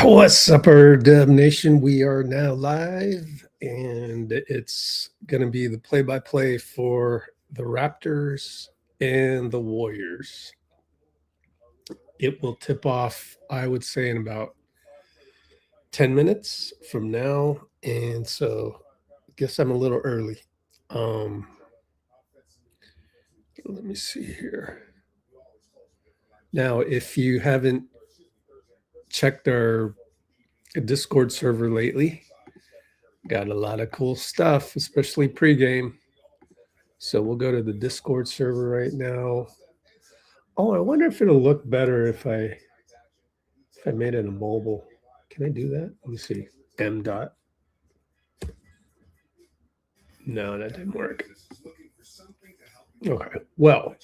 What's up, Dub Nation? We are now live, and it's going to be the play-by-play for the Raptors and the Warriors. It will tip off, I would say, in about 10 minutes from now, and so I guess I'm a little early. Let me see here. Now, if you haven't checked our Discord server lately, got a lot of cool stuff, especially pregame. So we'll go to the Discord server right now. Oh, I wonder if it'll look better if I made it a mobile. Can I do that? Let me see. M dot. No, that didn't work. Okay. Well,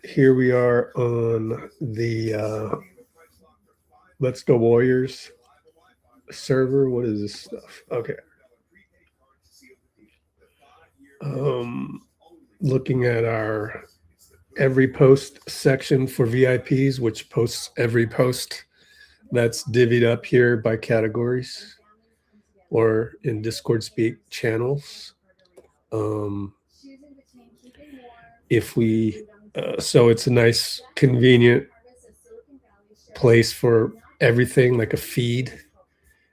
here we are on the Let's Go Warriors server. What is this stuff? Okay. Looking at our every post section for VIPs, which posts every post that's divvied up here by categories or in Discord speak channels. If we so it's a nice convenient place for everything, like a feed.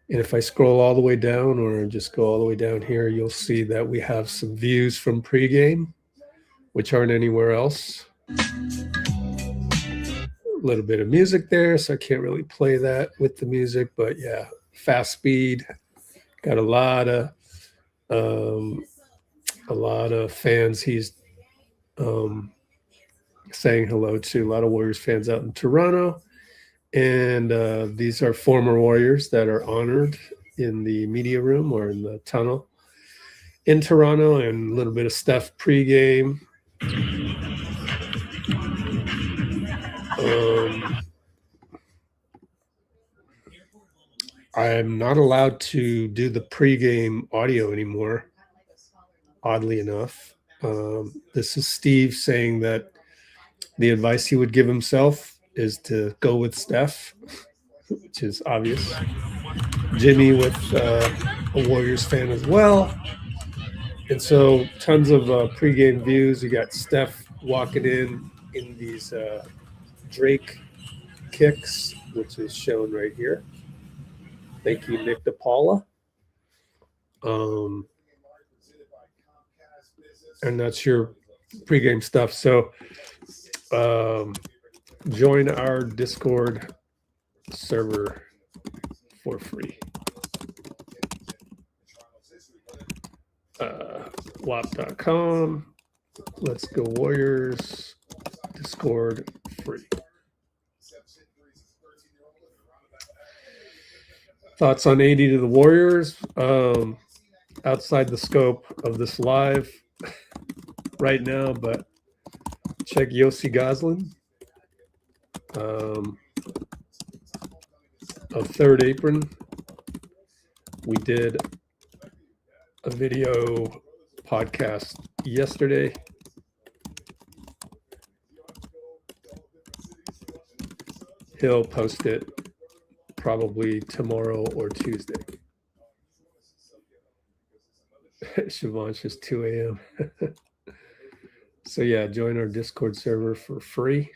And if I scroll all the way down or just go all the way down here, you'll see that we have some views from pregame, which aren't anywhere else. A little bit of music there, so I can't really play that with the music, but yeah, fast speed. Got a lot of fans he's saying hello to, a lot of Warriors fans out in Toronto. And these are former Warriors that are honored in the media room or in the tunnel in Toronto, and a little bit of Steph pregame. I'm not allowed to do the pregame audio anymore, oddly enough. This is Steve saying that the advice he would give himself is to go with Steph, which is obvious. Jimmy with a Warriors fan as well. And so tons of pregame views. You got Steph walking in these Drake kicks, which is shown right here. Thank you, Nick DePaula. And that's your pregame stuff. So join our Discord server for free. WAP.com. Let's Go Warriors. Discord free. Thoughts on 80 to the Warriors? Outside the scope of this live right now, but check Yossi Goslin of Third Apron. We did a video podcast yesterday. He'll post it probably tomorrow or Tuesday. Siobhan's just 2 a.m. So yeah, join our Discord server for free.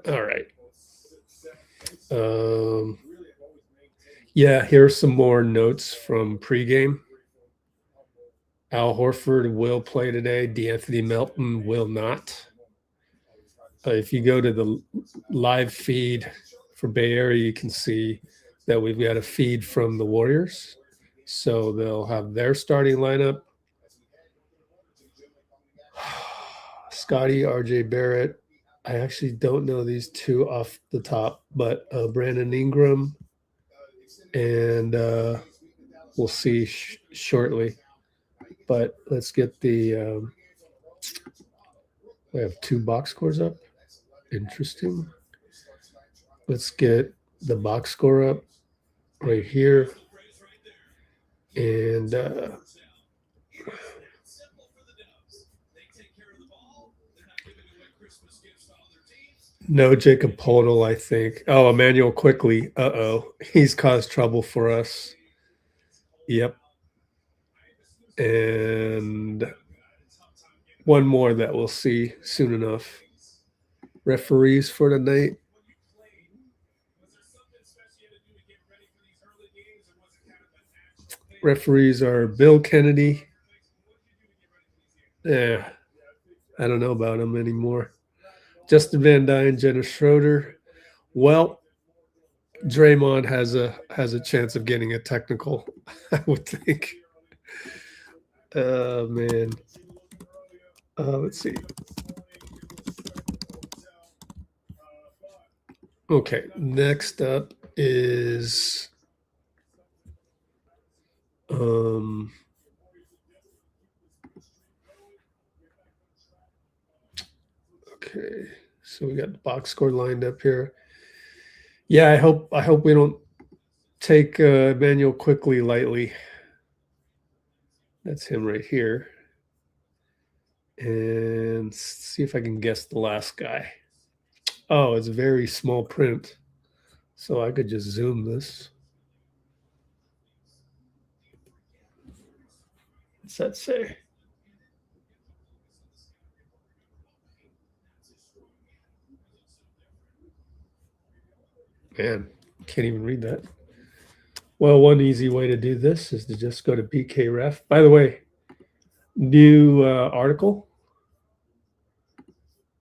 All right. Yeah, here's some more notes from pregame. Al Horford will play today. D'Anthony Melton will not. If you go to the live feed for Bay Area, you can see that we've got a feed from the Warriors. So they'll have their starting lineup. Scottie, RJ Barrett. I actually don't know these two off the top, but Brandon Ingram. And we'll see shortly. But let's get the we have 2 box scores up. Interesting. Let's get the box score up right here. And no Jacob Podol, I think. Oh, Emmanuel Quickly. Uh-oh. He's caused trouble for us. Yep. And one more that we'll see soon enough. Referees for tonight. Referees are Bill Kennedy. Yeah, I don't know about him anymore. Justin Van Dyne, Jenna Schroeder. Well, Draymond has a chance of getting a technical, I would think. Man. Let's see. Okay, next up is okay, so we got the box score lined up here. Yeah, I hope we don't take Emmanuel Quickly lightly. That's him right here. And see if I can guess the last guy. Oh, it's very small print. So I could just zoom this. What's that say? Man, can't even read that. Well, one easy way to do this is to just go to BKRef. By the way, new article.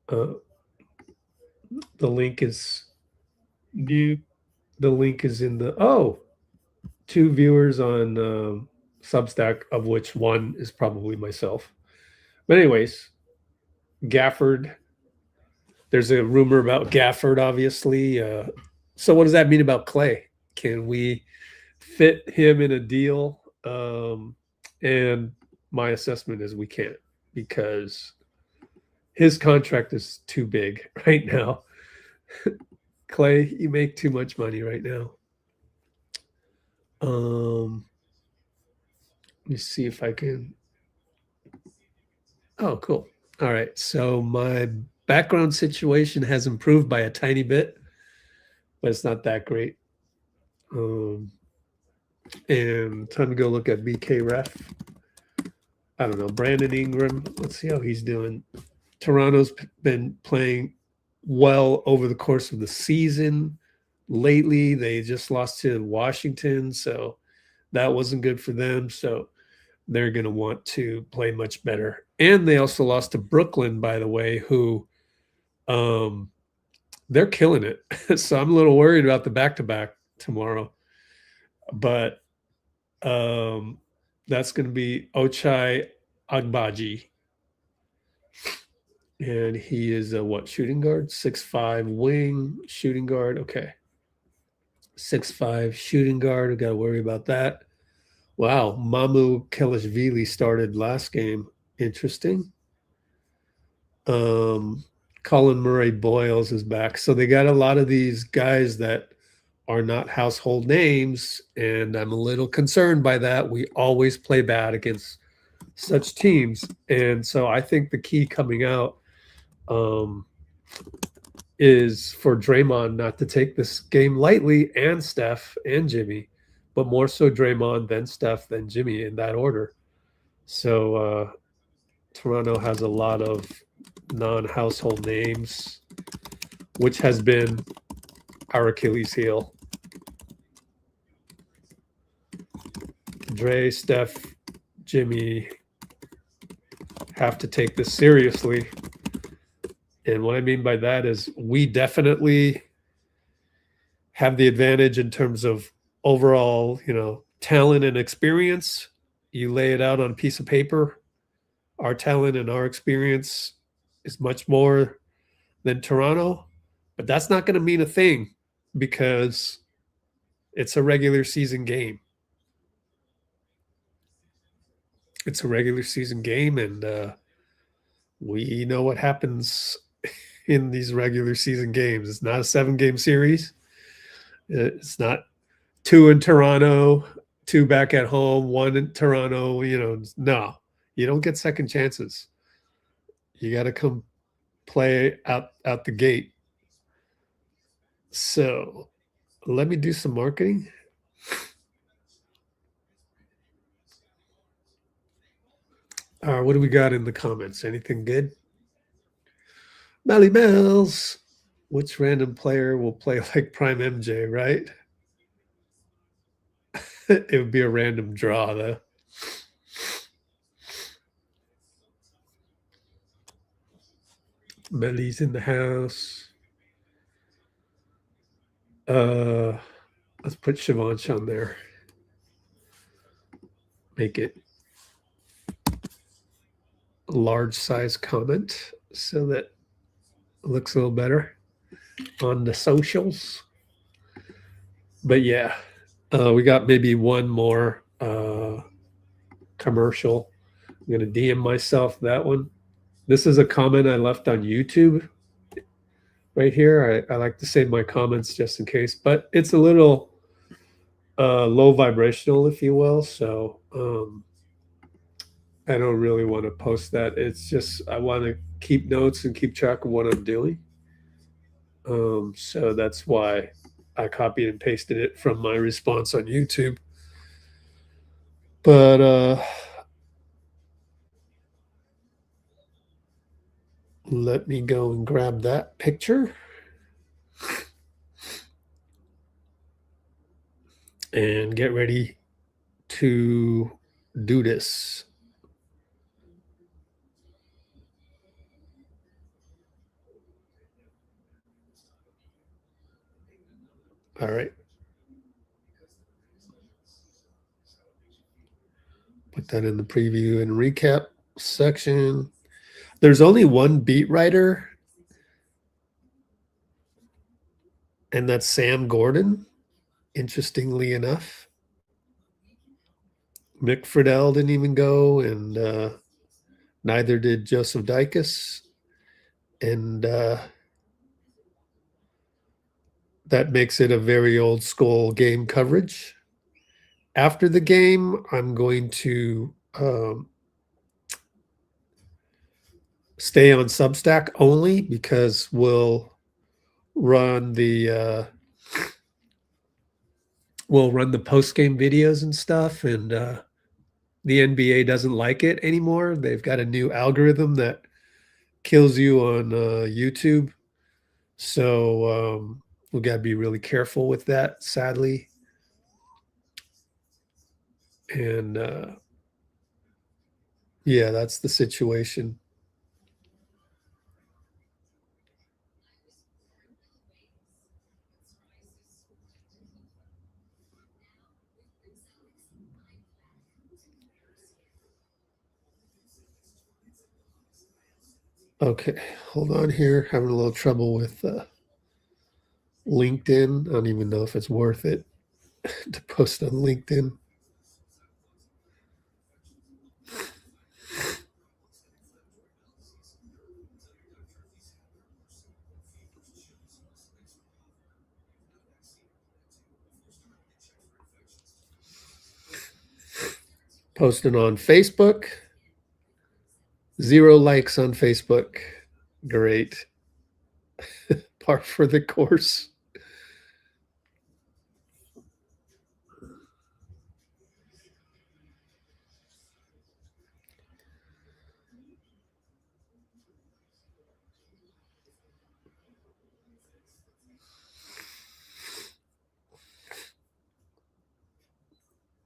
The link is new. The link is in the two viewers on Substack, of which one is probably myself. But anyways, Gafford. There's a rumor about Gafford, obviously. So what does that mean about Clay? Can we fit him in a deal? And my assessment is we can't, because his contract is too big right now. Clay, you make too much money right now. Let me see if I can. Oh, cool. All right. So my background situation has improved by a tiny bit, but it's not that great. And time to go look at BKRef. I don't know. Brandon Ingram. Let's see how he's doing. Toronto's been playing well over the course of the season. Lately, they just lost to Washington, so that wasn't good for them. So they're going to want to play much better. And they also lost to Brooklyn, by the way, who they're killing it. So I'm a little worried about the back-to-back tomorrow. But that's going to be Ochai Agbaji. And he is a what, shooting guard? 6'5" wing, shooting guard. Okay. 6'5" shooting guard. We got to worry about that. Wow. Mamu Kelishvili started last game. Interesting. Colin Murray Boyles is back. So they got a lot of these guys that are not household names, and I'm a little concerned by that. We always play bad against such teams. And so I think the key coming out is for Draymond not to take this game lightly, and Steph and Jimmy, but more so Draymond, then Steph, then Jimmy, in that order. So Toronto has a lot of non-household names, which has been our Achilles heel. Dray, Steph, Jimmy have to take this seriously. And what I mean by that is we definitely have the advantage in terms of overall, talent and experience. You lay it out on a piece of paper. Our talent and our experience is much more than Toronto, but that's not going to mean a thing because it's a regular season game. It's a regular season game, and we know what happens in these regular season games. It's not a 7-game series. It's not 2 in Toronto, 2 back at home, 1 in Toronto. No, you don't get second chances. You got to come play out the gate. So let me do some marketing. What do we got in the comments? Anything good? Melly Mel's. Which random player will play like Prime MJ, right? It would be a random draw, though. Melly's in the house. Let's put Shivansh on there. Make it a large size comment so that it looks a little better on the socials. But yeah, we got maybe one more commercial. I'm going to DM myself that one. This is a comment I left on YouTube right here. I like to save my comments just in case, but it's a little low vibrational, if you will. So I don't really want to post that. It's just I want to keep notes and keep track of what I'm doing. So that's why I copied and pasted it from my response on YouTube. But let me go and grab that picture and get ready to do this. All right. Put that in the preview and recap section. There's only one beat writer, and that's Sam Gordon, interestingly enough. Mick Friedel didn't even go, and neither did Joseph Dicus. And that makes it a very old school game coverage. After the game, I'm going to stay on Substack only because we'll run the post-game videos and stuff, and the NBA doesn't like it anymore. They've got a new algorithm that kills you on YouTube. So we got to be really careful with that, sadly. And yeah, that's the situation. Okay, hold on here. Having a little trouble with LinkedIn. I don't even know if it's worth it to post on LinkedIn. Posting on Facebook. 0 likes on Facebook. Great. Par for the course.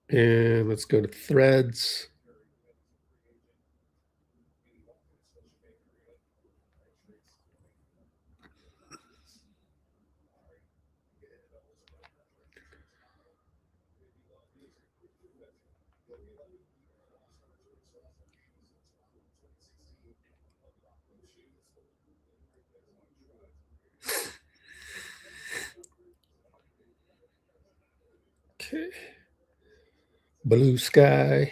And let's go to threads. Okay. Blue sky.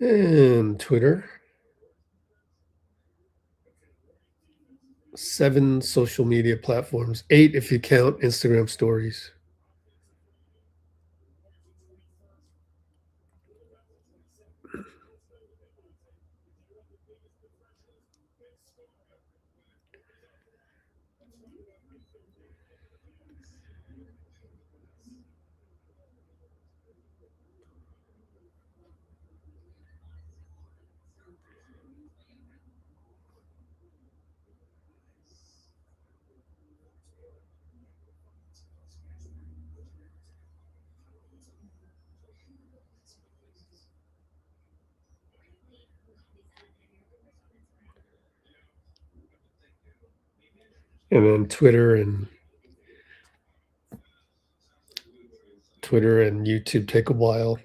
And Twitter. 7 social media platforms, 8 if you count Instagram stories. And then Twitter and YouTube take a while.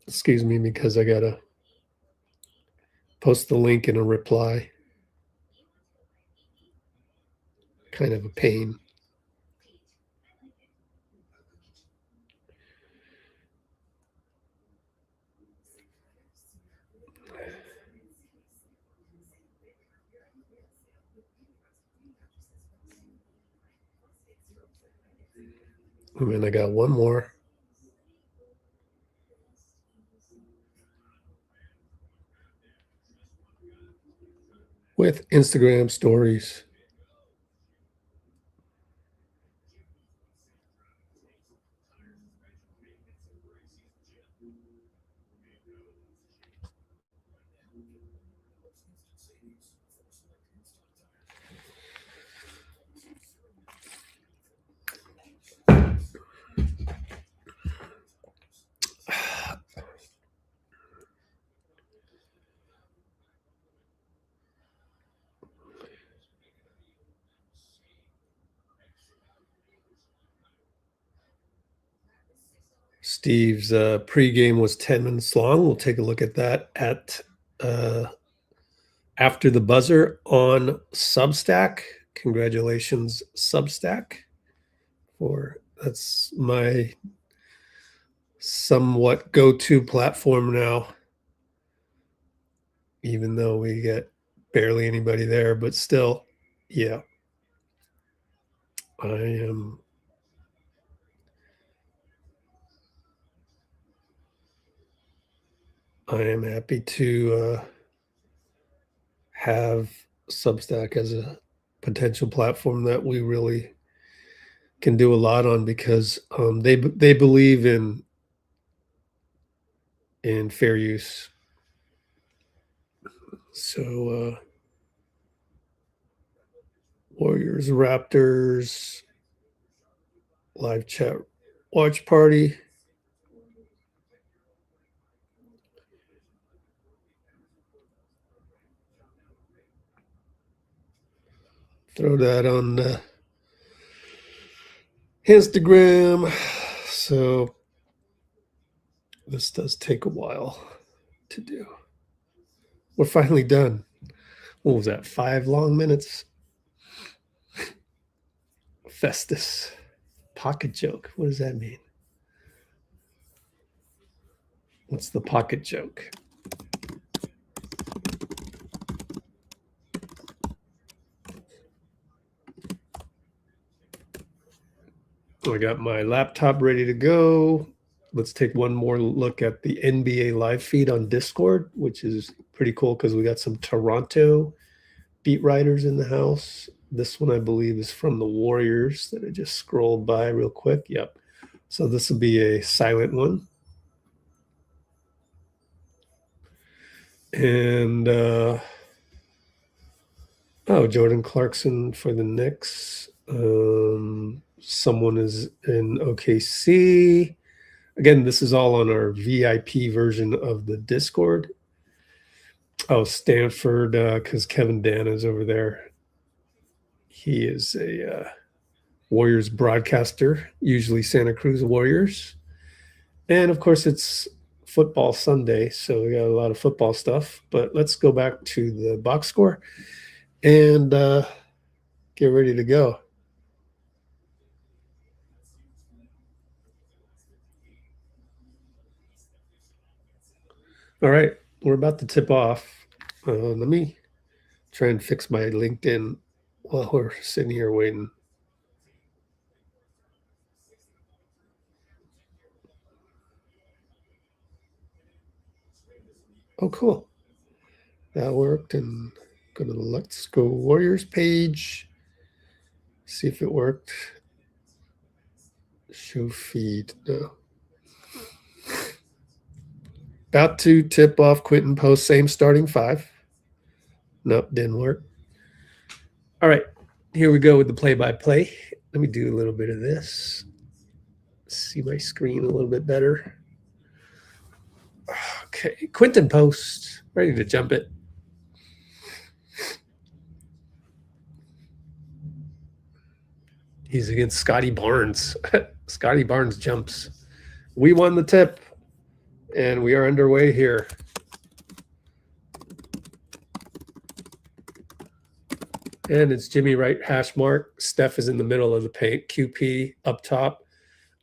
Excuse me, because I gotta post the link in a reply. Kind of a pain. And then I got one more. With Instagram stories. Steve's pregame was 10 minutes long. We'll take a look at that at after the buzzer on Substack. Congratulations, Substack. That's my somewhat go-to platform now, even though we get barely anybody there, but still, yeah. I am happy to have Substack as a potential platform that we really can do a lot on, because they believe in fair use. So Warriors-Raptors live chat watch party. Throw that on Instagram. So this does take a while to do. We're finally done. What was that? 5 long minutes? Festus. Pocket joke. What does that mean? What's the pocket joke? I got my laptop ready to go. Let's take one more look at the NBA live feed on Discord, which is pretty cool because we got some Toronto beat writers in the house. This one, I believe, is from the Warriors that I just scrolled by real quick. Yep. So this will be a silent one. And Jordan Clarkson for the Knicks. Someone is in OKC. Again, this is all on our VIP version of the Discord. Oh, Stanford, because Kevin Dan is over there. He is a Warriors broadcaster, usually Santa Cruz Warriors. And of course, it's football Sunday, so we got a lot of football stuff. But let's go back to the box score and get ready to go. All right, we're about to tip off. Let me try and fix my LinkedIn while we're sitting here waiting. Oh, cool. That worked. And go to the Let's Go Warriors page. See if it worked. Show feed. No. About to tip off Quentin Post, same starting five. Nope, didn't work. All right, here we go with the play-by-play. Let me do a little bit of this. See my screen a little bit better. Okay, Quentin Post, ready to jump it. He's against Scottie Barnes. Scottie Barnes jumps. We won the tip, and we are underway here. And it's Jimmy right hash mark. Steph is in the middle of the paint. QP up top.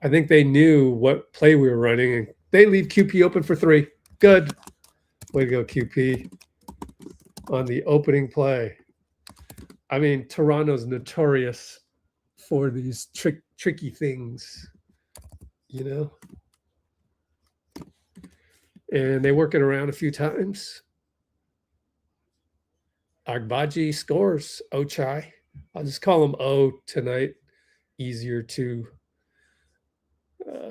I think they knew what play we were running, and they leave QP open for three. Good. Way to go, QP. On the opening play. I mean, Toronto's notorious for these tricky things, you know? And they work it around a few times. Agbaji scores. Ochai. I'll just call him O tonight. Easier to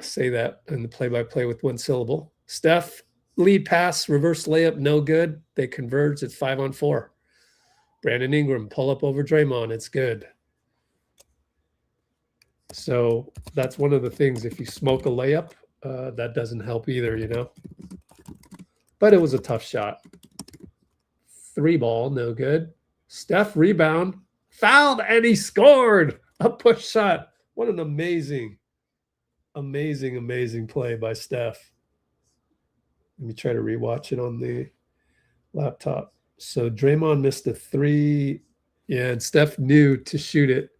say that in the play-by-play with one syllable. Steph, lead pass, reverse layup, no good. They converge. It's 5-on-4. Brandon Ingram, pull up over Draymond. It's good. So that's one of the things. If you smoke a layup, that doesn't help either, you know. But it was a tough shot. 3-ball, no good. Steph rebound, fouled, and he scored a push shot. What an amazing play by Steph. Let me try to rewatch it on the laptop. So Draymond missed a 3. Yeah, and Steph knew to shoot it.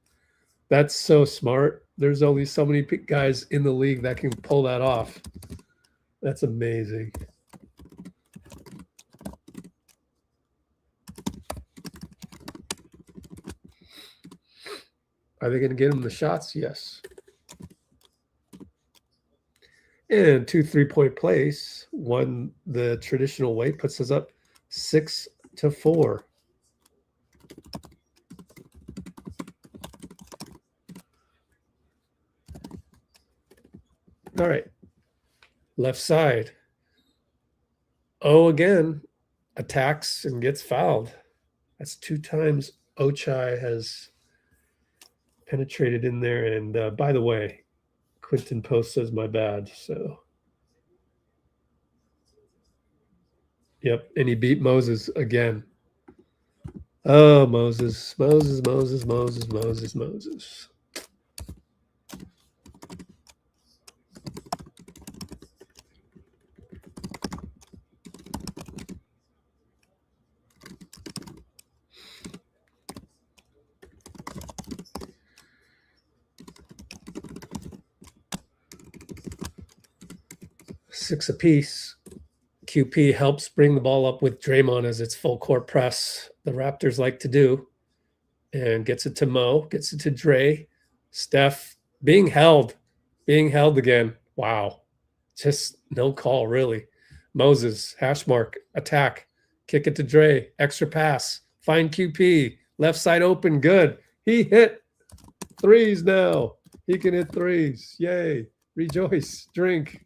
That's so smart. There's only so many guys in the league that can pull that off. That's amazing. Are they going to get him the shots? Yes. And 2 3-point plays. One the traditional way puts us up 6-4. All right. Left side. O again attacks and gets fouled. That's 2 times Ochai has penetrated in there. And by the way, Quentin Post says my bad. So, yep. And he beat Moses again. Oh, Moses. 6 apiece. QP helps bring the ball up with Draymond as its full court press. The Raptors like to do. And gets it to Mo, gets it to Dray. Steph being held again. Wow. Just no call, really. Moses, hash mark, attack, kick it to Dray, extra pass, find QP, left side open, good. He hit threes now. He can hit threes. Yay. Rejoice, drink.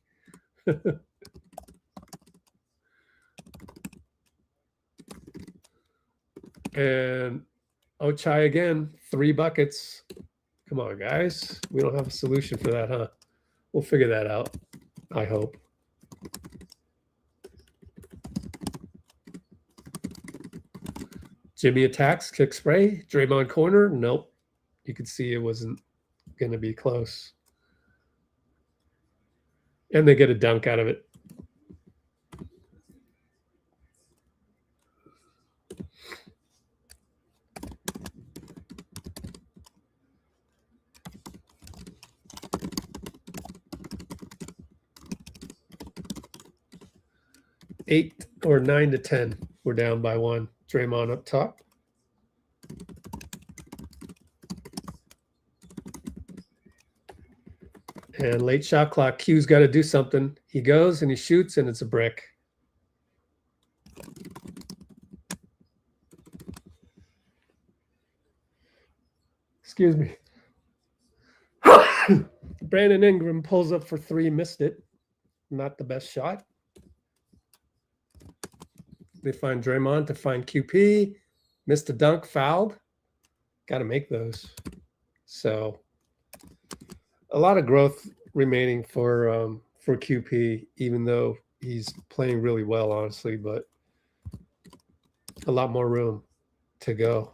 And Ochai again, 3 buckets. Come on, guys. We don't have a solution for that, huh? We'll figure that out, I hope. Jimmy attacks, kick spray, Draymond corner. Nope. You could see it wasn't going to be close. And they get a dunk out of it. 8 or 9 to 10. We're down by 1. Draymond up top. And late shot clock. Q's got to do something. He goes and he shoots, and it's a brick. Excuse me. Brandon Ingram pulls up for 3, missed it. Not the best shot. They find Draymond to find QP. Missed a dunk, fouled. Got to make those. So a lot of growth remaining for QP, even though he's playing really well, honestly, but a lot more room to go.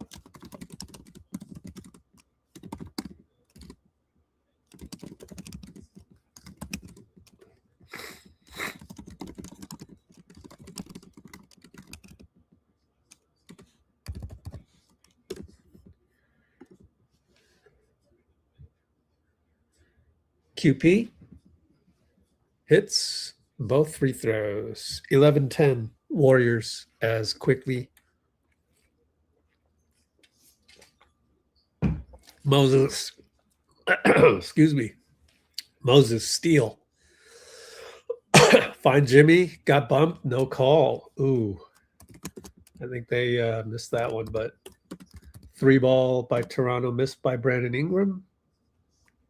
QP hits both free throws. 11-10 Warriors as quickly. Moses, excuse me, Moses steal. Find Jimmy, got bumped, no call. Ooh, I think they missed that one, but 3 ball by Toronto, missed by Brandon Ingram.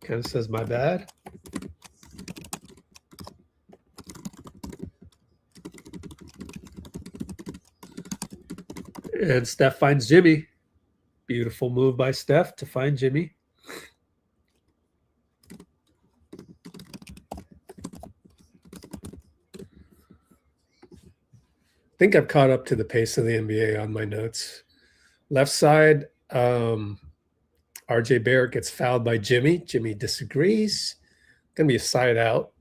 Kind of says my bad. And Steph finds Jimmy. Beautiful move by Steph to find Jimmy. I think I've caught up to the pace of the NBA on my notes. Left side, RJ Barrett gets fouled by Jimmy. Jimmy disagrees. Going to be a side out.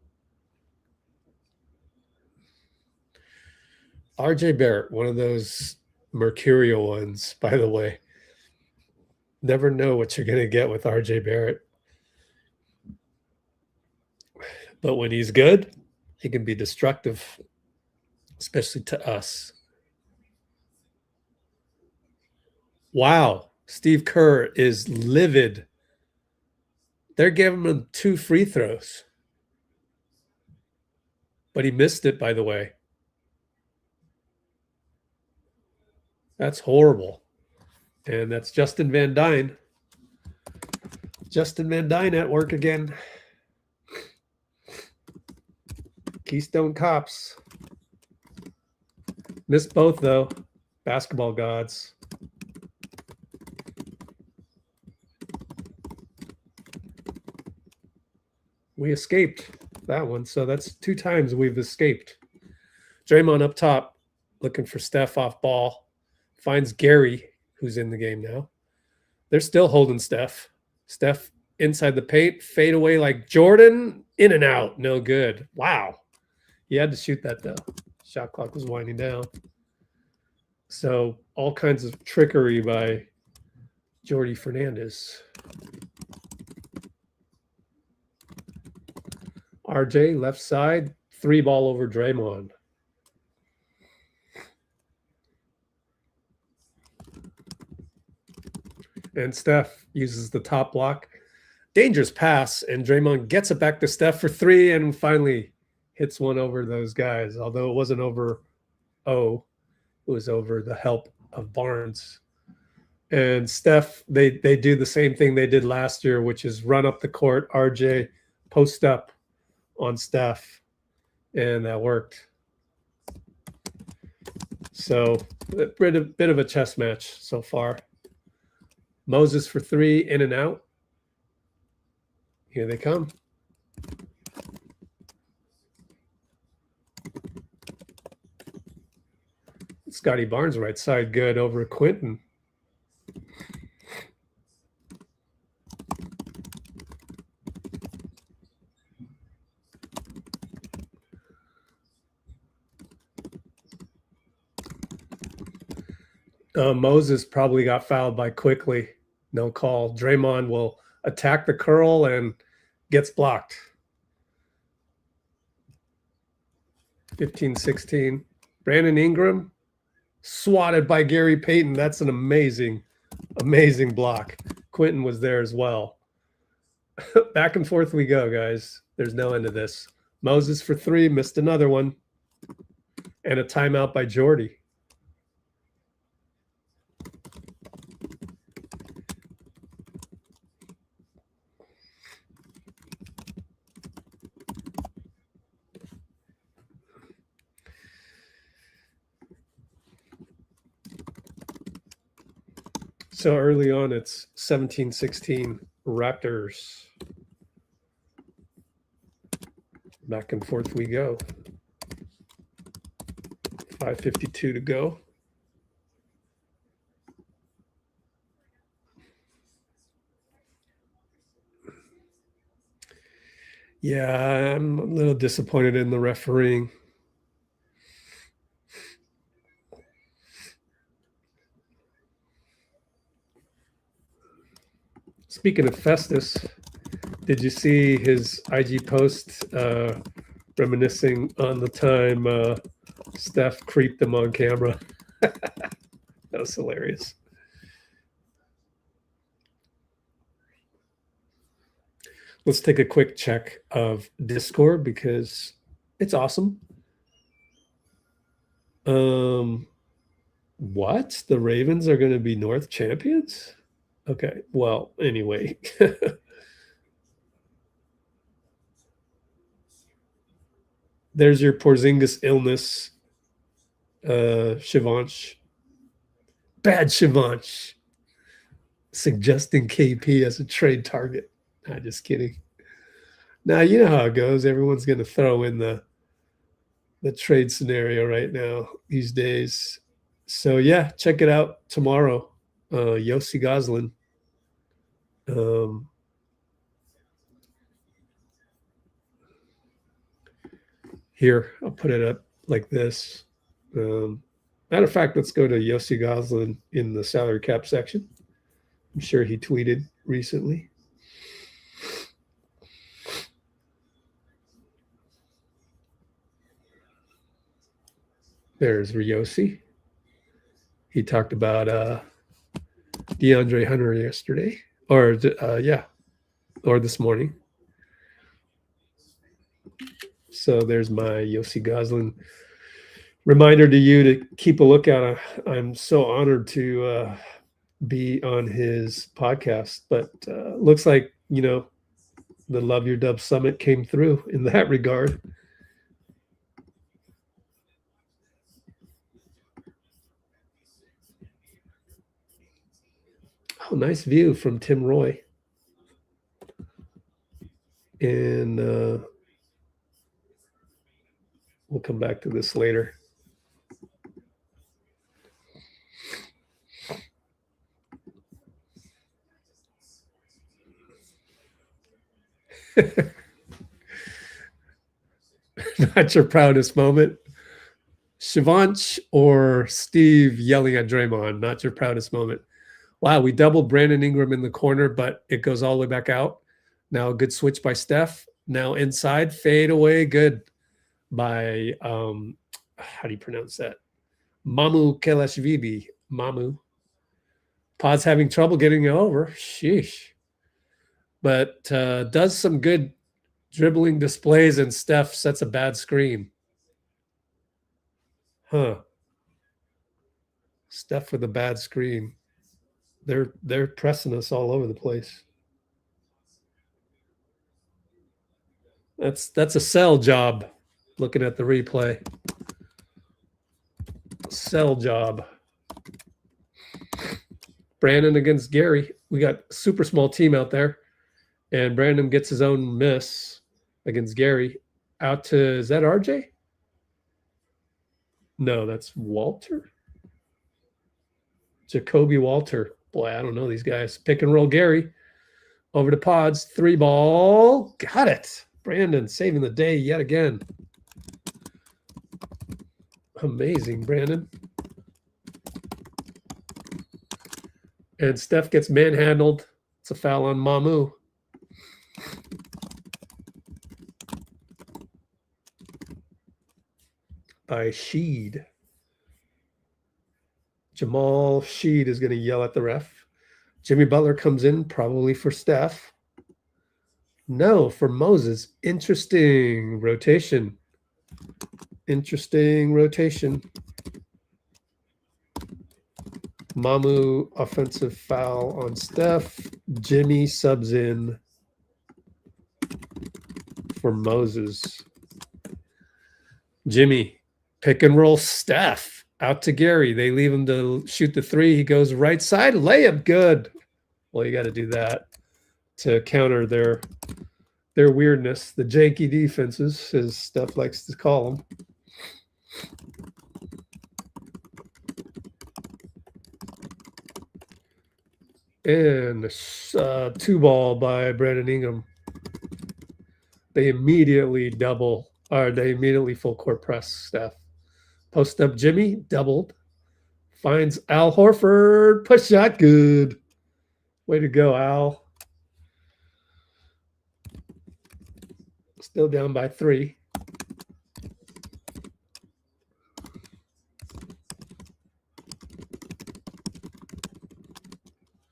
RJ Barrett, one of those mercurial ones, by the way. Never know what you're going to get with RJ Barrett. But when he's good, he can be destructive, especially to us. Wow. Steve Kerr is livid. They're giving him 2 free throws. But he missed it, by the way. That's horrible. And that's Justin Van Dyne. Justin Van Dyne at work again. Keystone Cops. Missed both, though. Basketball gods. We escaped that one, so that's 2 times we've escaped. Draymond up top, looking for Steph off ball. Finds Gary, who's in the game now. They're still holding Steph. Steph inside the paint, fade away like Jordan, in and out, no good. Wow. He had to shoot that, though. Shot clock was winding down. So all kinds of trickery by Jordi Fernandez. RJ, left side, 3 ball over Draymond. And Steph uses the top block. Dangerous pass, and Draymond gets it back to Steph for 3 and finally hits one over those guys. Although it wasn't over O, it was over the help of Barnes. And Steph, they do the same thing they did last year, which is run up the court. RJ post up on Steph, and that worked. So a bit of a chess match so far. Moses for 3, in and out. Here they come. Scottie Barnes right side, good over Quentin. Moses probably got fouled by Quickly. No call. Draymond will attack the curl and gets blocked. 15-16. Brandon Ingram, swatted by Gary Payton. That's an amazing, amazing block. Quentin was there as well. Back and forth we go, guys. There's no end to this. Moses for 3, missed another one. And a timeout by Jordi. So early on, it's 17-16 Raptors. Back and forth we go. 5:52 to go. Yeah, I'm a little disappointed in the refereeing. Speaking of Festus, did you see his IG post reminiscing on the time Steph creeped him on camera? That was hilarious. Let's take a quick check of Discord because it's awesome. What? The Ravens are going to be North champions? Okay, well, anyway. There's your Porzingis illness, Shivansh. Bad Shivansh. Suggesting KP as a trade target. Nah, just kidding. Now, you know how it goes. Everyone's going to throw in the trade scenario right now these days. So, yeah, check it out tomorrow. Yossi Goslin. Here, I'll put it up like this. Matter of fact, let's go to Yossi Goslin in the salary cap section. I'm sure he tweeted recently. There's Yossi. He talked about DeAndre Hunter yesterday, or or this morning. So there's my Yossi Goslin reminder to you to keep a lookout. I'm so honored to be on his podcast, but looks like, you know, the Love Your Dub Summit came through in that regard. Oh, nice view from Tim Roy. And we'll come back to this later. Not your proudest moment. Shivansh or Steve yelling at Draymond, not your proudest moment. Wow, we doubled Brandon Ingram in the corner, but it goes all the way back out. Now a good switch by Steph. Now inside, fade away, good by, how do you pronounce that? Mamu Keleshvili. Mamu. Pod's having trouble getting it over. Sheesh. But does some good dribbling displays, and Steph sets a bad screen. Huh. Steph with a bad screen. They're pressing us all over the place. That's a sell job. Looking at the replay. Sell job. Brandon against Gary. We got a super small team out there. And Brandon gets his own miss against Gary. Out to, is that RJ? No, that's Walter. Jacoby Walter. Boy, I don't know these guys. Pick and roll Gary. Over to Pods. 3 ball. Got it. Brandon saving the day yet again. Amazing, Brandon. And Steph gets manhandled. It's a foul on Mamu. By Shead. Jamal Shead is going to yell at the ref. Jimmy Butler comes in, probably for Steph. No, for Moses. Interesting rotation. Interesting rotation. Mamu, offensive foul on Steph. Jimmy subs in for Moses. Jimmy, pick and roll Steph. Out to Gary. They leave him to shoot the three. He goes right side. Layup, good. Well, you got to do that to counter their weirdness. The janky defenses, as Steph likes to call them. And two ball by Brandon Ingram. They immediately they immediately full court press Steph. Post up Jimmy, doubled. Finds Al Horford, push shot, good. Way to go, Al. Still down by 3.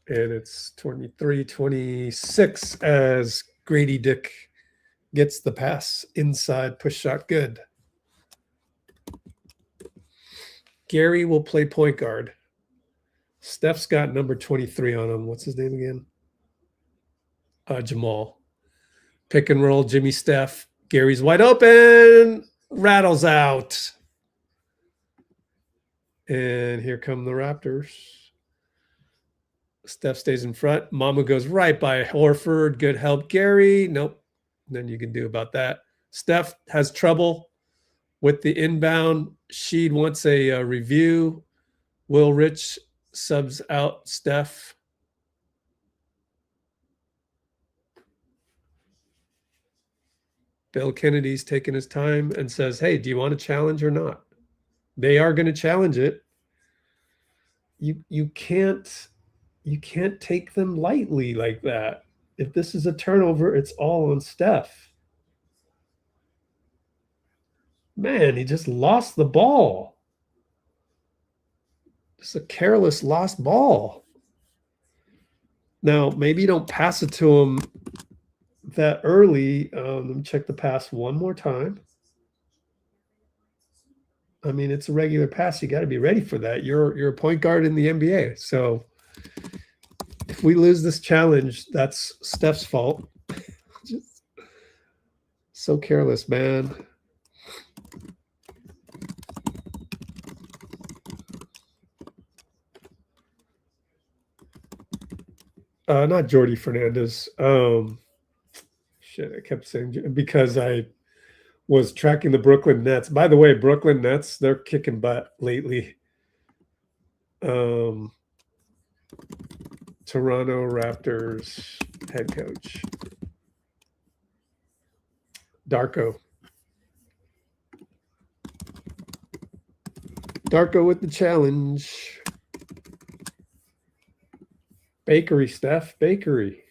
And it's 23-26 as Grady Dick gets the pass inside, push shot, good. Gary will play point guard. Steph's got number 23 on him. What's his name again? Jamal. Pick and roll, Jimmy, Steph. Gary's wide open. Rattles out. And here come the Raptors. Steph stays in front. Mamu goes right by Horford. Good help, Gary. Nope. Nothing you can do about that. Steph has trouble with the inbound. Sheed wants a review. Will Rich subs out Steph. Bill Kennedy's taking his time and says, hey, do you want to challenge or not? They are going to challenge it. You can't take them lightly like that. If this is a turnover, it's all on Steph. Man, he just lost the ball. Just a careless lost ball. Now, maybe you don't pass it to him that early. Let me check the pass one more time. I mean, it's a regular pass. You got to be ready for that. You're a point guard in the NBA. So if we lose this challenge, that's Steph's fault. Just so careless, man. Not Jordi Fernandez. Shit, I kept saying because I was tracking the Brooklyn Nets. By the way, Brooklyn Nets, they're kicking butt lately. Toronto Raptors head coach. Darko. Darko with the challenge. Bakery, Steph. Bakery.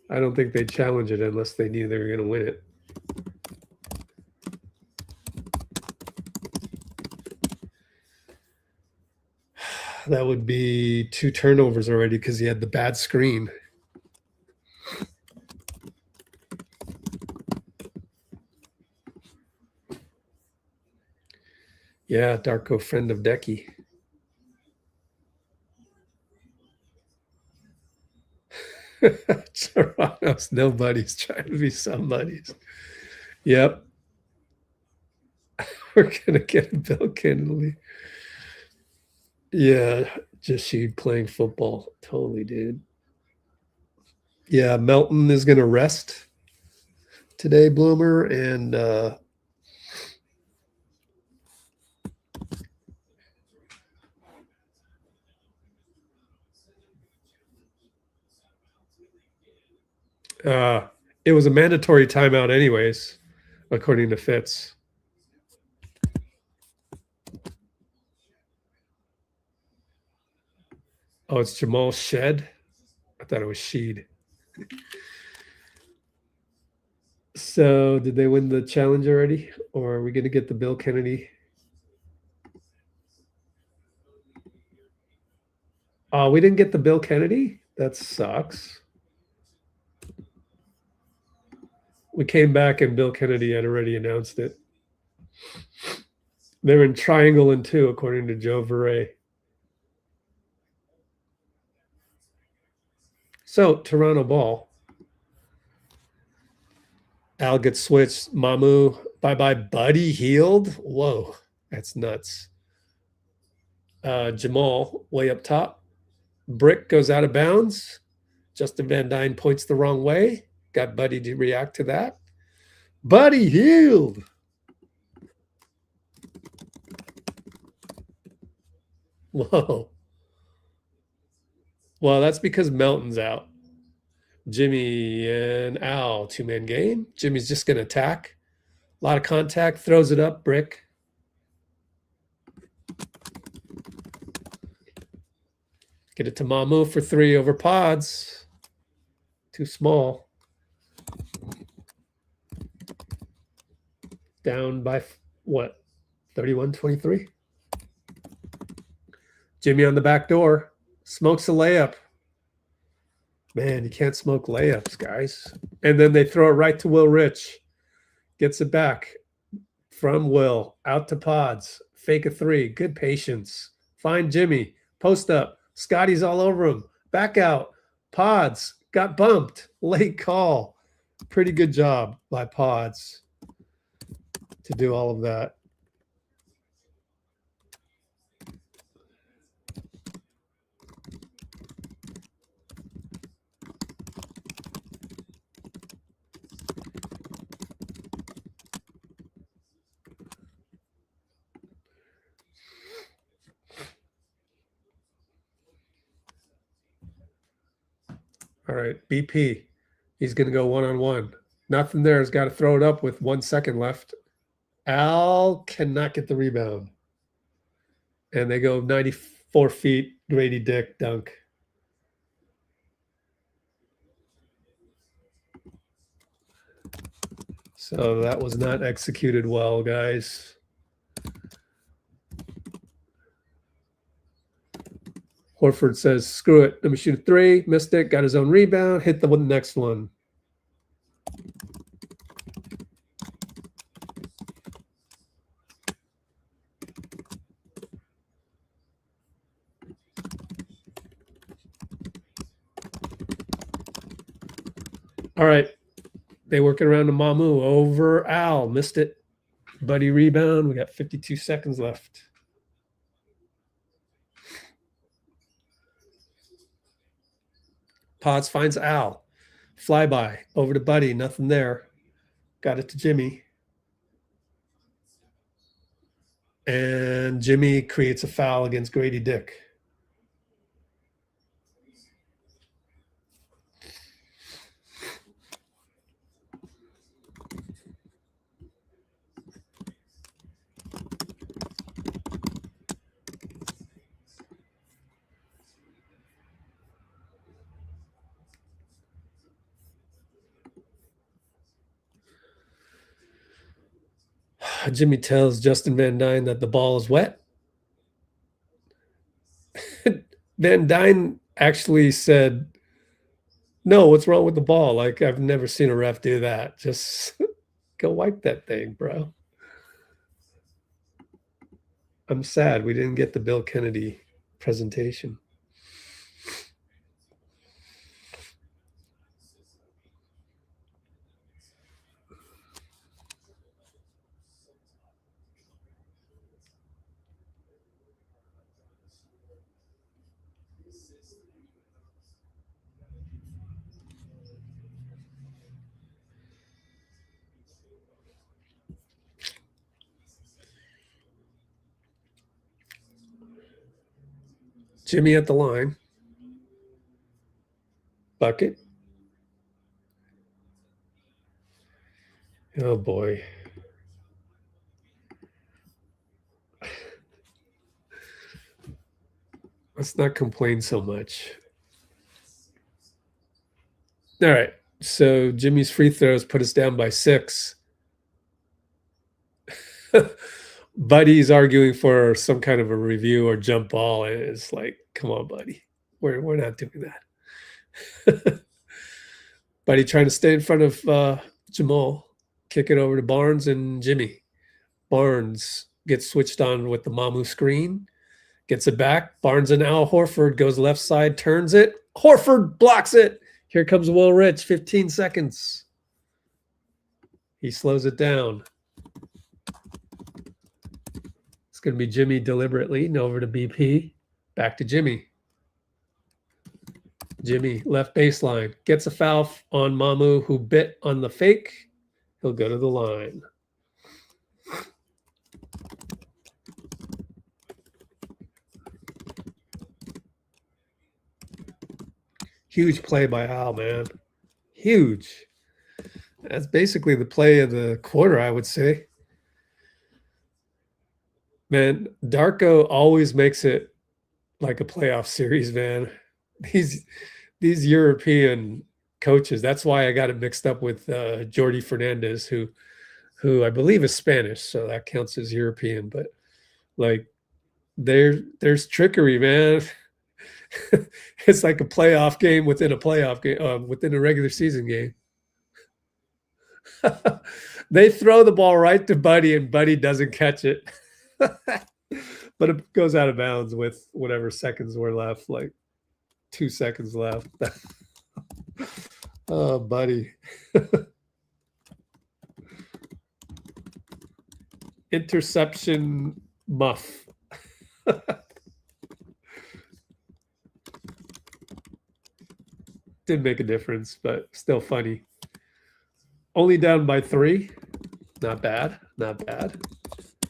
I don't think they'd challenge it unless they knew they were going to win it. That would be 2 turnovers already because he had the bad screen. Yeah, Darko, friend of Decky. Toronto's nobody's trying to be somebody's. Yep. We're going to get a Bill Kennedy. Yeah, just Sheed playing football. Totally, dude. Yeah, Melton is going to rest today, Bloomer, and it was a mandatory timeout anyways, according to Fitz. Oh, it's Jamal Shed? I thought it was Sheed. So did they win the challenge already? Or are we going to get the Bill Kennedy? Oh, we didn't get the Bill Kennedy? That sucks. We came back and Bill Kennedy had already announced it. They're in triangle and 2, according to Joe Verret. So, Toronto ball. Al gets switched. Mamu, bye-bye. Buddy healed. Whoa, that's nuts. Jamal, way up top. Brick goes out of bounds. Justin Van Dyne points the wrong way. Got Buddy to react to that. Buddy healed. Whoa. Well, that's because Melton's out. Jimmy and Al, 2-man game. Jimmy's just going to attack. A lot of contact, throws it up, Brick. Get it to Mamu for 3 over Pods. Too small. Down by what? 31-23. Jimmy on the back door. Smokes a layup. Man, you can't smoke layups, guys. And then they throw it right to Will Rich. Gets it back from Will. Out to Pods. Fake a 3. Good patience. Find Jimmy. Post up. Scottie's all over him. Back out. Pods. Got bumped. Late call. Pretty good job by Pods to do all of that. All right, BP. He's going to go one-on-one. Nothing there. He's got to throw it up with 1 second left. Al cannot get the rebound. And they go 94 feet. Grady Dick dunk. So that was not executed well, guys. Horford says, screw it. Let me shoot a 3. Missed it. Got his own rebound. Hit the next one. All right. They work it around to Mamu over Al. Missed it. Buddy rebound. We got 52 seconds left. Potts finds Al. Flyby. Over to Buddy. Nothing there. Got it to Jimmy. And Jimmy creates a foul against Grady Dick. Jimmy tells Justin Van Dyne that the ball is wet. Van Dyne actually said, no, what's wrong with the ball? Like, I've never seen a ref do that. Just go wipe that thing, bro. I'm sad we didn't get the Bill Kennedy presentation. Jimmy at the line. Bucket. Oh, boy. Let's not complain so much. All right. So Jimmy's free throws put us down by 6. Buddy's arguing for some kind of a review or jump ball. And it's like, come on, buddy. We're not doing that. Buddy trying to stay in front of Jamal. Kick it over to Barnes and Jimmy. Barnes gets switched on with the Mamu screen. Gets it back. Barnes and Al Horford goes left side, turns it. Horford blocks it. Here comes Will Rich, 15 seconds. He slows it down. It's going to be Jimmy deliberately. And over to BP. Back to Jimmy. Jimmy, left baseline. Gets a foul on Mamu, who bit on the fake. He'll go to the line. Huge play by Al, man. Huge. That's basically the play of the quarter, I would say. Man, Darko always makes it like a playoff series, man. These European coaches, that's why I got it mixed up with Jordi Fernandez, who I believe is Spanish, so that counts as European. But like, there's trickery, man. It's like a playoff game within a playoff game, within a regular season game. They throw the ball right to Buddy, and Buddy doesn't catch it. But it goes out of bounds with whatever seconds were left, like 2 seconds left. Oh, Buddy. Interception muff. Didn't make a difference, but still funny. Only down by 3. Not bad. Not bad.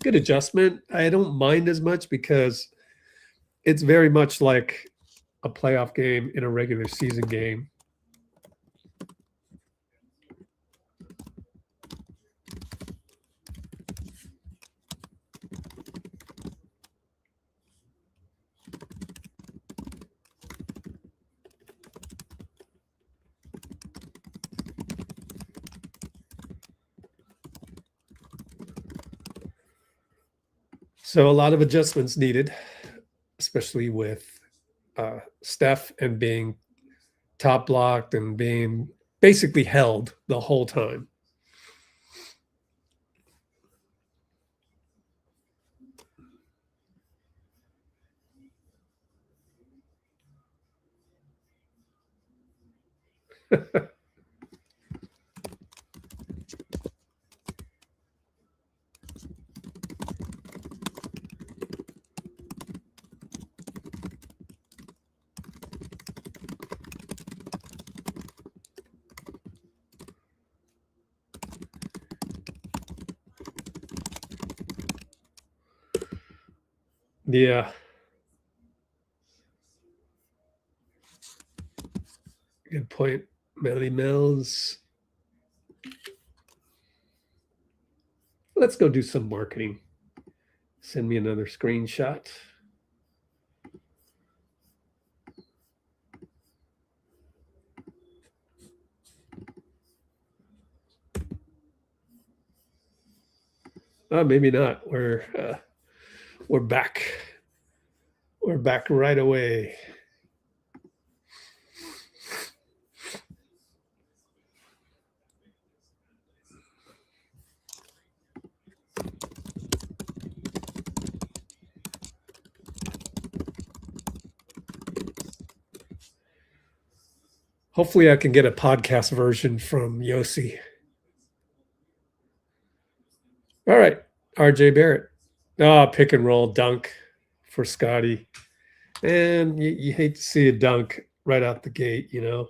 Good adjustment. I don't mind as much because it's very much like a playoff game in a regular season game. So a lot of adjustments needed, especially with Steph and being top blocked and being basically held the whole time. Yeah. Good point, Melly Mills. Let's go do some marketing. Send me another screenshot. Maybe not. We're back. We're back right away. Hopefully I can get a podcast version from Yossi. All right, RJ Barrett. Pick and roll dunk for Scottie. And you hate to see a dunk right out the gate, you know.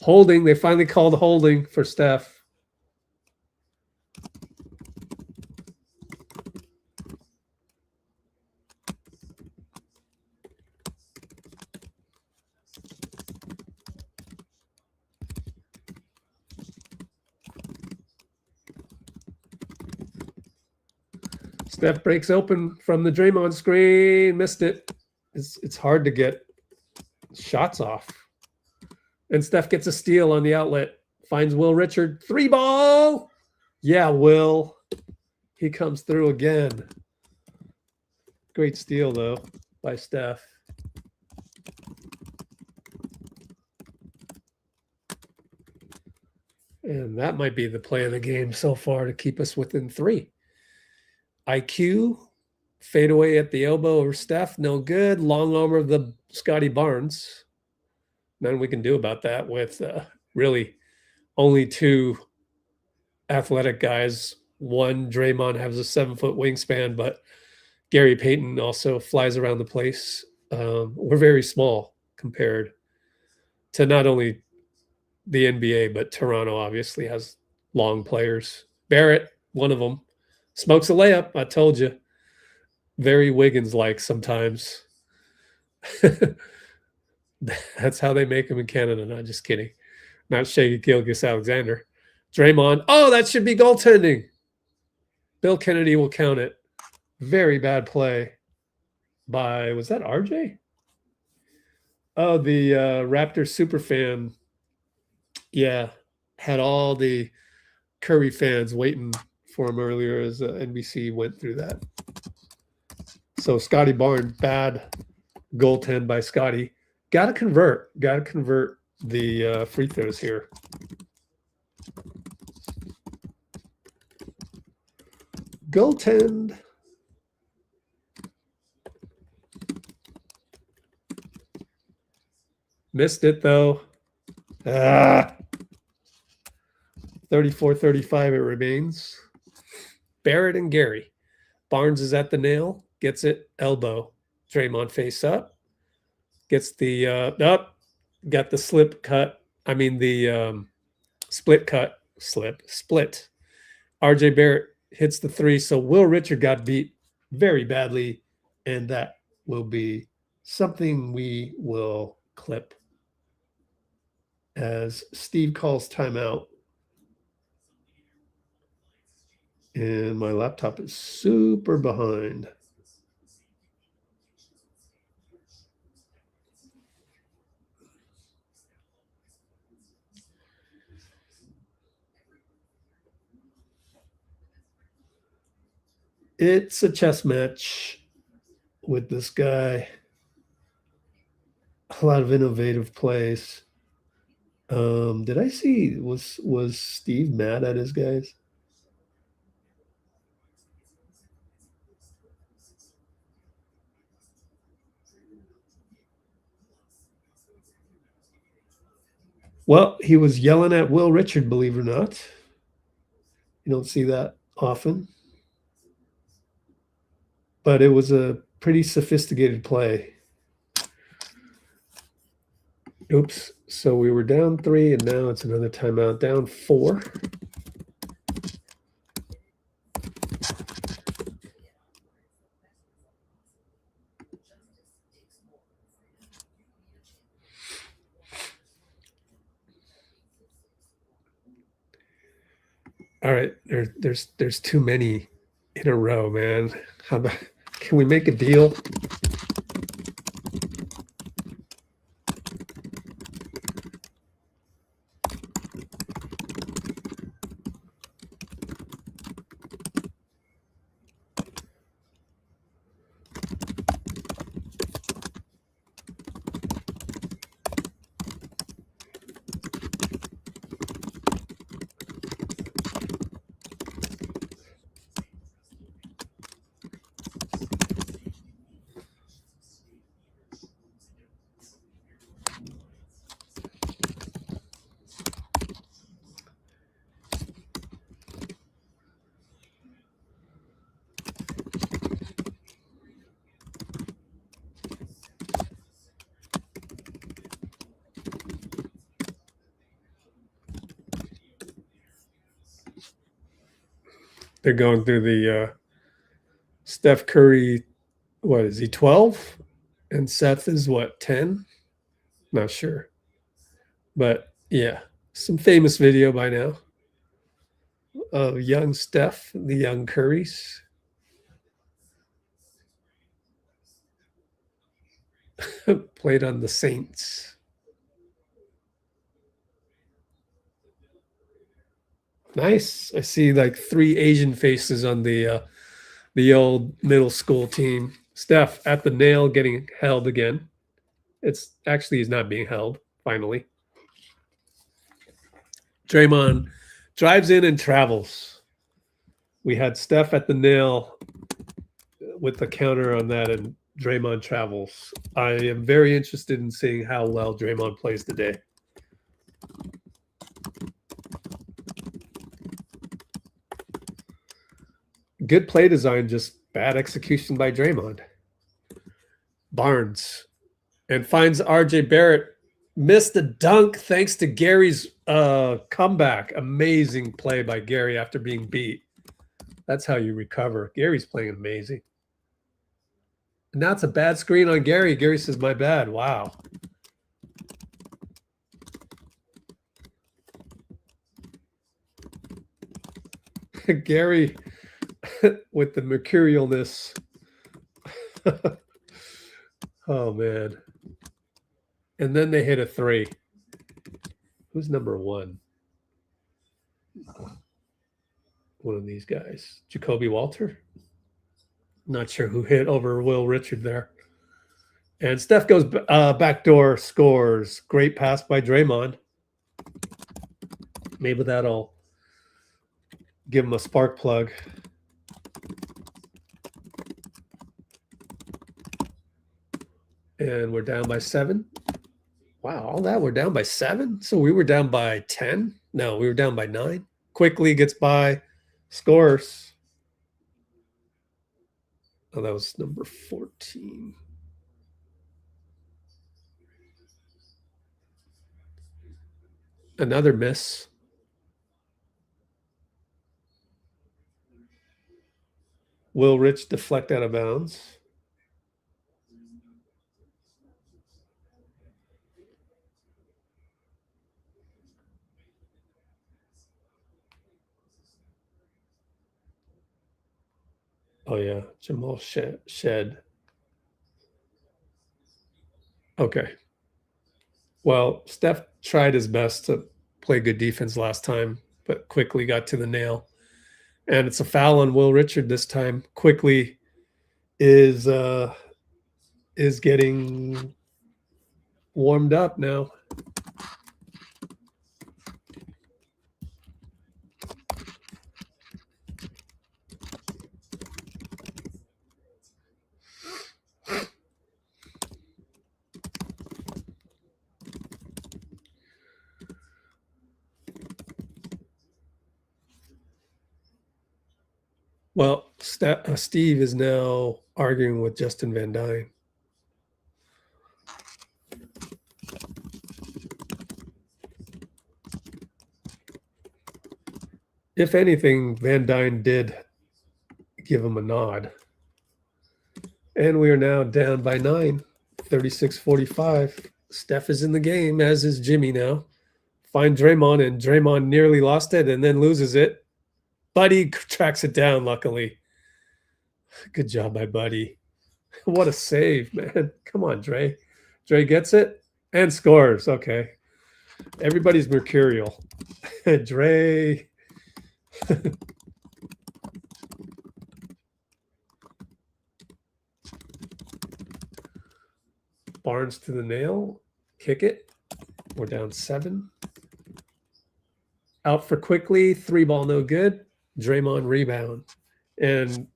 Holding. They finally called holding for Steph. Steph breaks open from the Draymond screen. Missed it. It's hard to get shots off. And Steph gets a steal on the outlet. Finds Will Richard. 3-ball. Yeah, Will. He comes through again. Great steal, though, by Steph. And that might be the play of the game so far to keep us within 3. IQ, fadeaway at the elbow over Steph, no good. Long arm of the Scottie Barnes. Nothing we can do about that with really only 2 athletic guys. One, Draymond has a 7-foot wingspan, but Gary Payton also flies around the place. We're very small compared to not only the NBA, but Toronto obviously has long players. Barrett, one of them, smokes a layup. I told you. Very Wiggins-like sometimes. That's how they make him in Canada. Not just kidding. Not Shea Gilgeous-Alexander. Draymond. Oh, that should be goaltending. Bill Kennedy will count it. Very bad play by, was that RJ? Oh, the Raptors superfan. Yeah, had all the Curry fans waiting for him earlier as NBC went through that. So Scottie Barnes, bad goaltend by Scottie. Got to convert the free throws here. Goaltend. Missed it, though. 34-35 it remains. Barrett and Gary. Barnes is at the nail. Gets it. Elbow. Draymond face up. Gets the up. Got the slip cut. I mean the split cut. Split. RJ Barrett hits the 3. So Will Richard got beat very badly. And that will be something we will clip as Steve calls timeout. And my laptop is super behind. It's a chess match with this guy. A lot of innovative plays. Did I see, was Steve mad at his guys? Well, he was yelling at Will Richard, believe it or not. You don't see that often. But it was a pretty sophisticated play. Oops. So we were down 3, and now it's another timeout. Down 4. All right, there's too many in a row, man. How about, can we make a deal? They're going through the Steph Curry, what is he, 12? And Seth is what, 10? Not sure. But yeah, some famous video by now of young Steph, the young Currys. Played on the Saints. Nice. I see like 3 Asian faces on the old middle school team. Steph at the nail getting held again. It's actually he's not being held, finally. Draymond drives in and travels. We had Steph at the nail with the counter on that, and Draymond travels. I am very interested in seeing how well Draymond plays today. Good play design, just bad execution by Draymond. Barnes and finds RJ Barrett. Missed a dunk thanks to Gary's comeback. Amazing play by Gary after being beat. That's how you recover. Gary's playing amazing. And now it's a bad screen on Gary. Gary says, my bad. Wow. Gary with the mercurialness. Oh, man. And then they hit a 3. Who's number 1? One of these guys. Jacoby Walter? Not sure who hit over Will Richard there. And Steph goes backdoor, scores. Great pass by Draymond. Maybe that'll give him a spark plug. And we're down by 7. Wow, all that, we're down by 7? So we were down by 10? No, we were down by 9. Quickly gets by, scores. Oh, that was number 14. Another miss. Will Rich deflect out of bounds. Oh, yeah. Jamal Shead. Okay. Well, Steph tried his best to play good defense last time, but quickly got to the nail. And it's a foul on Will Richard this time. Quickly is getting warmed up now. Well, Steve is now arguing with Justin Van Dyne. If anything, Van Dyne did give him a nod. And we are now down by 9, 36-45. Steph is in the game, as is Jimmy now. Find Draymond, and Draymond nearly lost it and then loses it. Buddy tracks it down, luckily. Good job by Buddy. What a save, man. Come on, Dray. Dray gets it and scores. Okay. Everybody's mercurial. Dray. Barnes to the nail. Kick it. We're down 7. Out for quickly. 3 ball, no good. Draymond rebound. And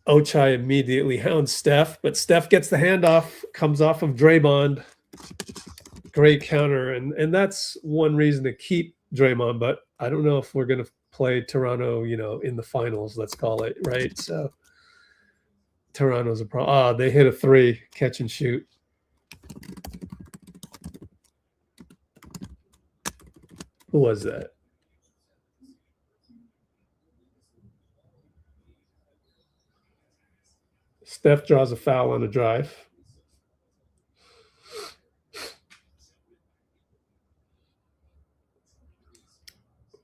ochai immediately hounds Steph, but Steph gets the handoff, comes off of Draymond. Great counter. And that's one reason to keep Draymond, but I don't know if we're going to play Toronto, in the finals, let's call it, right? So Toronto's a problem. They hit a 3, catch and shoot. Who was that? Steph draws a foul on a drive.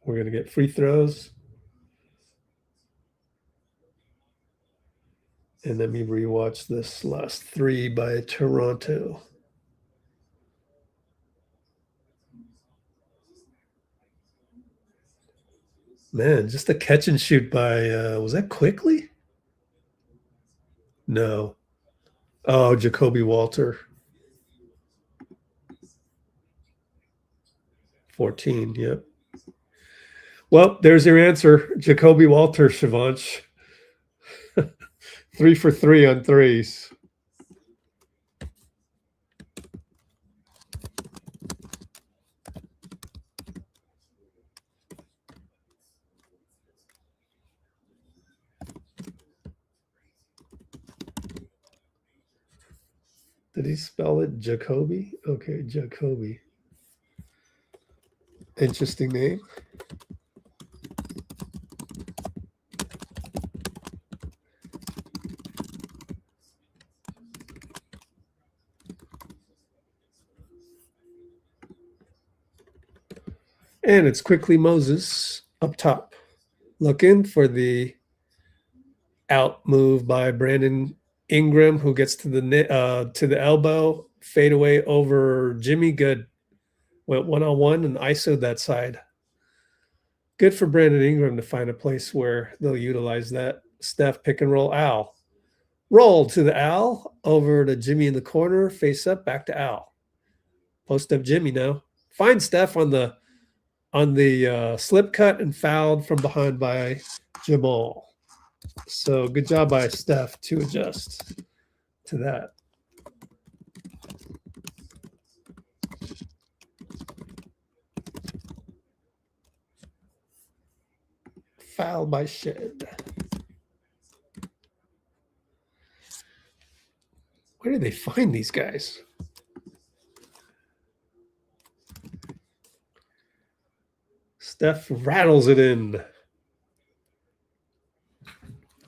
We're going to get free throws. And let me rewatch this last 3 by Toronto. Man, just a catch and shoot by, was that Quickly? No. Oh, Jacoby Walter. 14, yep. Well, there's your answer. Jacoby Walter, Shivansh. 3 for 3 on threes. Did he spell it Jacoby? Okay, Jacoby. Interesting name. And it's Quickly Moses up top, looking for the out move by Brandon Ingram, who gets to the elbow, fade away over Jimmy. Good, went 1-on-1 and ISO'd that side. Good for Brandon Ingram to find a place where they'll utilize that. Steph pick and roll Al. Roll to the Al, over to Jimmy in the corner, face up, back to Al. Post up Jimmy now. Find Steph on the slip cut and fouled from behind by Jamal. So good job by Steph to adjust to that. Foul by Shead. Where do they find these guys? Steph rattles it in.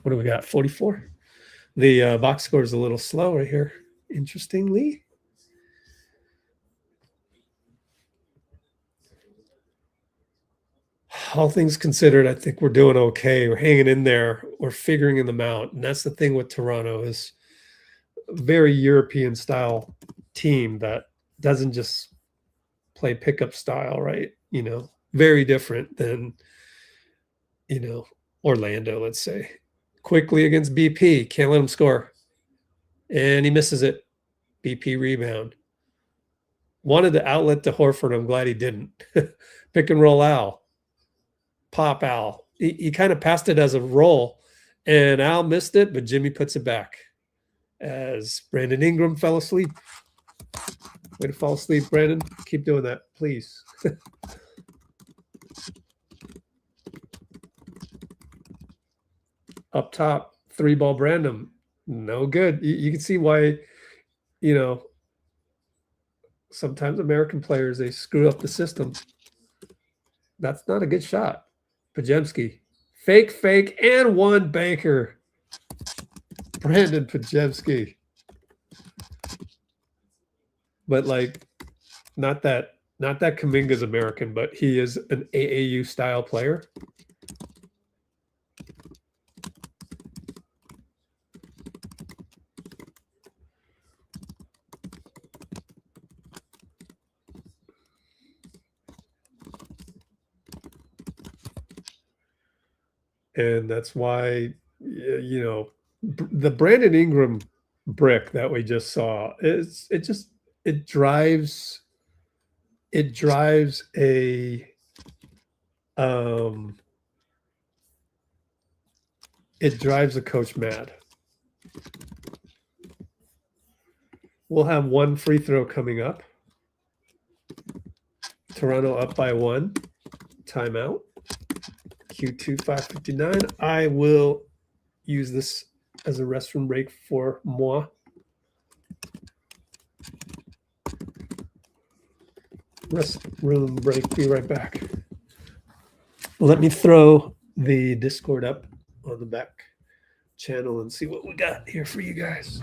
What do we got? 44? The box score is a little slow right here, interestingly. All things considered, I think we're doing okay. We're hanging in there. We're figuring them out. And that's the thing with Toronto, is a very European style team that doesn't just play pickup style, right? You know, very different than, you know, Orlando, let's say. Quickly against BP, can't let him score. And he misses it. BP rebound. Wanted the outlet to Horford. I'm glad he didn't. Pick and roll Al. Pop Al. He kind of passed it as a roll, and Al missed it, but Jimmy puts it back as Brandon Ingram fell asleep. Way to fall asleep, Brandon. Keep doing that, please. Up top, 3-ball Brandon. No good. You can see why, you know, sometimes American players, they screw up the system. That's not a good shot. Pajemski. Fake, and one banker. Brandon Pajemski. But like, not that Kuminga's American, but he is an AAU style player. And that's why, you know, the Brandon Ingram brick that we just saw, it drives a coach mad. We'll have one free throw coming up. Toronto up by 1. Timeout. Q2 5:59. I will use this as a restroom break for moi. Restroom break. Be right back. Let me throw the Discord up on the back channel and see what we got here for you guys.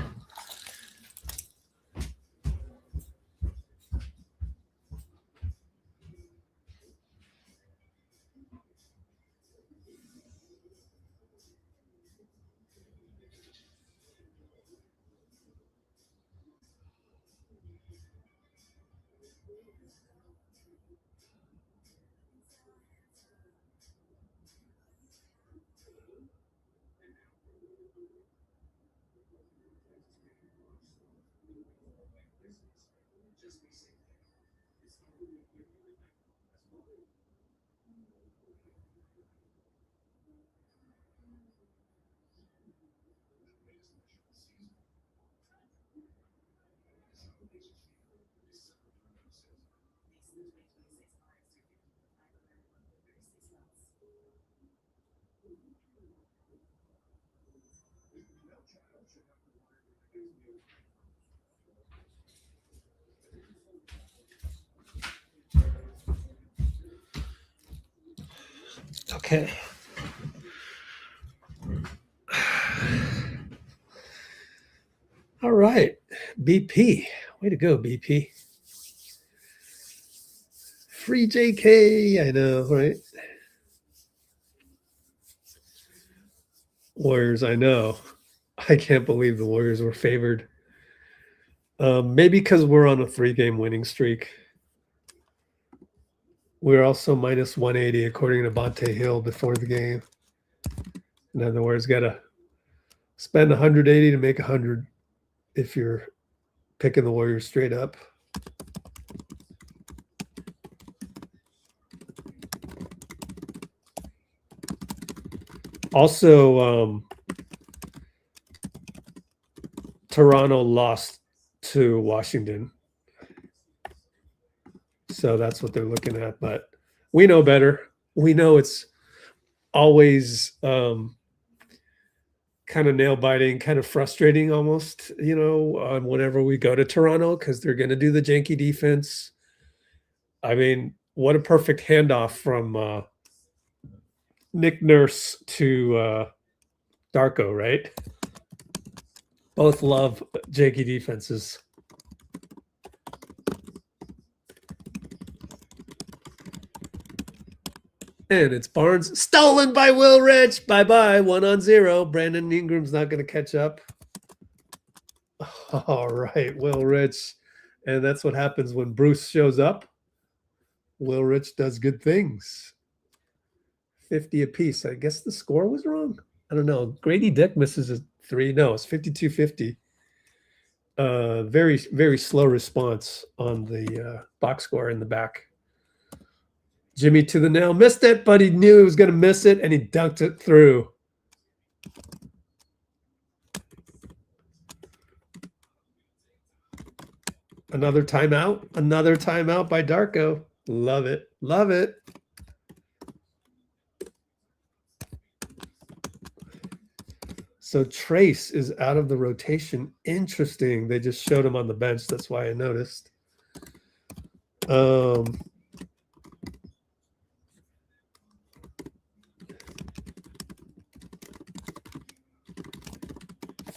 Okay. All right. BP. Way to go, BP. Free JK. I know, right? Warriors, I know. I can't believe the Warriors were favored. Maybe because we're on a 3-game winning streak. We're also minus 180 according to Bonte Hill before the game. In other words, got to spend 180 to make 100 if you're picking the Warriors straight up. Also, Toronto lost to Washington. So that's what they're looking at. But we know better. We know it's always kind of nail-biting, kind of frustrating almost, whenever we go to Toronto because they're going to do the janky defense. I mean, what a perfect handoff from Nick Nurse to Darko, right? Both love janky defenses. And it's Barnes. Stolen by Will Rich. Bye-bye. 1-0. Brandon Ingram's not going to catch up. All right, Will Rich. And that's what happens when Bruce shows up. Will Rich does good things. 50 apiece. I guess the score was wrong. I don't know. Grady Dick misses a 3. No, it's 52-50. Very, very slow response on the box score in the back. Jimmy to the nail. Missed it, but he knew he was going to miss it, and he dunked it through. Another timeout. Another timeout by Darko. Love it. Love it. So TRAYCE is out of the rotation. Interesting. They just showed him on the bench. That's why I noticed.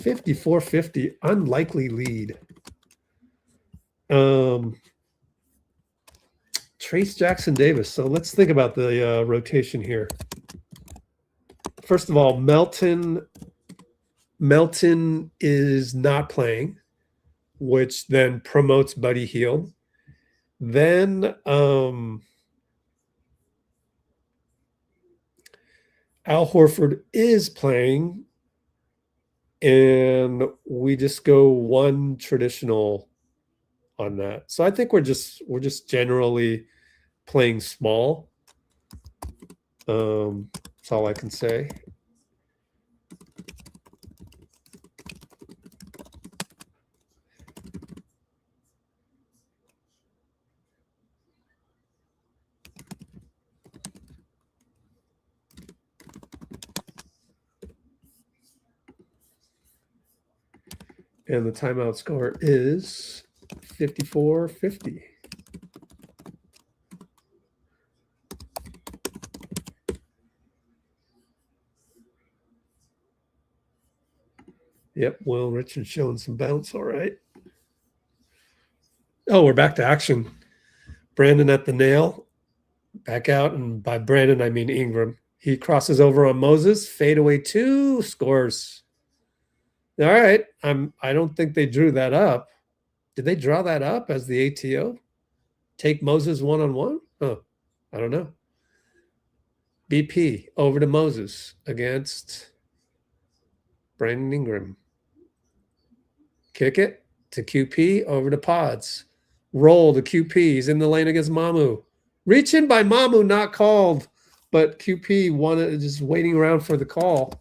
54-50, unlikely lead. Trayce Jackson-Davis. So let's think about the rotation here. First of all, Melton is not playing, which then promotes Buddy Hield. Then Al Horford is playing, and we just go one traditional on that. So I think we're just generally playing small. That's all I can say. And the timeout score is 54-50. Yep, Will Richards showing some bounce. All right. Oh, we're back to action. Brandon at the nail. Back out, and by Brandon, I mean Ingram. He crosses over on Moses. Fadeaway 2, scores. All right. I don't think they drew that up. Did they draw that up as the ATO? take Moses one-on-one? Oh, I don't know. BP over to Moses against Brandon Ingram. Kick it to QP over to Pods. Roll to QP. He's in the lane against Mamu. Reach in by Mamu, not called. But QP wanted just waiting around for the call.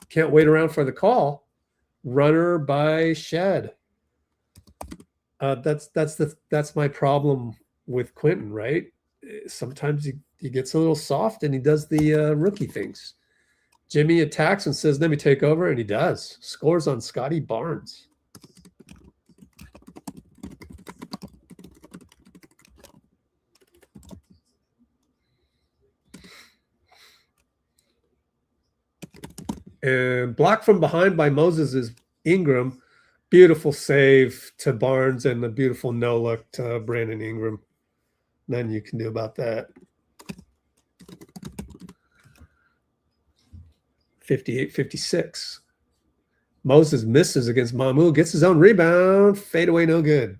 Can't wait around for the call. Runner by Shead. That's my problem with Quentin, right? Sometimes he gets a little soft and he does the rookie things. Jimmy attacks and says, "Let me take over," and he does. Scores on Scottie Barnes. And blocked from behind by Moses is Ingram. Beautiful save to Barnes and a beautiful no-look to Brandon Ingram. Nothing you can do about that. 58-56. Moses misses against Mamu. Gets his own rebound. Fade away, no good.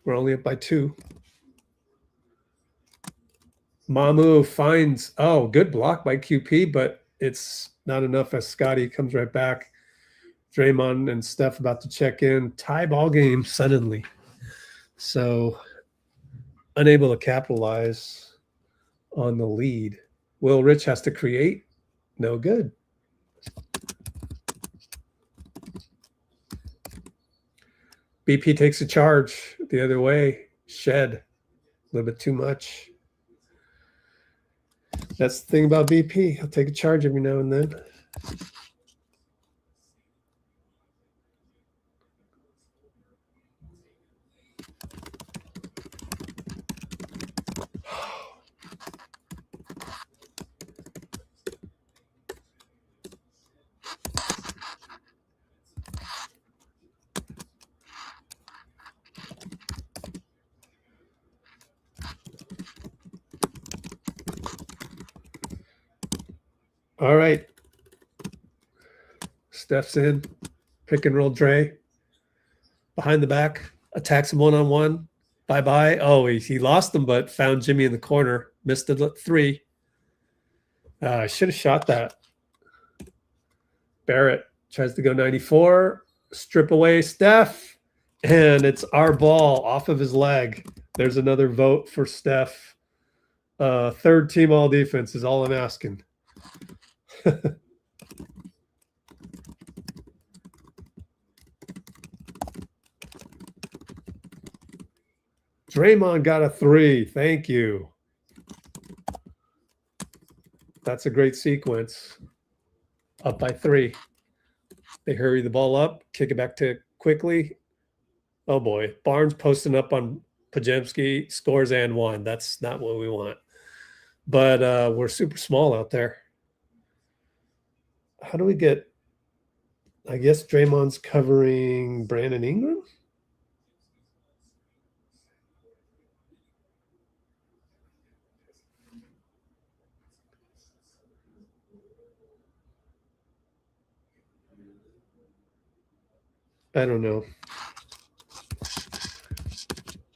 We're only up by 2. Mamu finds, oh, good block by QP, but it's not enough as Scottie comes right back. Draymond and Steph about to check in. Tie ball game suddenly. So unable to capitalize on the lead. Will Rich has to create. No good. BP takes a charge the other way. Shed. A little bit too much. That's the thing about BP. I'll take a charge every now and then. All right. Steph's in. Pick and roll Dray. Behind the back. Attacks him one-on-one. Bye-bye. Oh, he lost them, but found Jimmy in the corner. Missed the 3. I should have shot that. Barrett tries to go 94. Strip away Steph. And it's our ball off of his leg. There's another vote for Steph. Third team all defense is all I'm asking. Draymond got a 3. Thank you. That's a great sequence. Up by 3. They hurry the ball up, kick it back to quickly. Oh boy, Barnes posting up on Pajemski, scores and 1. That's not what we want. But we're super small out there. How do we get, I guess Draymond's covering Brandon Ingram? I don't know.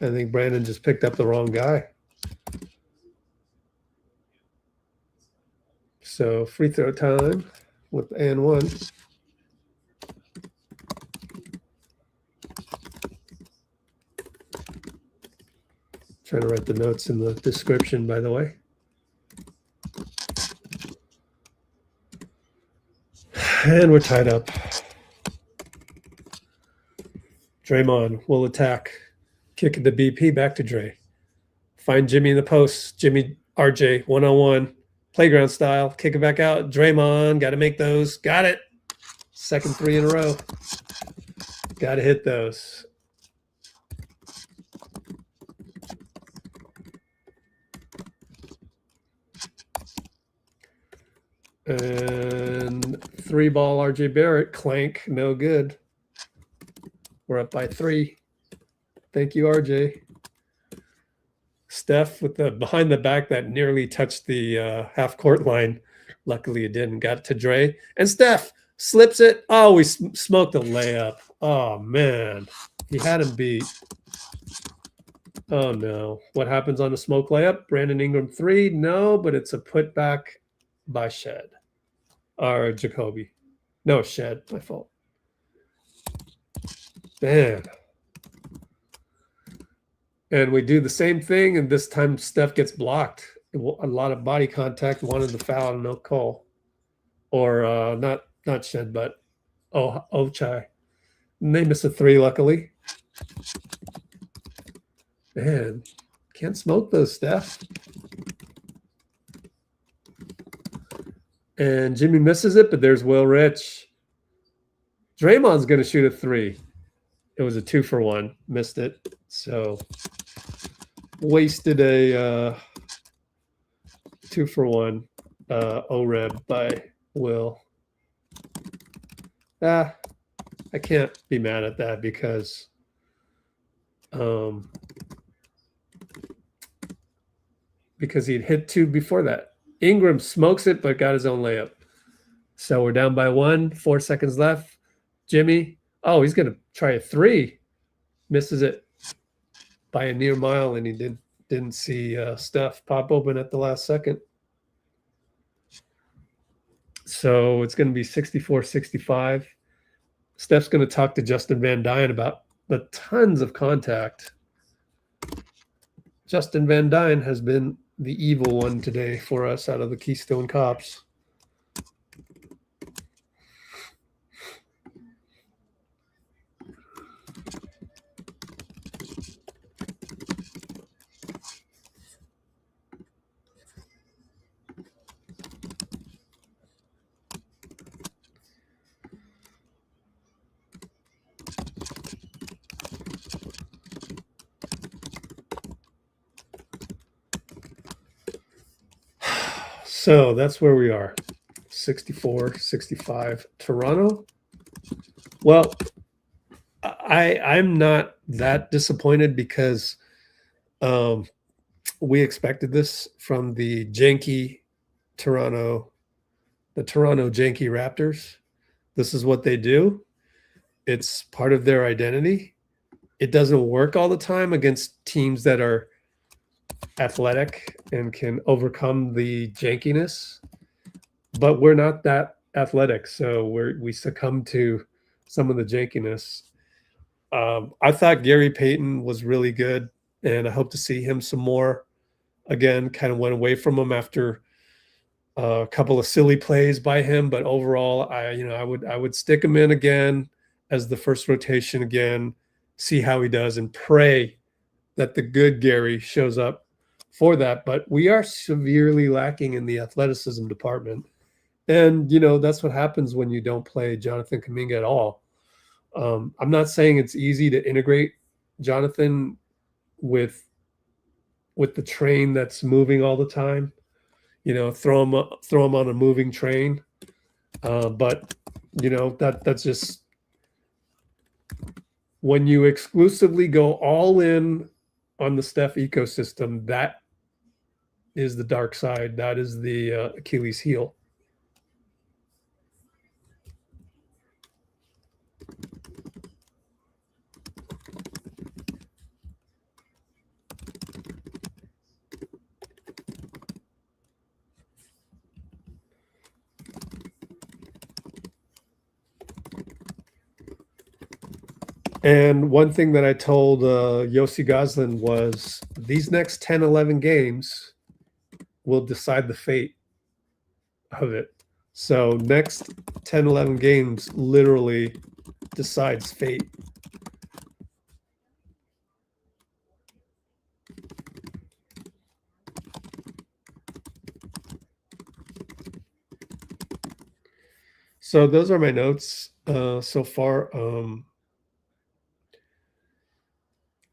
I think Brandon just picked up the wrong guy. So free throw time with and 1. Trying to write the notes in the description, by the way. And we're tied up. Draymond will attack. Kick it to BP, back to Dray. Find Jimmy in the post. Jimmy, RJ, one-on-one. Playground style. Kick it back out. Draymond, got to make those. Got it. Second 3 in a row. Got to hit those. And 3-ball RJ Barrett. Clank, no good. We're up by 3. Thank you, RJ. Steph with the behind the back that nearly touched the half-court line. Luckily, it didn't. Got it to Dray. And Steph Slips it. Oh, we smoked a layup. Oh, man. He had him beat. Oh, no. What happens on a smoke layup? Brandon Ingram 3? No, but it's a putback by Shead. Or Jacoby. No, Shead. My fault. Man. And we do the same thing, and this time Steph gets blocked. A lot of body contact, wanted the foul, no call. Or not Shed, but Ochai. And they miss a 3, luckily. Man, can't smoke those, Steph. And Jimmy misses it, but there's Will Rich. Draymond's going to shoot a 3. It was a 2-for-1. Missed it. So wasted a 2-for-1 oreb by Will. I can't be mad at that because he'd hit 2 before that. Ingram smokes it, but got his own layup. So we're down by 1, 4 seconds left. Jimmy, he's going to try a 3. Misses it by a near mile, and he didn't see Steph pop open at the last second. So it's going to be 64-65. Steph's going to talk to Justin Van Duyne about the tons of contact. Justin Van Duyne has been the evil one today for us out of the Keystone Cops. So that's where we are. 64-65 Toronto. Well, I'm not that disappointed because we expected this from the JANKY Toronto, the Toronto JANKY Raptors. This is what they do. It's part of their identity. It doesn't work all the time against teams that are athletic and can overcome the jankiness, but we're not that athletic, so we succumb to some of the jankiness. I thought Gary Payton was really good, and I hope to see him some more. Again, kind of went away from him after a couple of silly plays by him, but overall, I would stick him in again as the first rotation again, see how he does, and pray that the good Gary shows up for that. But we are severely lacking in the athleticism department. And, that's what happens when you don't play Jonathan Kuminga at all. I'm not saying it's easy to integrate Jonathan with the train that's moving all the time. Throw him on a moving train. But, that's just when you exclusively go all in on the Steph ecosystem, that is the dark side. That is the Achilles heel. And one thing that I told Yossi Goslin was these next 10, 11 games will decide the fate of it. So next 10, 11 games literally decides fate. So those are my notes so far.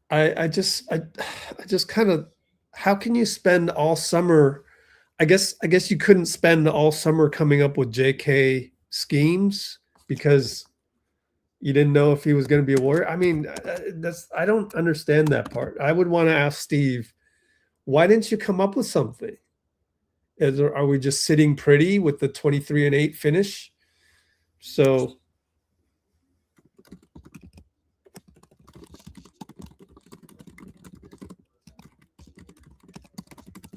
I just kind of, how can you spend all summer? I guess you couldn't spend all summer coming up with JK schemes because you didn't know if he was going to be a Warrior. I mean, I don't understand that part. I would want to ask Steve, why didn't you come up with something? Are we just sitting pretty with the 23-8 finish So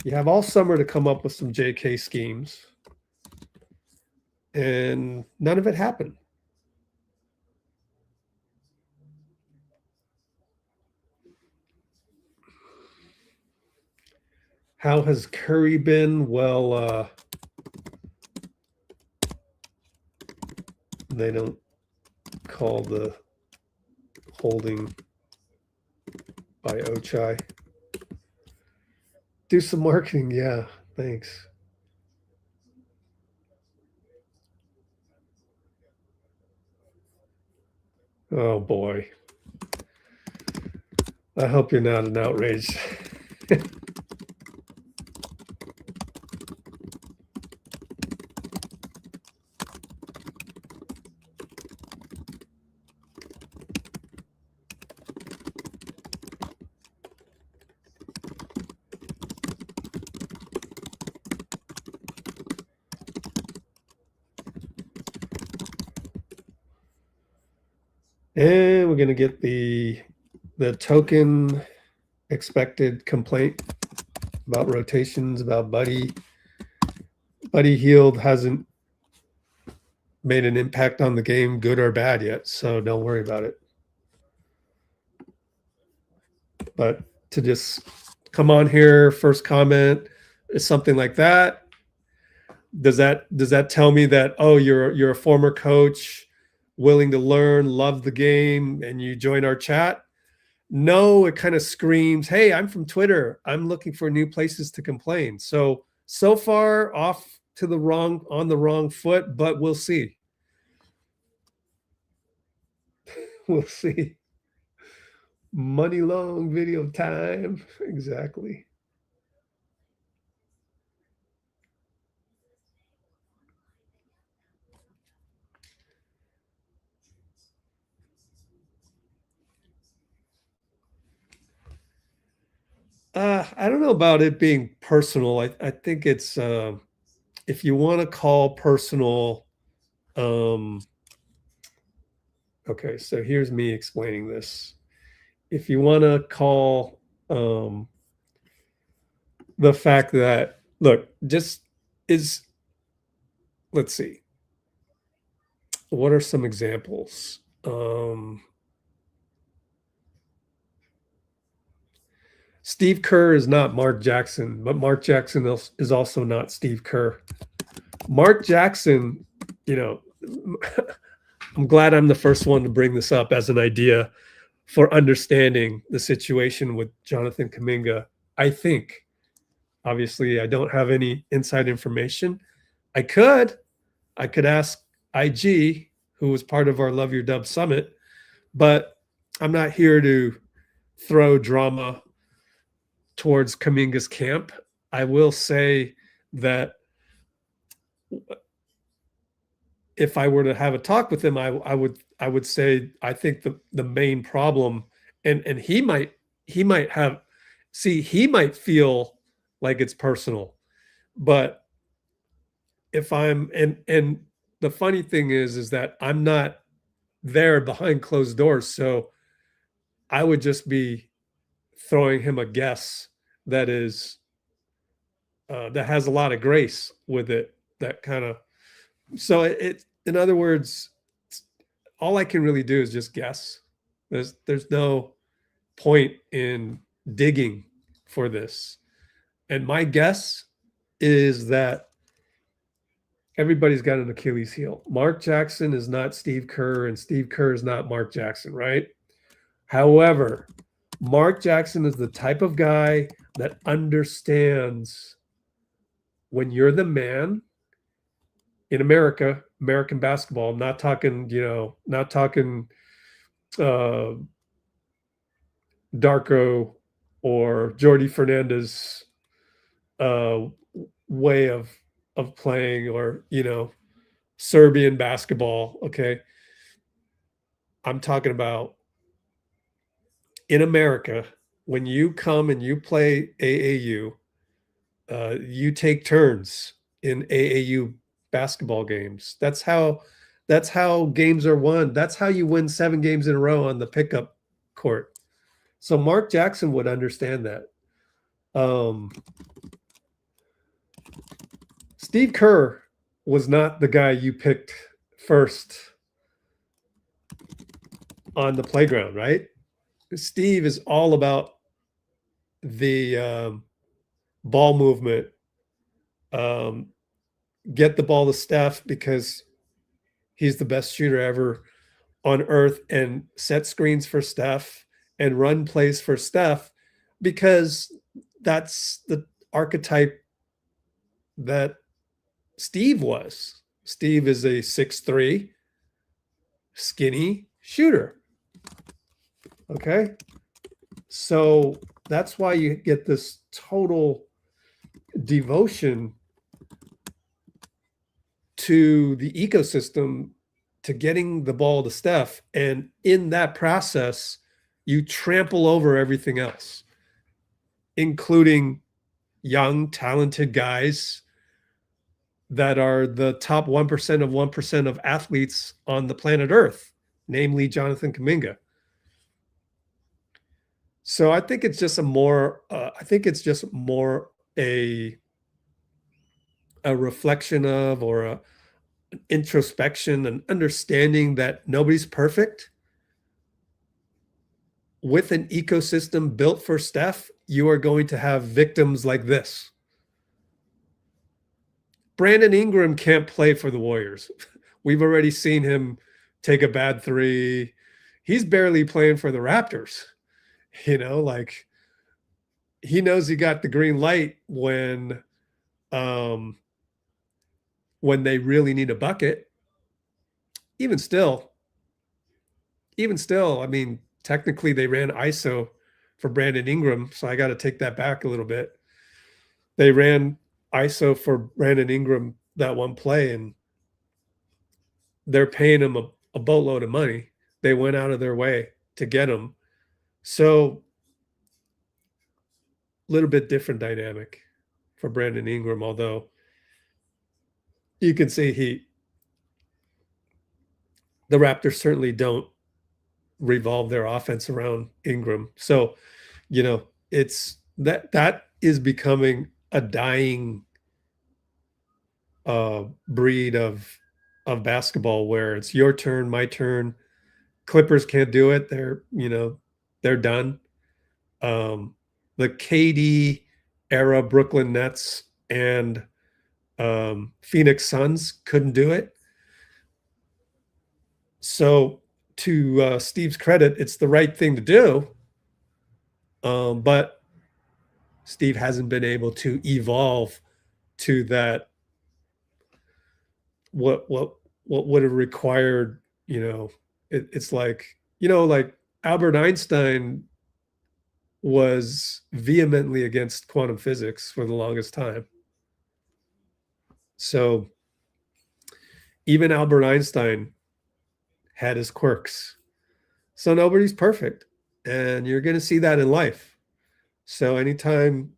you have all summer to come up with some JK schemes, and none of it happened. How has Curry been? Well, they don't call the holding by ochai. Do some marketing. Yeah, thanks. Oh boy. I hope you're not an outraged. And we're going to get the token expected complaint about rotations, about Buddy. Buddy Hield hasn't made an impact on the game, good or bad yet, so don't worry about it. But to just come on here, first comment is something like that. Does that tell me that, oh, you're a former coach, willing to learn, love the game, and you join our chat? No, it kind of screams, hey, I'm from Twitter. I'm looking for new places to complain. So far off to the on the wrong foot, but we'll see. We'll see. Money long video time. Exactly. I don't know about it being personal. I think it's if you want to call personal. Okay, so here's me explaining this. If you want to call the fact that, look, just is, let's see, what are some examples? Steve Kerr is not Mark Jackson, but Mark Jackson is also not Steve Kerr. Mark Jackson, you know, I'm glad I'm the first one to bring this up as an idea for understanding the situation with Jonathan Kuminga. I think, obviously, I don't have any inside information. I could ask IG, who was part of our Love Your Dub Summit, but I'm not here to throw drama towards Kuminga's camp. I will say that if I were to have a talk with him, I would say I think the main problem, and he might have, he might feel like it's personal, but if I'm, and the funny thing is that I'm not there behind closed doors, so I would just be throwing him a guess that is that has a lot of grace with it, that kind of, so it in other words, all I can really do is just guess. There's no point in digging for this, and my guess is that everybody's got an Achilles heel. Mark Jackson is not Steve Kerr, and Steve Kerr is not Mark Jackson, right? However, Mark Jackson is the type of guy that understands when you're the man in American basketball. I'm not talking, not talking Darko or Jordi Fernandez way of playing, or Serbian basketball. Okay, I'm talking about in America, when you come and you play AAU, you take turns in AAU basketball games. That's how That's how games are won. That's how you win 7 games in a row on the pickup court. So Mark Jackson would understand that. Steve Kerr was not the guy you picked first on the playground, right? Steve is all about the ball movement. Get the ball to Steph because he's the best shooter ever on earth, and set screens for Steph and run plays for Steph because that's the archetype that Steve was. Steve is a 6'3", skinny shooter. Okay. So that's why you get this total devotion to the ecosystem, to getting the ball to Steph. And in that process, you trample over everything else, including young, talented guys that are the top 1% of 1% of athletes on the planet Earth, namely Jonathan Kuminga. So I think it's just a reflection of, or an introspection, and understanding that nobody's perfect. With an ecosystem built for Steph, you are going to have victims like this. Brandon Ingram can't play for the Warriors. We've already seen him take a bad 3. He's barely playing for the Raptors. You know, like, he knows he got the green light when they really need a bucket. Even still, I mean, technically they ran ISO for Brandon Ingram, so I got to take that back a little bit. They ran ISO for Brandon Ingram that one play, and they're paying him a boatload of money. They went out of their way to get him. So a little bit different dynamic for Brandon Ingram, although you can see the Raptors certainly don't revolve their offense around Ingram. So, you know, it's that is becoming a dying breed of basketball, where it's your turn, my turn. Clippers can't do it. They're done. The KD era Brooklyn Nets and Phoenix Suns couldn't do it. So to Steve's credit, it's the right thing to do. But Steve hasn't been able to evolve to that. What would have required, it's like, like Albert Einstein was vehemently against quantum physics for the longest time. So even Albert Einstein had his quirks. So nobody's perfect. And you're going to see that in life. So anytime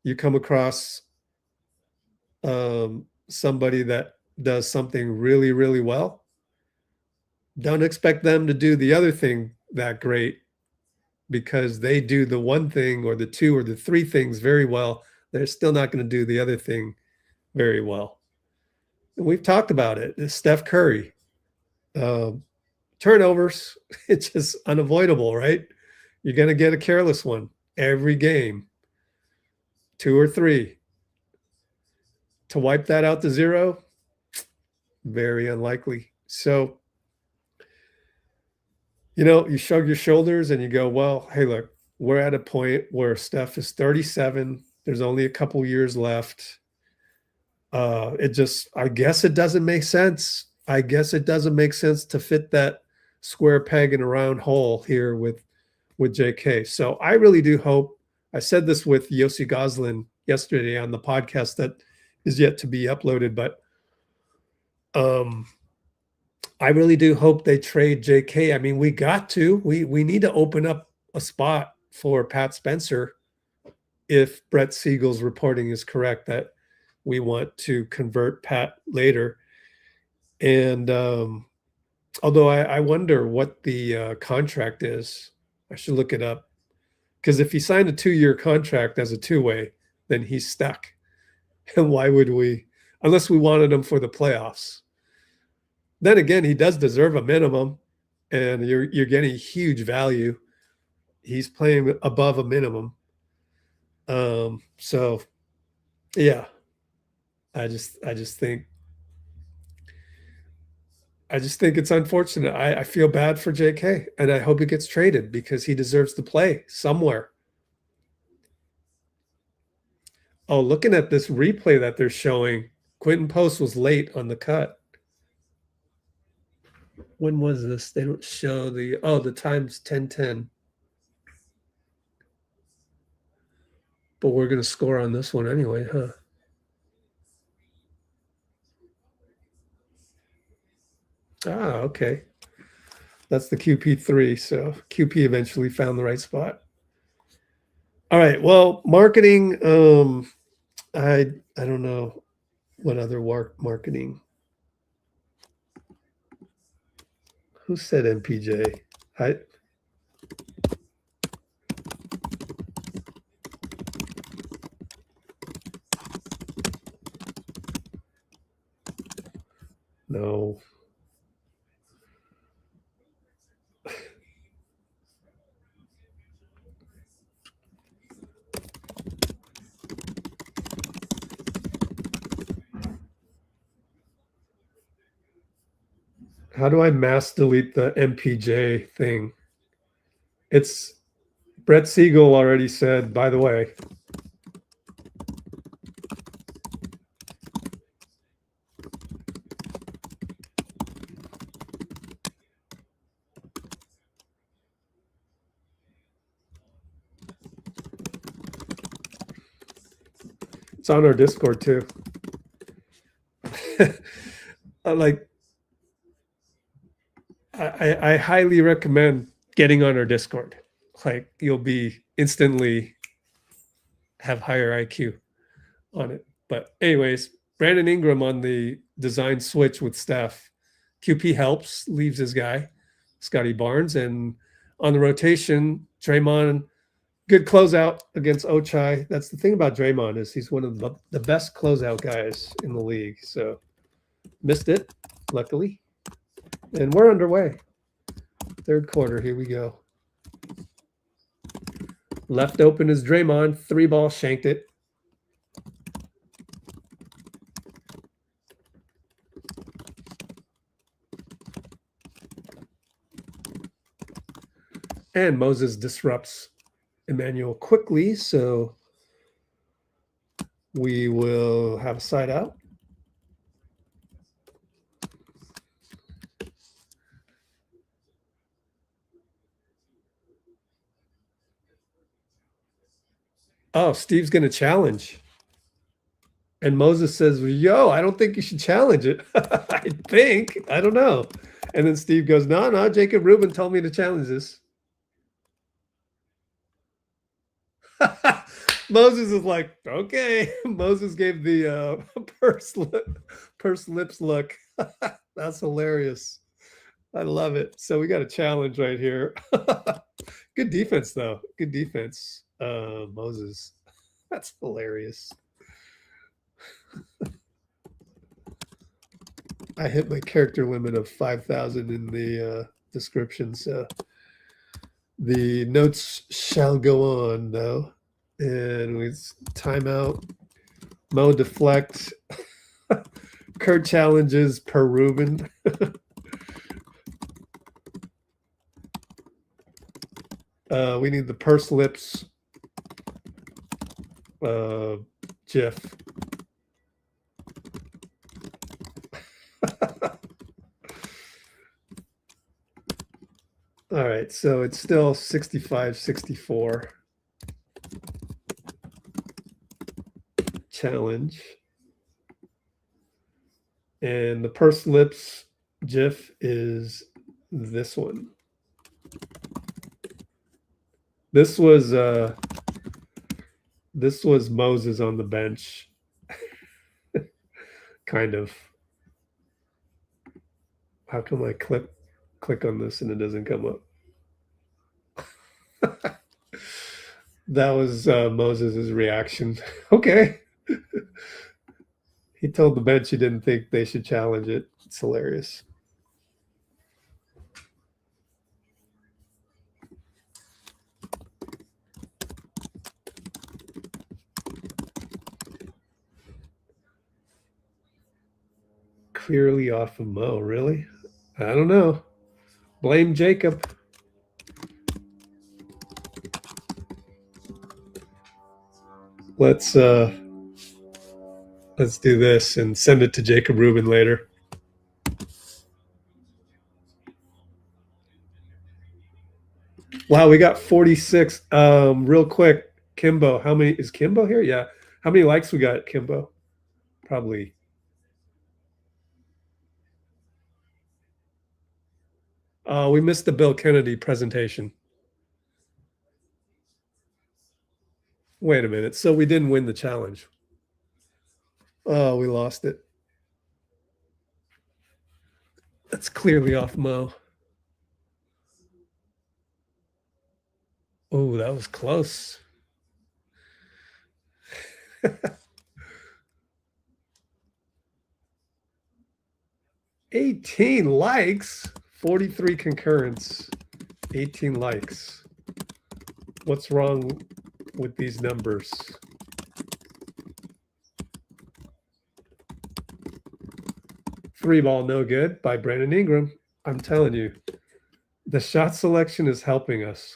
you come across somebody that does something really, really well, don't expect them to do the other thing that great, because they do the one thing or the two or the three things very well. They're still not going to do the other thing very well. And we've talked about it. It's Steph Curry. Turnovers, it's just unavoidable, right? You're going to get a careless one every game, 2 or 3. To wipe that out to 0, very unlikely. So, you shrug your shoulders and you go, well, hey, look, we're at a point where Steph is 37. There's only a couple years left. I guess it doesn't make sense. I guess it doesn't make sense to fit that square peg in a round hole here with JK. So I really do hope, I said this with Yossi Goslin yesterday on the podcast that is yet to be uploaded, but I really do hope they trade JK. I mean, we need to open up a spot for Pat Spencer if Brett Siegel's reporting is correct that we want to convert Pat later. And although I wonder what the contract is. I should look it up. Because if he signed a 2-year contract as a two-way, then he's stuck. And why would we, unless we wanted him for the playoffs? Then again, he does deserve a minimum, and you're getting huge value. He's playing above a minimum. So yeah, I just think it's unfortunate. I feel bad for JK, and I hope he gets traded because he deserves to play somewhere. Oh, looking at this replay that they're showing, Quentin Post was late on the cut. When was this? They don't show the time's 10:10. But we're going to score on this one anyway, huh? Ah, okay. That's the QP3. So QP eventually found the right spot. All right. Well, marketing. I don't know what other marketing. Who said MPJ? No. How do I mass delete the MPJ thing? It's Brett Siegel already said, by the way. It's on our Discord too. I highly recommend getting on our Discord. Like, you'll be instantly have higher IQ on it. But anyways, Brandon Ingram on the design switch with Steph. QP helps, leaves his guy, Scottie Barnes, and on the rotation, Draymond. Good closeout against Ochai. That's the thing about Draymond, is he's one of the best closeout guys in the league. So missed it, luckily. And we're underway. Third quarter, here we go. Left open is Draymond. 3-ball, shanked it. And Moses disrupts Emmanuel quickly, so we will have a side out. Oh, Steve's going to challenge. And Moses says, yo, I don't think you should challenge it. I think. I don't know. And then Steve goes, no, Jacob Rubin told me to challenge this. Moses is like, okay. Moses gave the purse lips look. That's hilarious. I love it. So we got a challenge right here. Good defense, though. Good defense. Moses. That's hilarious. I hit my character limit of 5,000 in the description, so the notes shall go on, though. And it's timeout. Mo deflect. Kerr challenges per Rubin. We need the purse lips GIF. All right, so it's still 65-64. Challenge. And the purse lips GIF is this one. This was Moses on the bench. Kind of. How come I click on this and it doesn't come up? That was Moses' reaction. Okay. He told the bench he didn't think they should challenge it. It's hilarious. Clearly off of Mo, really? I don't know. Blame Jacob. Let's do this and send it to Jacob Rubin later. Wow, we got 46. Real quick, Kimbo, how many is Kimbo here? Yeah. How many likes we got, Kimbo? Probably. We missed the Bill Kennedy presentation. Wait a minute. So we didn't win the challenge. Oh, we lost it. That's clearly off Mo. Oh, that was close. 18 likes, 43 concurrence, 18 likes. What's wrong with these numbers? Three ball no good by Brandon Ingram. I'm telling you, the shot selection is helping us.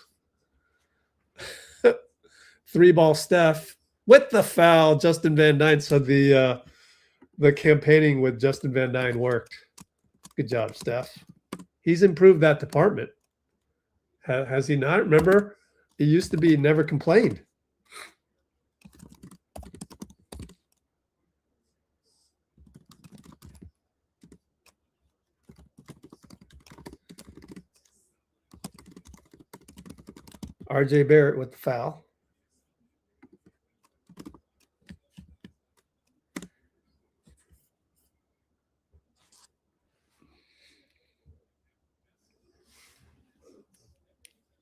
Three ball Steph with the foul, Justin Van Dyne. So the campaigning with Justin Van Dyne worked. Good job, Steph. He's improved that department. Has he not? Remember, he used to be never complained. RJ Barrett with the foul.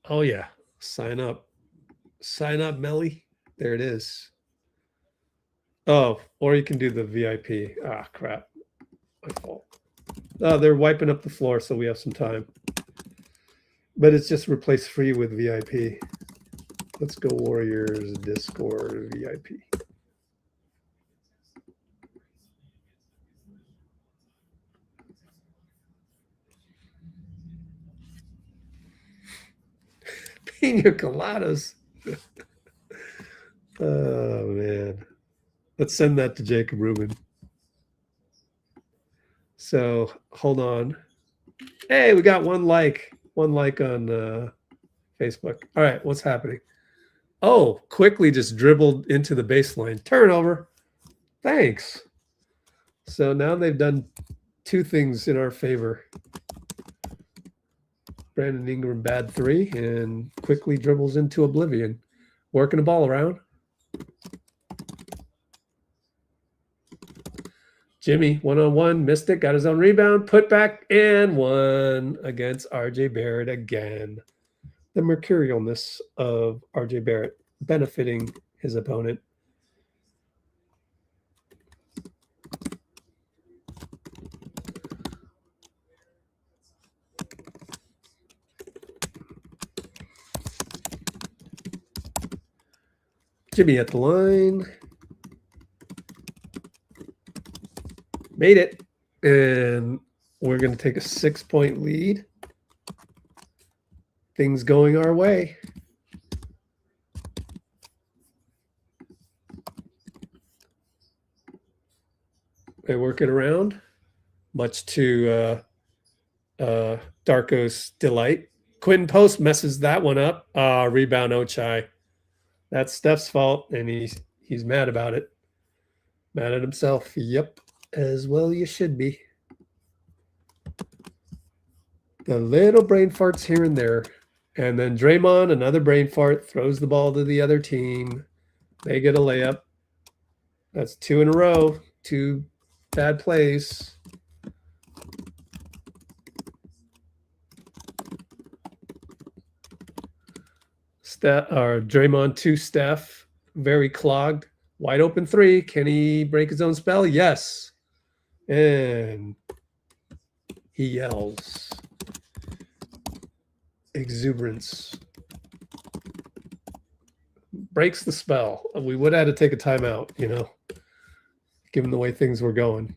Oh, yeah. Sign up. Sign up, Melly. There it is. Oh, or you can do the VIP. Ah, crap. My fault. Oh, they're wiping up the floor, so we have some time. But it's just replace free with VIP. Let's go Warriors Discord VIP. Pina coladas. Oh, man. Let's send that to Jacob Rubin. So hold on. Hey, we got one like on Facebook. All right, what's happening? Oh, quickly just dribbled into the baseline. Turnover. Thanks. So now they've done two things in our favor. Brandon Ingram bad three and quickly dribbles into oblivion. Working the ball around. Jimmy, one-on-one, missed it, got his own rebound, put back, and won against RJ Barrett again. The mercurialness of RJ Barrett benefiting his opponent. Jimmy at the line. Made it. And we're going to take a 6-point lead. Things going our way. They work it around, much to Darko's delight. Quinn Post messes that one up. Rebound Ochai. That's Steph's fault, and he's mad about it. Mad at himself. Yep. As well you should be. The little brain farts here and there. And then Draymond, another brain fart, throws the ball to the other team. They get a layup. That's two in a row. Two bad plays. Draymond to Steph, very clogged, wide open three. Can he break his own spell? Yes. And he yells. Exuberance. Breaks the spell. We would have had to take a timeout, you know, given the way things were going.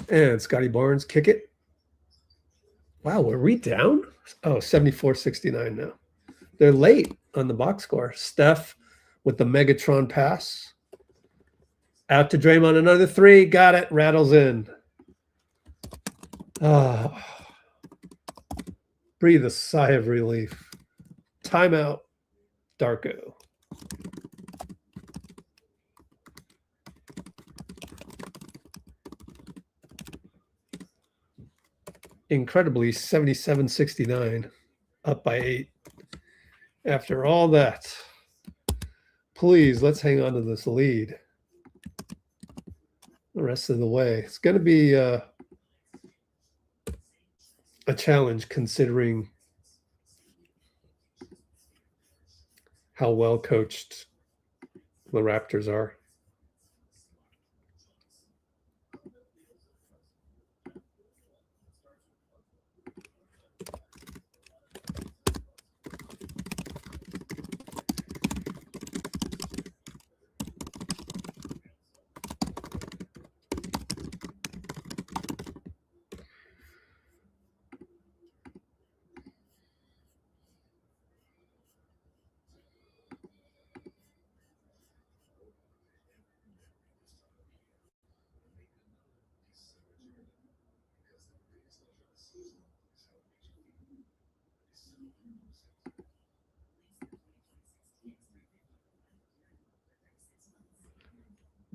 And Scottie Barnes kick it. Wow, were we down? Oh, 74-69 now. They're late on the box score. Steph with the Megatron pass. Out to Draymond, another three. Got it. Rattles in. Oh. Breathe a sigh of relief. Timeout, Darko. Incredibly, 77-69, up by 8. After all that, please, let's hang on to this lead the rest of the way. It's going to be a challenge considering how well coached the Raptors are.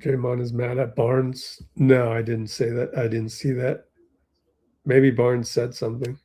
Draymond is mad at Barnes. No, I didn't say that. I didn't see that. Maybe Barnes said something.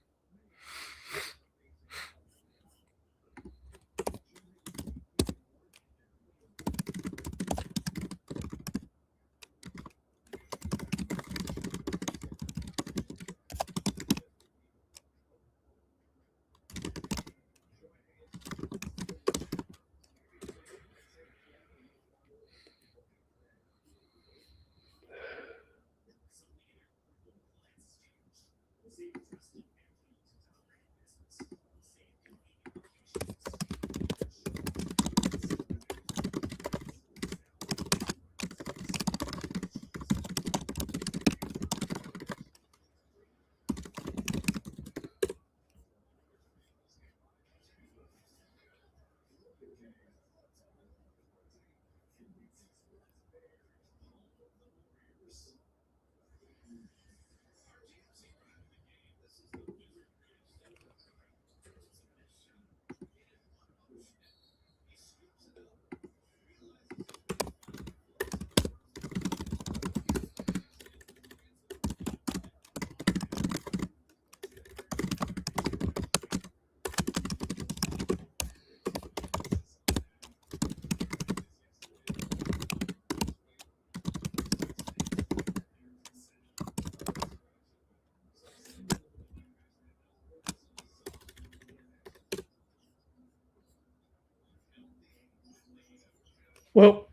Well,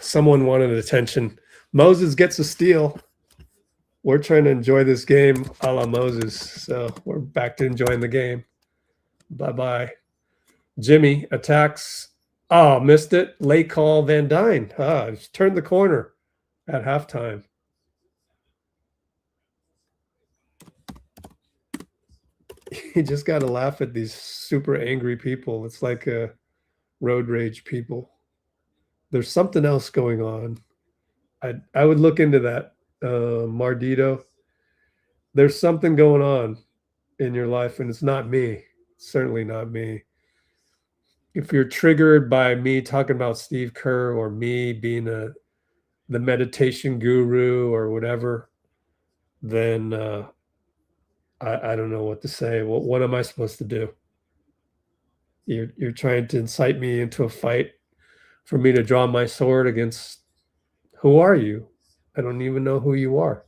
someone wanted attention. Moses gets a steal. We're trying to enjoy this game a la Moses. So we're back to enjoying the game. Bye-bye. Jimmy attacks. Oh, missed it. Late call, Van Dyne. Just turned the corner at halftime. You just got to laugh at these super angry people. It's like road rage people. There's something else going on. I would look into that, Mardito. There's something going on in your life, and it's not me. It's certainly not me. If you're triggered by me talking about Steve Kerr or me being the meditation guru or whatever, then I don't know what to say. What am I supposed to do? You're trying to incite me into a fight for me to draw my sword against. Who are you? I don't even know who you are.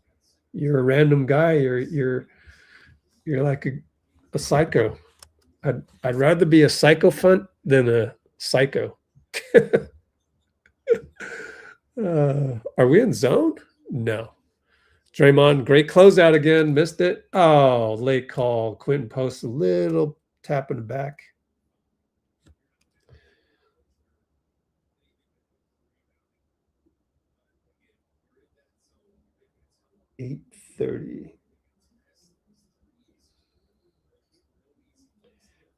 You're a random guy. You're You're like a psycho. I'd rather be a sycophant than a psycho. Are we in zone? No. Draymond, great closeout again. Missed it. Oh, late call. Quentin posts a little tap in the back. $8:30.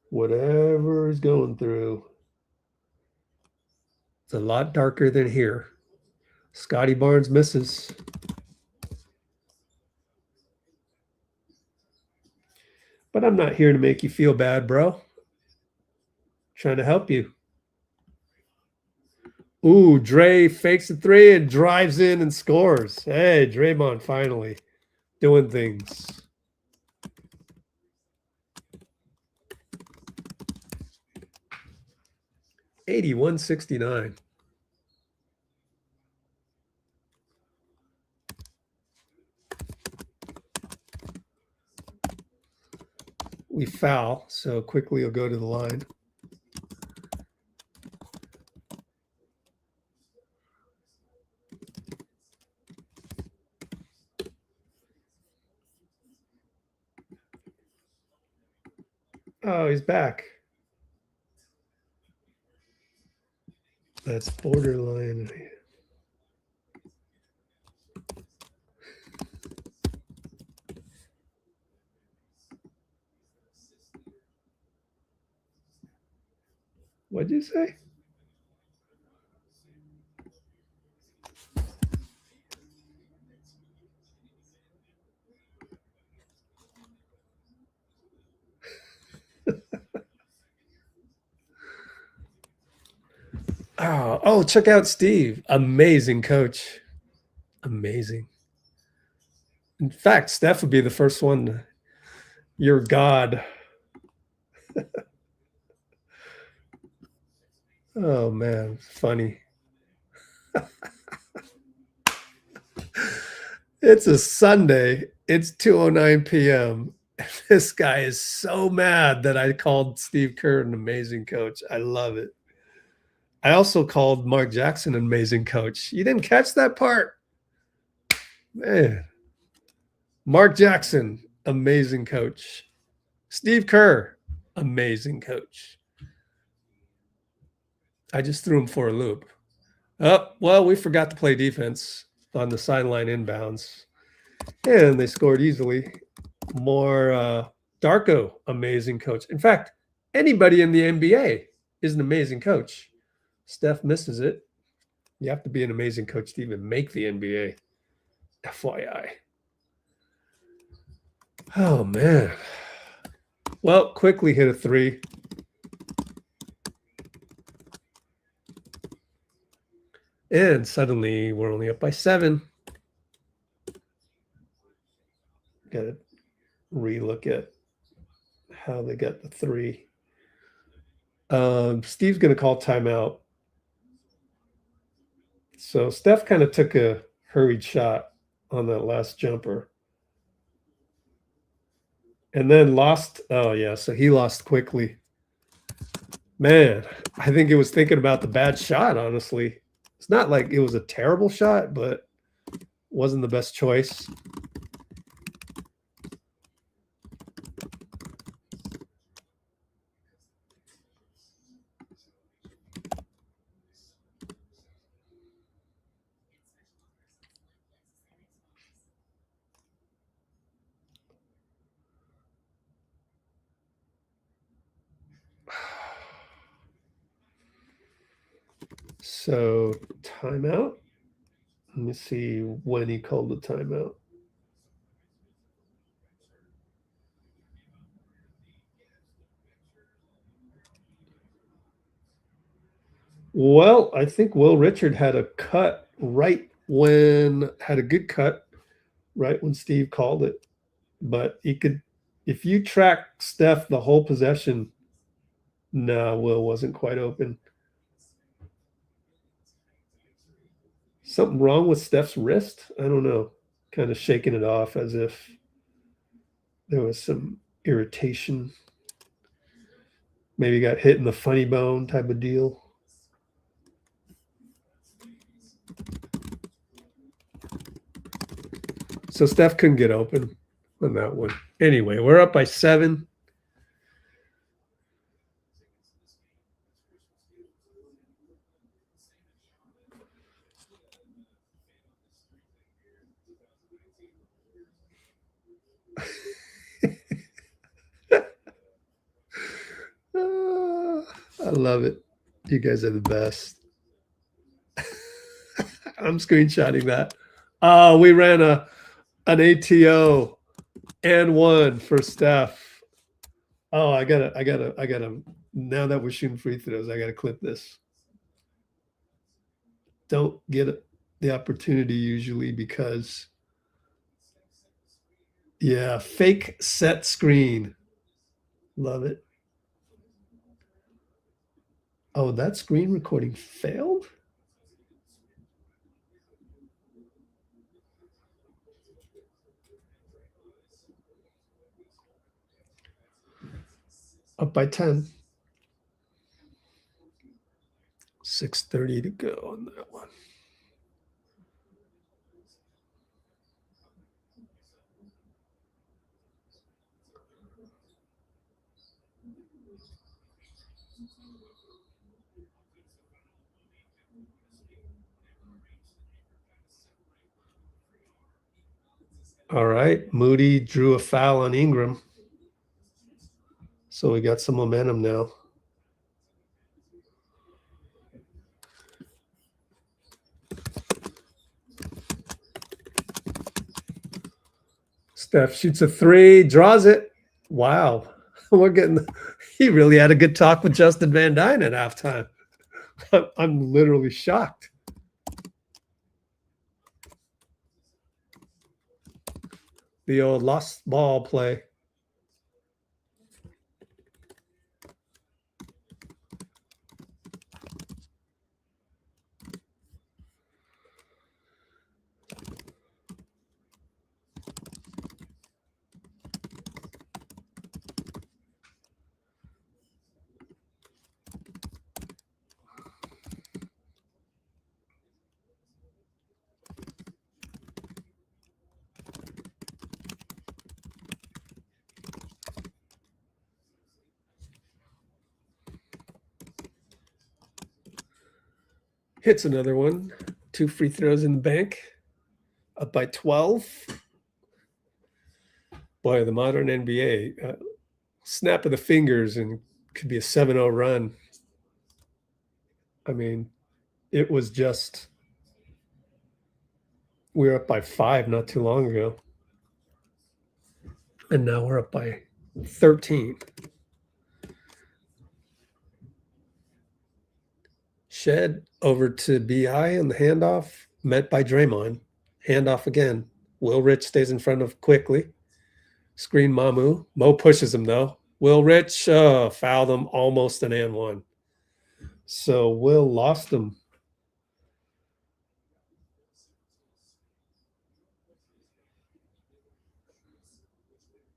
Whatever is going through. It's a lot darker than here. Scottie Barnes misses. But I'm not here to make you feel bad, bro. Trying to help you. Ooh, Dray fakes a three and drives in and scores. Hey, Draymond finally doing things. $81.69. We foul, so quickly he'll go to the line. Oh, he's back. That's borderline. What'd you say? Oh, check out Steve. Amazing coach. Amazing. In fact, Steph would be the first one. You're God. Oh, man. Funny. It's a Sunday. It's 2:09 p.m. This guy is so mad that I called Steve Kerr an amazing coach. I love it. I also called Mark Jackson an amazing coach. You didn't catch that part? Man. Mark Jackson, amazing coach. Steve Kerr, amazing coach. I just threw him for a loop. Oh, well, we forgot to play defense on the sideline inbounds. And they scored easily. More Darko, amazing coach. In fact, anybody in the NBA is an amazing coach. Steph misses it. You have to be an amazing coach to even make the NBA. FYI. Oh, man. Well, quickly hit a three. And suddenly we're only up by 7. Got to relook at how they got the 3. Steve's going to call timeout. So Steph kind of took a hurried shot on that last jumper. And then lost. Oh, yeah. So he lost quickly. Man, I think it was thinking about the bad shot, honestly. It's not like it was a terrible shot, but wasn't the best choice. So timeout. Let me see when he called the timeout. Well, I think Will Richard had a cut right when had a good cut right when Steve called it. But he could, if you track Steph the whole possession, no, Will wasn't quite open. Something wrong with Steph's wrist? I don't know. Kind of shaking it off as if there was some irritation. Maybe got hit in the funny bone type of deal. So Steph couldn't get open on that one. Anyway, we're up by 7. I love it. You guys are the best. I'm screenshotting that. We ran an ATO and 1 for Steph. Oh, I gotta. Now that we're shooting free throws, I gotta clip this. Don't get the opportunity usually because, yeah, fake set screen. Love it. Oh, that screen recording failed? Up by 10. 6:30 to go on that one. All right, Moody drew a foul on Ingram. So we got some momentum now. Steph shoots a 3, draws it. Wow. We're getting, he really had a good talk with Justin Van Duyne at halftime. I'm literally shocked. The old lost ball play. Hits another one. 2 free throws in the bank. Up by 12. Boy, the modern NBA. Snap of the fingers and could be a 7-0 run. I mean, it was just, we were up by 5 not too long ago. And now we're up by 13. Shed over to BI on the handoff, met by Draymond. Handoff again. Will Rich stays in front of quickly. Screen Mamu. Mo pushes him though. Will Rich fouled him, almost an and 1. So Will lost him.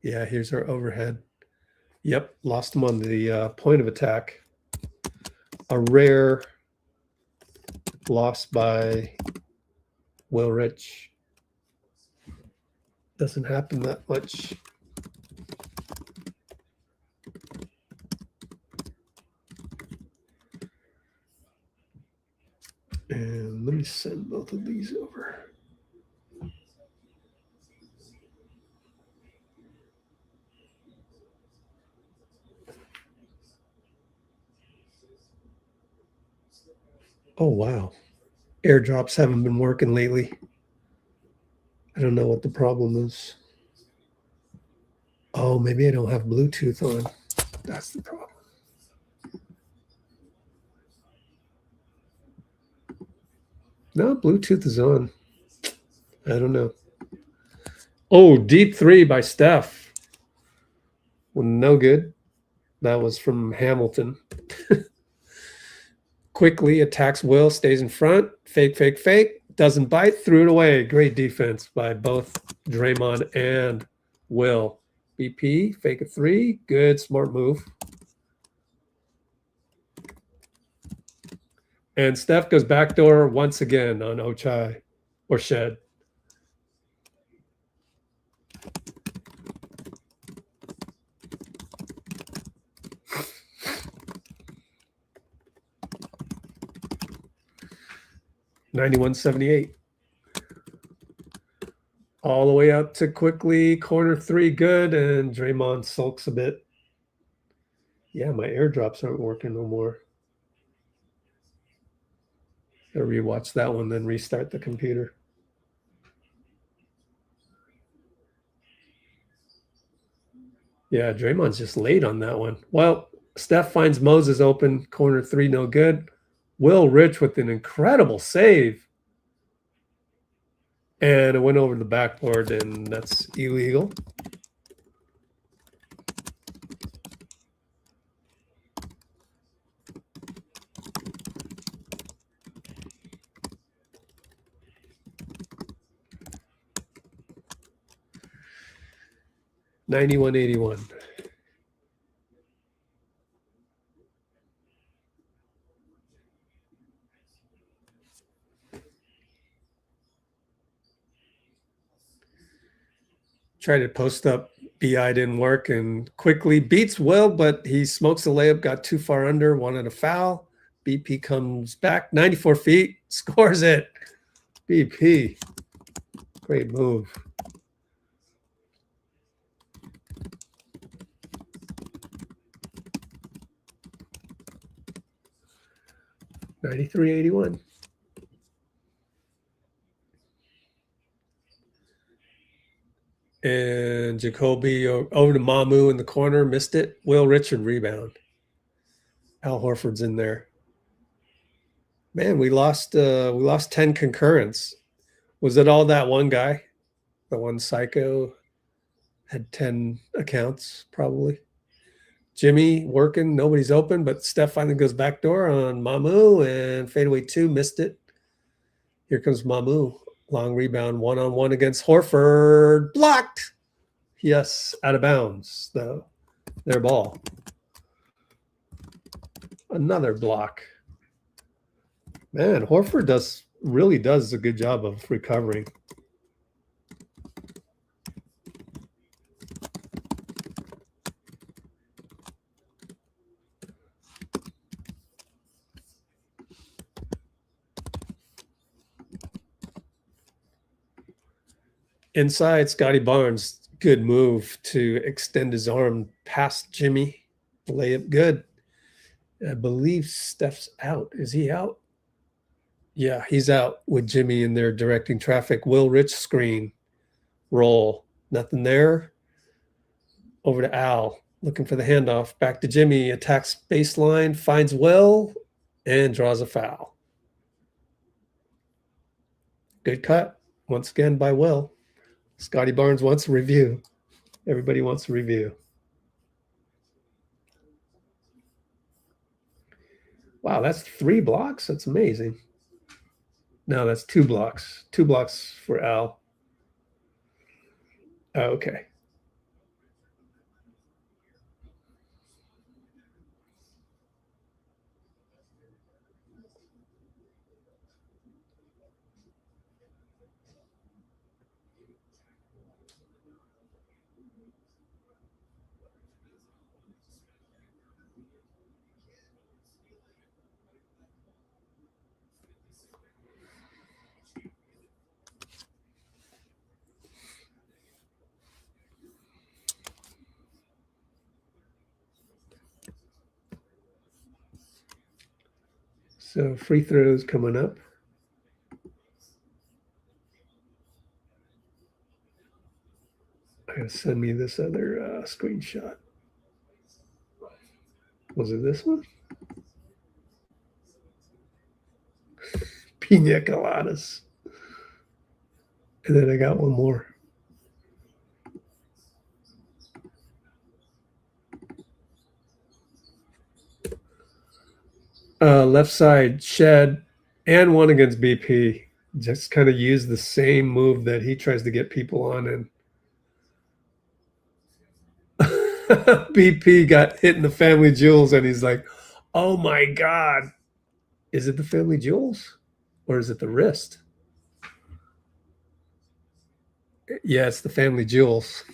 Yeah, here's our overhead. Yep, lost him on the point of attack. A rare loss by Will Rich. Doesn't happen that much. And let me send both of these over. Oh, wow. Airdrops haven't been working lately. I don't know what the problem is. Oh, maybe I don't have Bluetooth on. That's the problem. No, Bluetooth is on. I don't know. Oh, deep 3 by Steph. Well, no good. That was from Hamilton. Quickly attacks Will, stays in front. Fake, fake, fake. Doesn't bite, threw it away. Great defense by both Draymond and Will. BP, fake a three. Good, smart move. And Steph goes backdoor once again on ochai or shed. $91.78. All the way out to quickly corner three, good, and Draymond sulks a bit. Yeah, my airdrops aren't working no more. Gotta rewatch that one, then restart the computer. Yeah, Draymond's just late on that one. Well, Steph finds Moses open, corner three, no good. Will Rich with an incredible save. And it went over the backboard, and that's illegal. $91.81. Tried to post up. BI didn't work and quickly beats Will, but he smokes the layup, got too far under, wanted a foul. BP comes back, 94 feet, scores it. BP, great move. $93.81. And Jacoby over to Mamu in the corner, missed it. Will Richard rebound. Al Horford's in there. Man, we lost 10 concurrents. Was it all that one guy? The one psycho had 10 accounts, probably. Jimmy working, nobody's open, but Steph finally goes backdoor on Mamu and fadeaway two, missed it. Here comes Mamu. Long rebound, one-on-one against Horford. Blocked. Yes, out of bounds, though. Their ball. Another block. Man, Horford really does a good job of recovering. Inside, Scottie Barnes, good move to extend his arm past Jimmy. Layup good. I believe Steph's out. Is he out? Yeah, he's out with Jimmy in there directing traffic. Will Rich screen. Roll. Nothing there. Over to Al. Looking for the handoff. Back to Jimmy. Attacks baseline. Finds Will. And draws a foul. Good cut. Once again by Will. Scottie Barnes wants a review. Everybody wants a review. Wow, that's 3 blocks? That's amazing. No, that's 2 blocks. 2 blocks for Al. Oh, okay. So free throws coming up. Send me this other screenshot. Was it this one? Pina coladas. And then I got one more. Left side, Shed, and one against BP. Just kind of use the same move that he tries to get people on. And BP got hit in the family jewels, and he's like, oh my God. Is it the family jewels? Or is it the wrist? Yeah, it's the family jewels.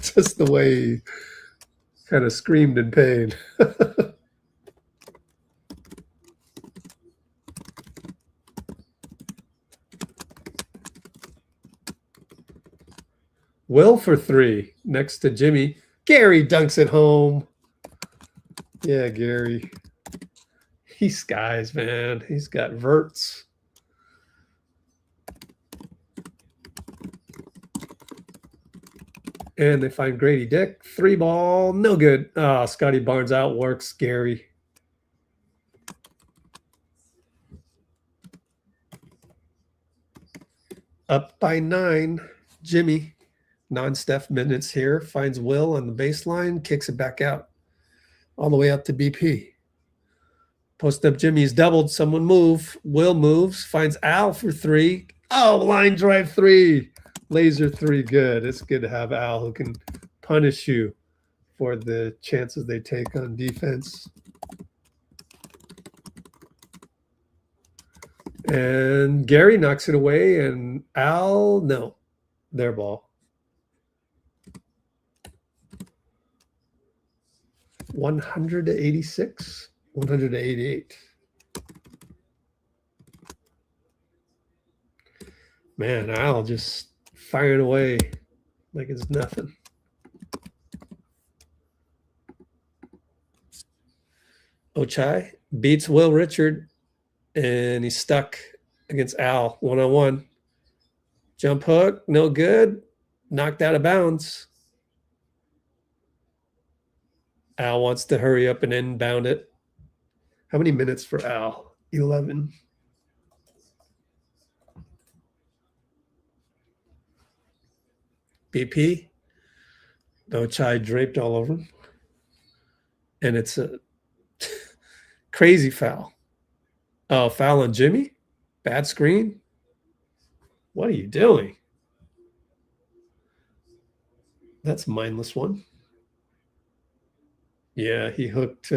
Just the way he kind of screamed in pain. Will for three next to Jimmy. Gary dunks it home. Yeah, Gary. He skies, man. He's got verts. And they find Grady Dick. 3-ball, no good. Oh, Scottie Barnes outworks Gary. Up by 9. Jimmy. Non-Steph minutes here. Finds Will on the baseline. Kicks it back out. All the way up to BP. Post up Jimmy's doubled. Someone move. Will moves. Finds Al for 3. Oh, line drive 3. Laser 3. Good. It's good to have Al who can punish you for the chances they take on defense. And Gary knocks it away, and Al, no, their ball. 186, 188. Man, Al just firing away like it's nothing. Ochai beats Will Richard, and he's stuck against Al one-on-one. Jump hook, no good. Knocked out of bounds. Al wants to hurry up and inbound it. How many minutes for Al? 11. BP. Ochai draped all over him. And it's a crazy foul. Oh, foul on Jimmy? Bad screen? What are you doing? That's a mindless one. Yeah, he hooked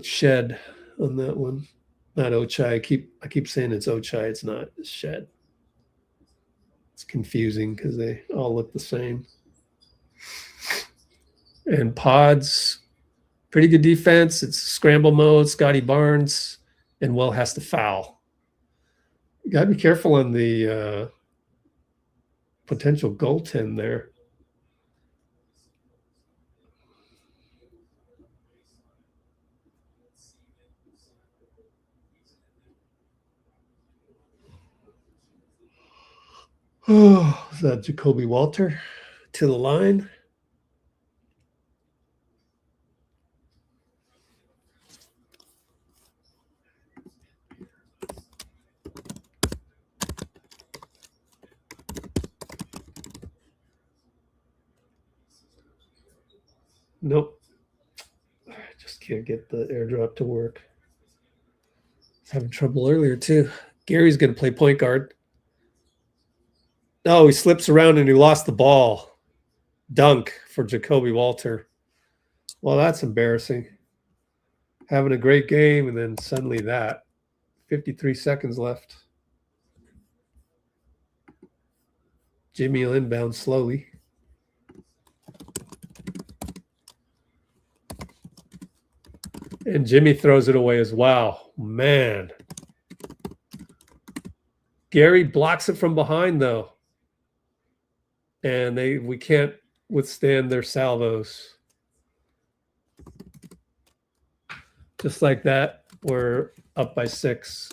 shead on that one. Not ochai. I keep saying it's ochai. It's not. It's shead. It's confusing because they all look the same. And Pods, pretty good defense. It's scramble mode. Scottie Barnes, and Will has to foul. You got to be careful on the potential goaltend there. Oh, is that Jacoby Walter to the line? Nope. I just can't get the airdrop to work. I was having trouble earlier too. Gary's going to play point guard. Oh, he slips around and he lost the ball. Dunk for Jacoby Walter. Well, that's embarrassing. Having a great game, and then suddenly that. 53 seconds left. Jimmy will inbound slowly. And Jimmy throws it away as well. Man. Gary blocks it from behind, though. And we can't withstand their salvos. Just like that, we're up by 6.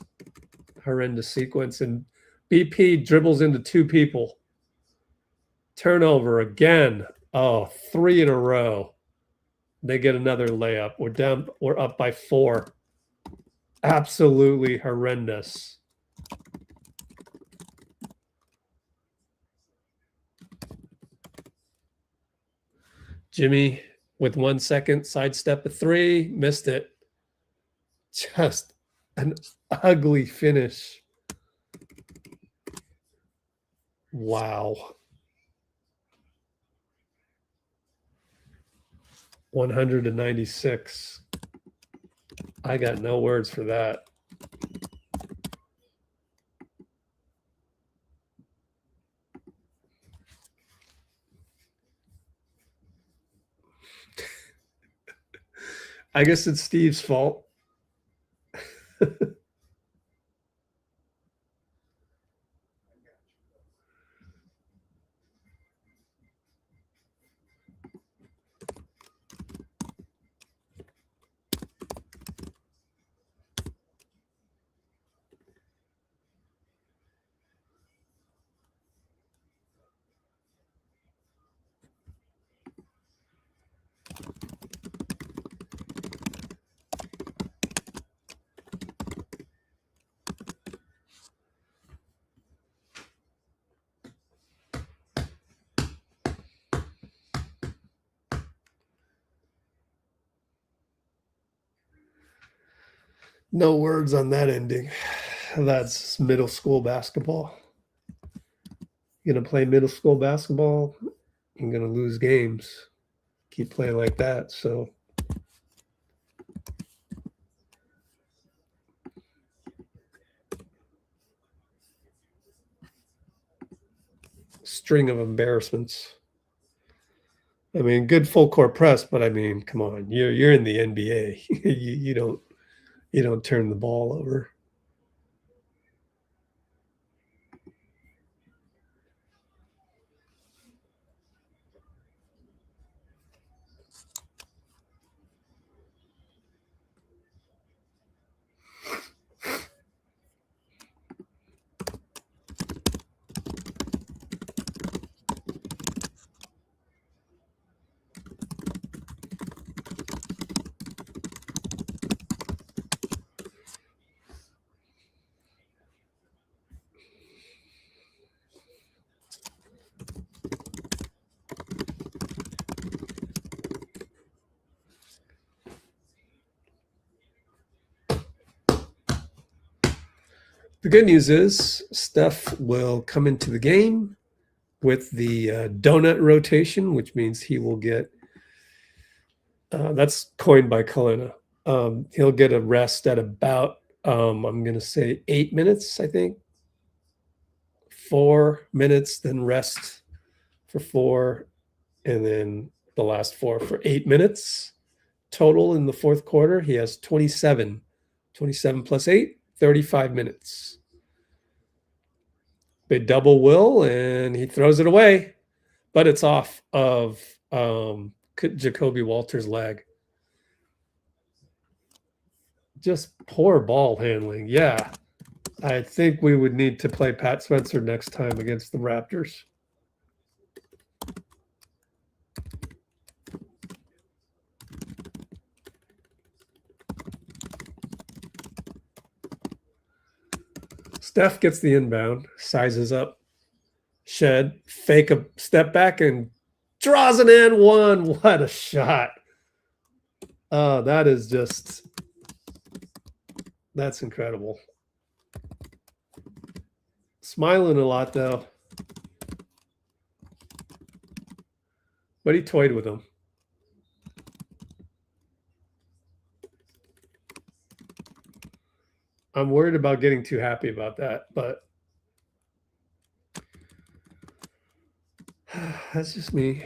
Horrendous sequence. And BP dribbles into 2 people. Turnover again. Oh, 3 in a row. They get another layup. We're up by 4. Absolutely horrendous. Jimmy with 1 second, sidestep a 3, missed it. Just an ugly finish Wow. 196. I got no words for that. I guess it's Steve's fault. No words on that ending. That's middle school basketball. You're going to play middle school basketball, you're going to lose games. Keep playing like that. So string of embarrassments. I mean, good full court press, but I mean, come on, you're in the NBA. you don't turn the ball over. The good news is Steph will come into the game with the donut rotation, which means he will get, that's coined by Kalina. He'll get a rest at about, I'm going to say 8 minutes, I think. 4 minutes, then rest for 4, and then the last 4 for 8 minutes. Total in the fourth quarter, he has 27. 27 plus 8, 35 minutes. They double Will, and he throws it away, but it's off of Jacoby Walter's leg. Just poor ball handling. Yeah, I think we would need to play Pat Spencer next time against the Raptors. Steph gets the inbound, sizes up, shed, fake a step back, and draws an and one. What a shot. Oh, that is just, that's incredible. Smiling a lot, though. But he toyed with him. I'm worried about getting too happy about that, but that's just me.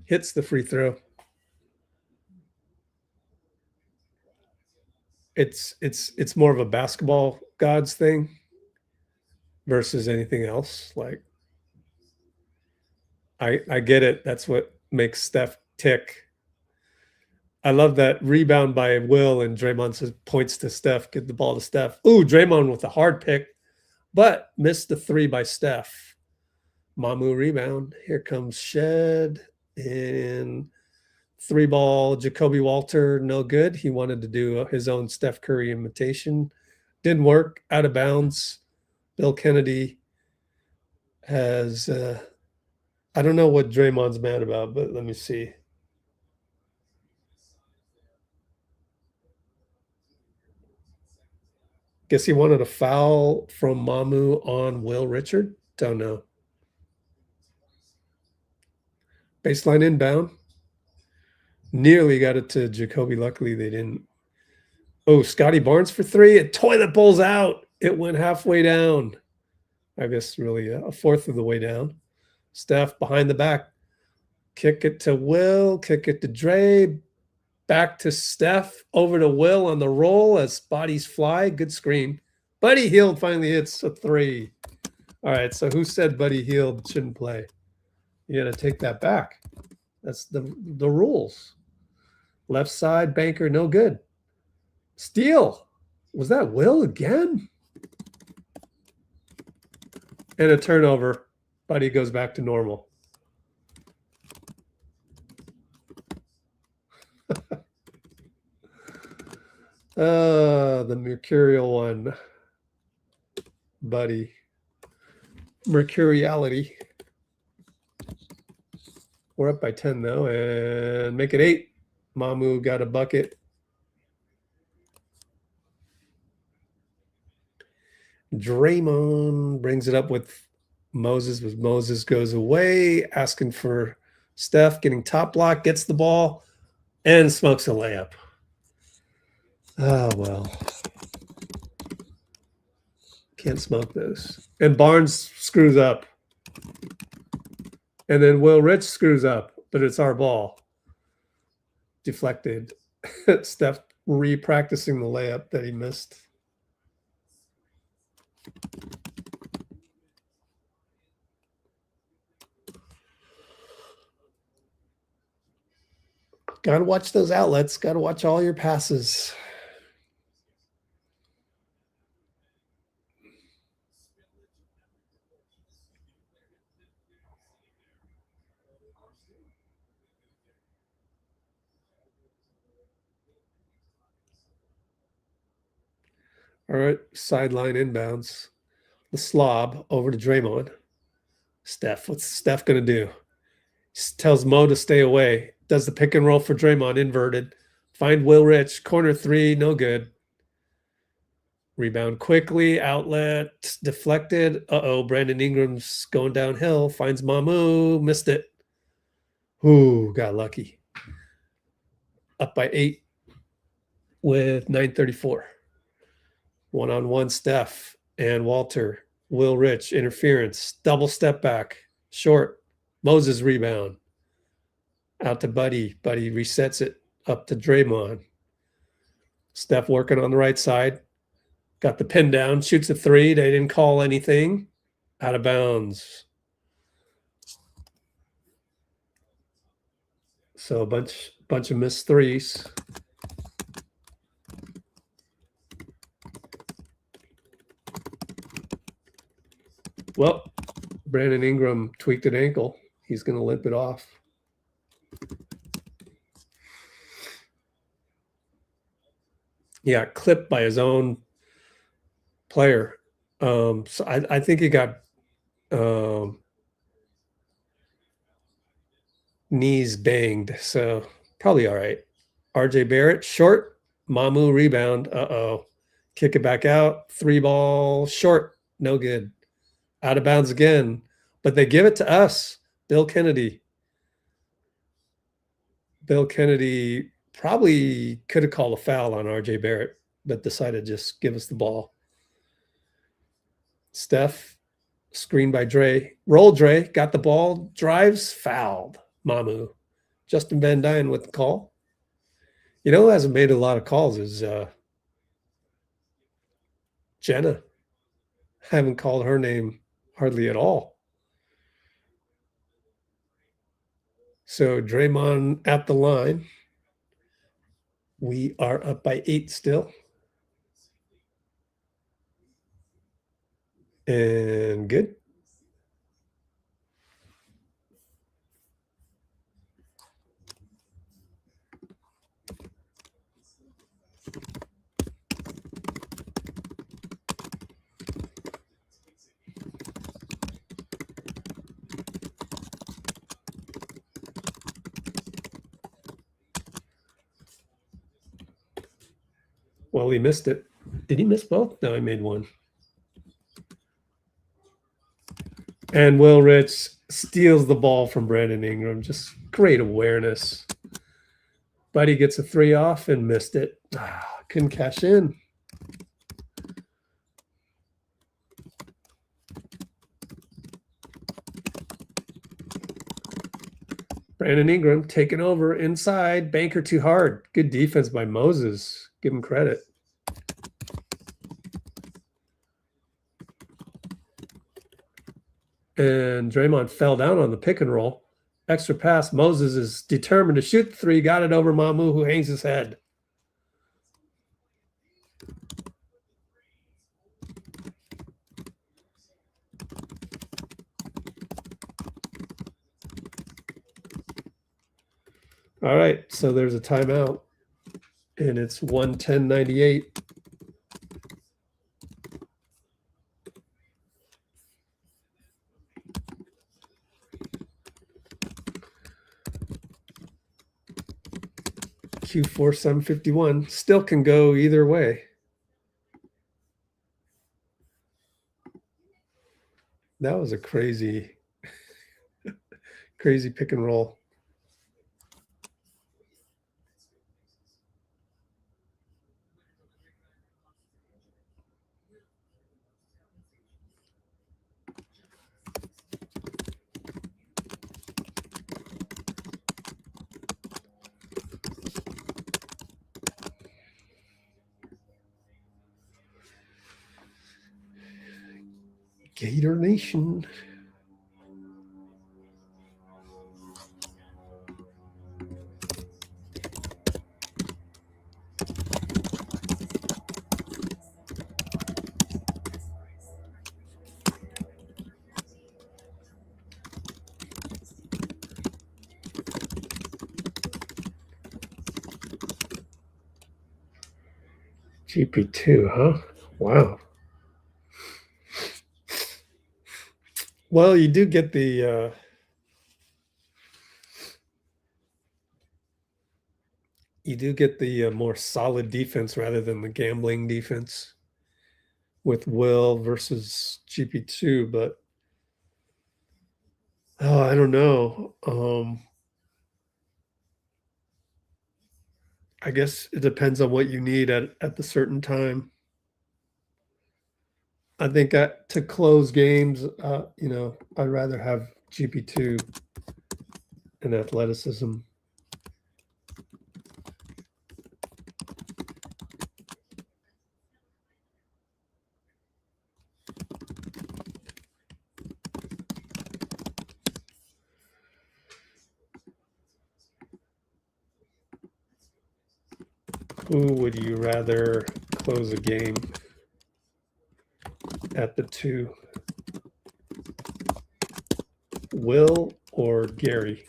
Hits the free throw. It's more of a basketball gods thing versus anything else. Like, I get it. That's what makes Steph tick. I love that rebound by Will, and Draymond says, points to Steph, get the ball to Steph. Ooh, Draymond with a hard pick, but missed the 3 by Steph. Mamu rebound. Here comes Shed, and 3-ball Jacoby Walter, no good. He wanted to do his own Steph Curry imitation. Didn't work, out of bounds. Bill Kennedy has, I don't know what Draymond's mad about, but let me see. Guess he wanted a foul from Mamu on Will Richard. Don't know. Baseline inbound. Nearly got it to Jacoby. Luckily, they didn't. Oh, Scottie Barnes for three. It toilet bowls out. It went halfway down. I guess really a fourth of the way down. Steph behind the back. Kick it to Will. Kick it to Dray. Back to Steph. Over to Will on the roll as bodies fly. Good screen. Buddy Hield finally hits a three. All right, so who said Buddy Hield shouldn't play? You got to take that back. That's the rules. Left side, banker, no good. Steal. Was that Will again? And a turnover. Buddy goes back to normal. The mercurial one. Buddy. Mercuriality. We're up by 10 though, and make it 8. Mamu got a bucket. Draymond brings it up with Moses, but Moses goes away, asking for Steph, getting top block, gets the ball, and smokes a layup. Oh, well. Can't smoke those. And Barnes screws up. And then Will Rich screws up, but it's our ball. Deflected. Steph re-practicing the layup that he missed. Got to watch those outlets. Got to watch all your passes. All right, sideline inbounds. The slob over to Draymond. Steph, what's Steph going to do? He tells Mo to stay away. Does the pick and roll for Draymond, inverted. Find Will Rich, corner three, no good. Rebound quickly, outlet, deflected. Uh-oh, Brandon Ingram's going downhill. Finds Mamu, missed it. Ooh, got lucky. Up by 8 with 9:34. One-on-one Steph and Walter. Will Rich, interference, double step back, short. Moses rebound. Out to Buddy. Buddy resets it up to Draymond. Steph working on the right side. Got the pin down, shoots a three. They didn't call anything. Out of bounds. So a bunch of missed threes. Well, Brandon Ingram tweaked an ankle. He's going to limp it off. Yeah, clipped by his own player. So I think he got knees banged. So probably all right. RJ Barrett, short. Mamu rebound. Uh-oh. Kick it back out. 3-ball, short. No good. Out of bounds again. But they give it to us. Bill Kennedy. Bill Kennedy probably could have called a foul on RJ Barrett, but decided to just give us the ball. Steph, screen by Dray. Roll Dray, got the ball, drives, fouled. Mamu. Justin Van Dyne with the call. You know who hasn't made a lot of calls is Jenna. Haven't called her name hardly at all. So Draymond at the line. We are up by 8 still. And good. Well, he missed it. Did he miss both? No, he made one. And Will Rich steals the ball from Brandon Ingram. Just great awareness. Buddy gets a 3 off and missed it. Couldn't cash in. Brandon Ingram taking over inside. Banker too hard. Good defense by Moses. Give him credit. And Draymond fell down on the pick and roll. Extra pass. Moses is determined to shoot the 3. Got it over Mamu, who hangs his head. All right, so there's a timeout, and it's 1:10:98. Q4 751 still can go either way. That was a crazy, crazy pick and roll. Gator Nation. GP2, huh? Wow. Well, you do get the more solid defense rather than the gambling defense with Will versus GP2, but I don't know. I guess it depends on what you need at the certain time. I think to close games, I'd rather have GP2 and athleticism. Who would you rather close a game at the 2? Will or Gary?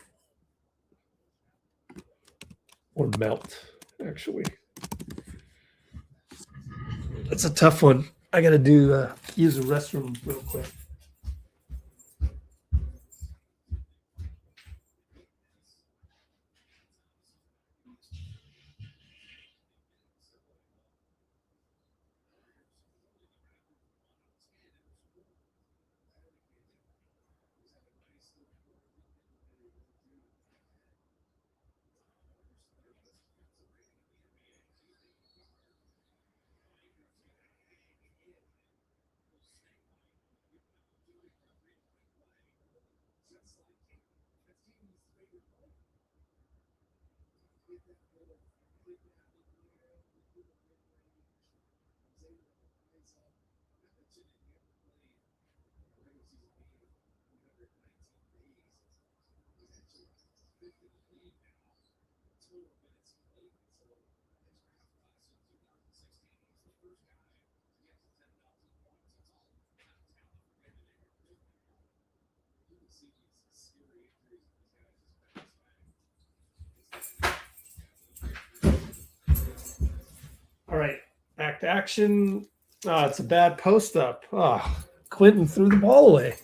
Or Melt, actually. That's a tough one. I got to use the restroom real quick. All right, back to action. It's a bad post up. Quentin threw the ball away.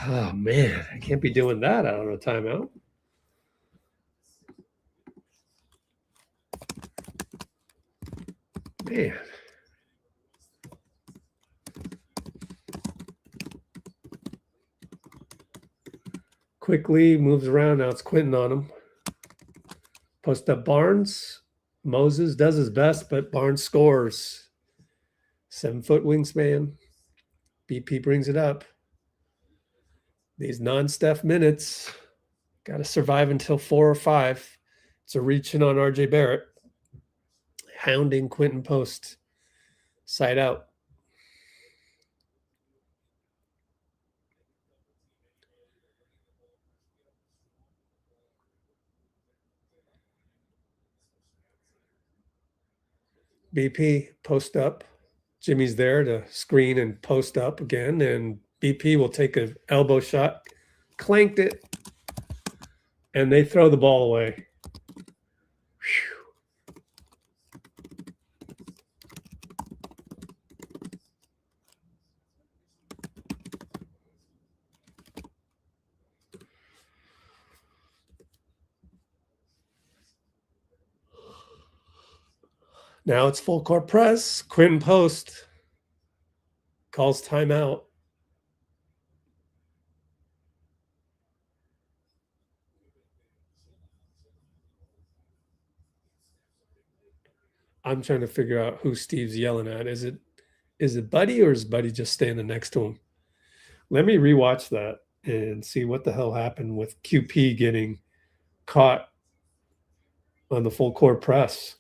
Oh, man, I can't be doing that out of a timeout. Man. Quickly moves around. Now it's Quentin on him. Post up Barnes. Moses does his best, but Barnes scores. 7-foot wingspan. BP brings it up. These non-Steph minutes. Got to survive until 4 or 5. It's a reaching on RJ Barrett. Hounding Quentin post. Side out. BP post up. Jimmy's there to screen and post up again, and BP will take an elbow shot, clanked it, and they throw the ball away. Whew. Now it's full court press. Quentin post calls timeout. I'm trying to figure out who Steve's yelling at. Is it Buddy, or is Buddy just standing next to him? Let me rewatch that and see what the hell happened with QP getting caught on the full court press.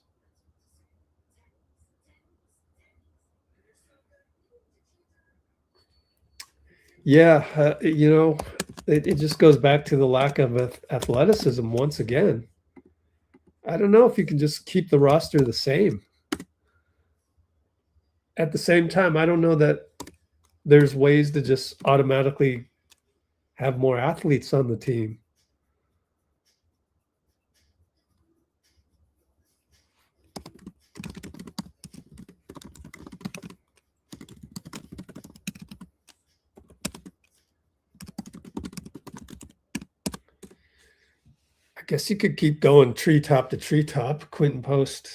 Yeah, it just goes back to the lack of athleticism once again. I don't know if you can just keep the roster the same. At the same time, I don't know that there's ways to just automatically have more athletes on the team. I guess you could keep going treetop to treetop. Quentin post.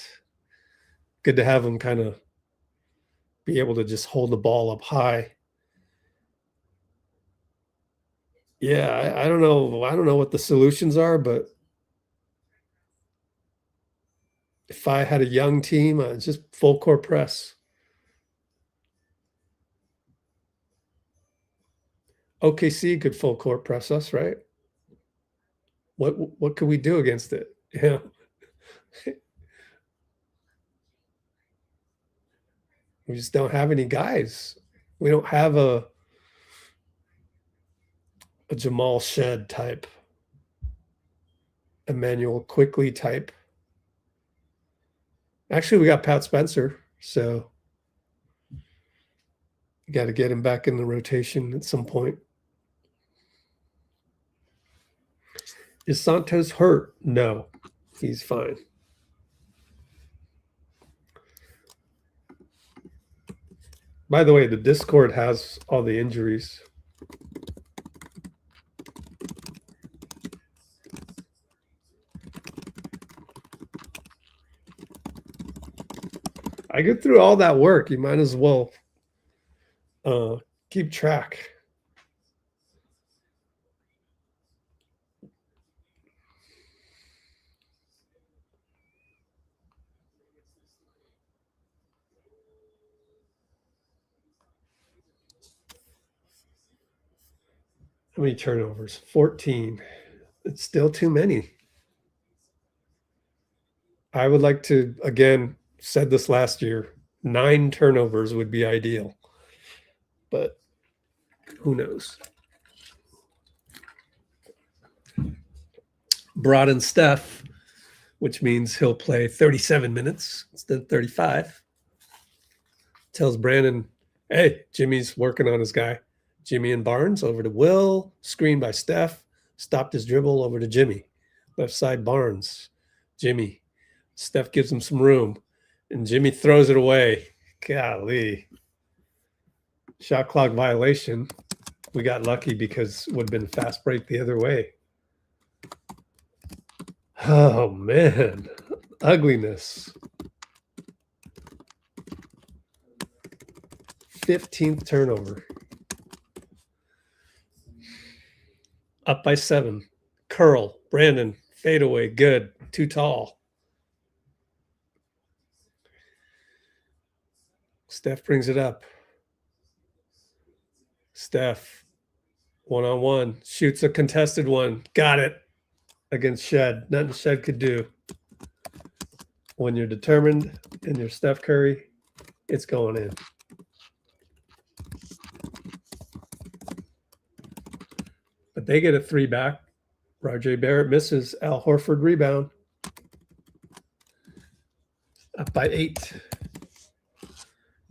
Good to have him kind of be able to just hold the ball up high. Yeah, I don't know. I don't know what the solutions are, but if I had a young team, just full court press. OKC could full court press us, right? What could we do against it? Yeah. We just don't have any guys. We don't have a Jamal Shead type, Emmanuel Quickly type. Actually, we got Pat Spencer, so you got to get him back in the rotation at some point. Is Santos hurt? No, he's fine. By the way, the Discord has all the injuries. I get through all that work. You might as well keep track. How many turnovers? 14. It's still too many. I would like to, again, said this last year, 9 turnovers would be ideal. But who knows? Brought in Steph, which means he'll play 37 minutes instead of 35. Tells Brandon, hey, Jimmy's working on his guy. Jimmy and Barnes over to Will, screened by Steph, stopped his dribble over to Jimmy. Left side Barnes, Jimmy. Steph gives him some room, and Jimmy throws it away. Golly. Shot clock violation. We got lucky because it would have been fast break the other way. Oh, man. Ugliness. 15th turnover. Up by 7. Curl. Brandon. Fadeaway. Good. Too tall. Steph brings it up. Steph. One-on-one. Shoots a contested one. Got it. Against Shead. Nothing Shead could do. When you're determined and you're Steph Curry, it's going in. But they get a 3 back. RJ Barrett misses. Al Horford rebound. Up by 8.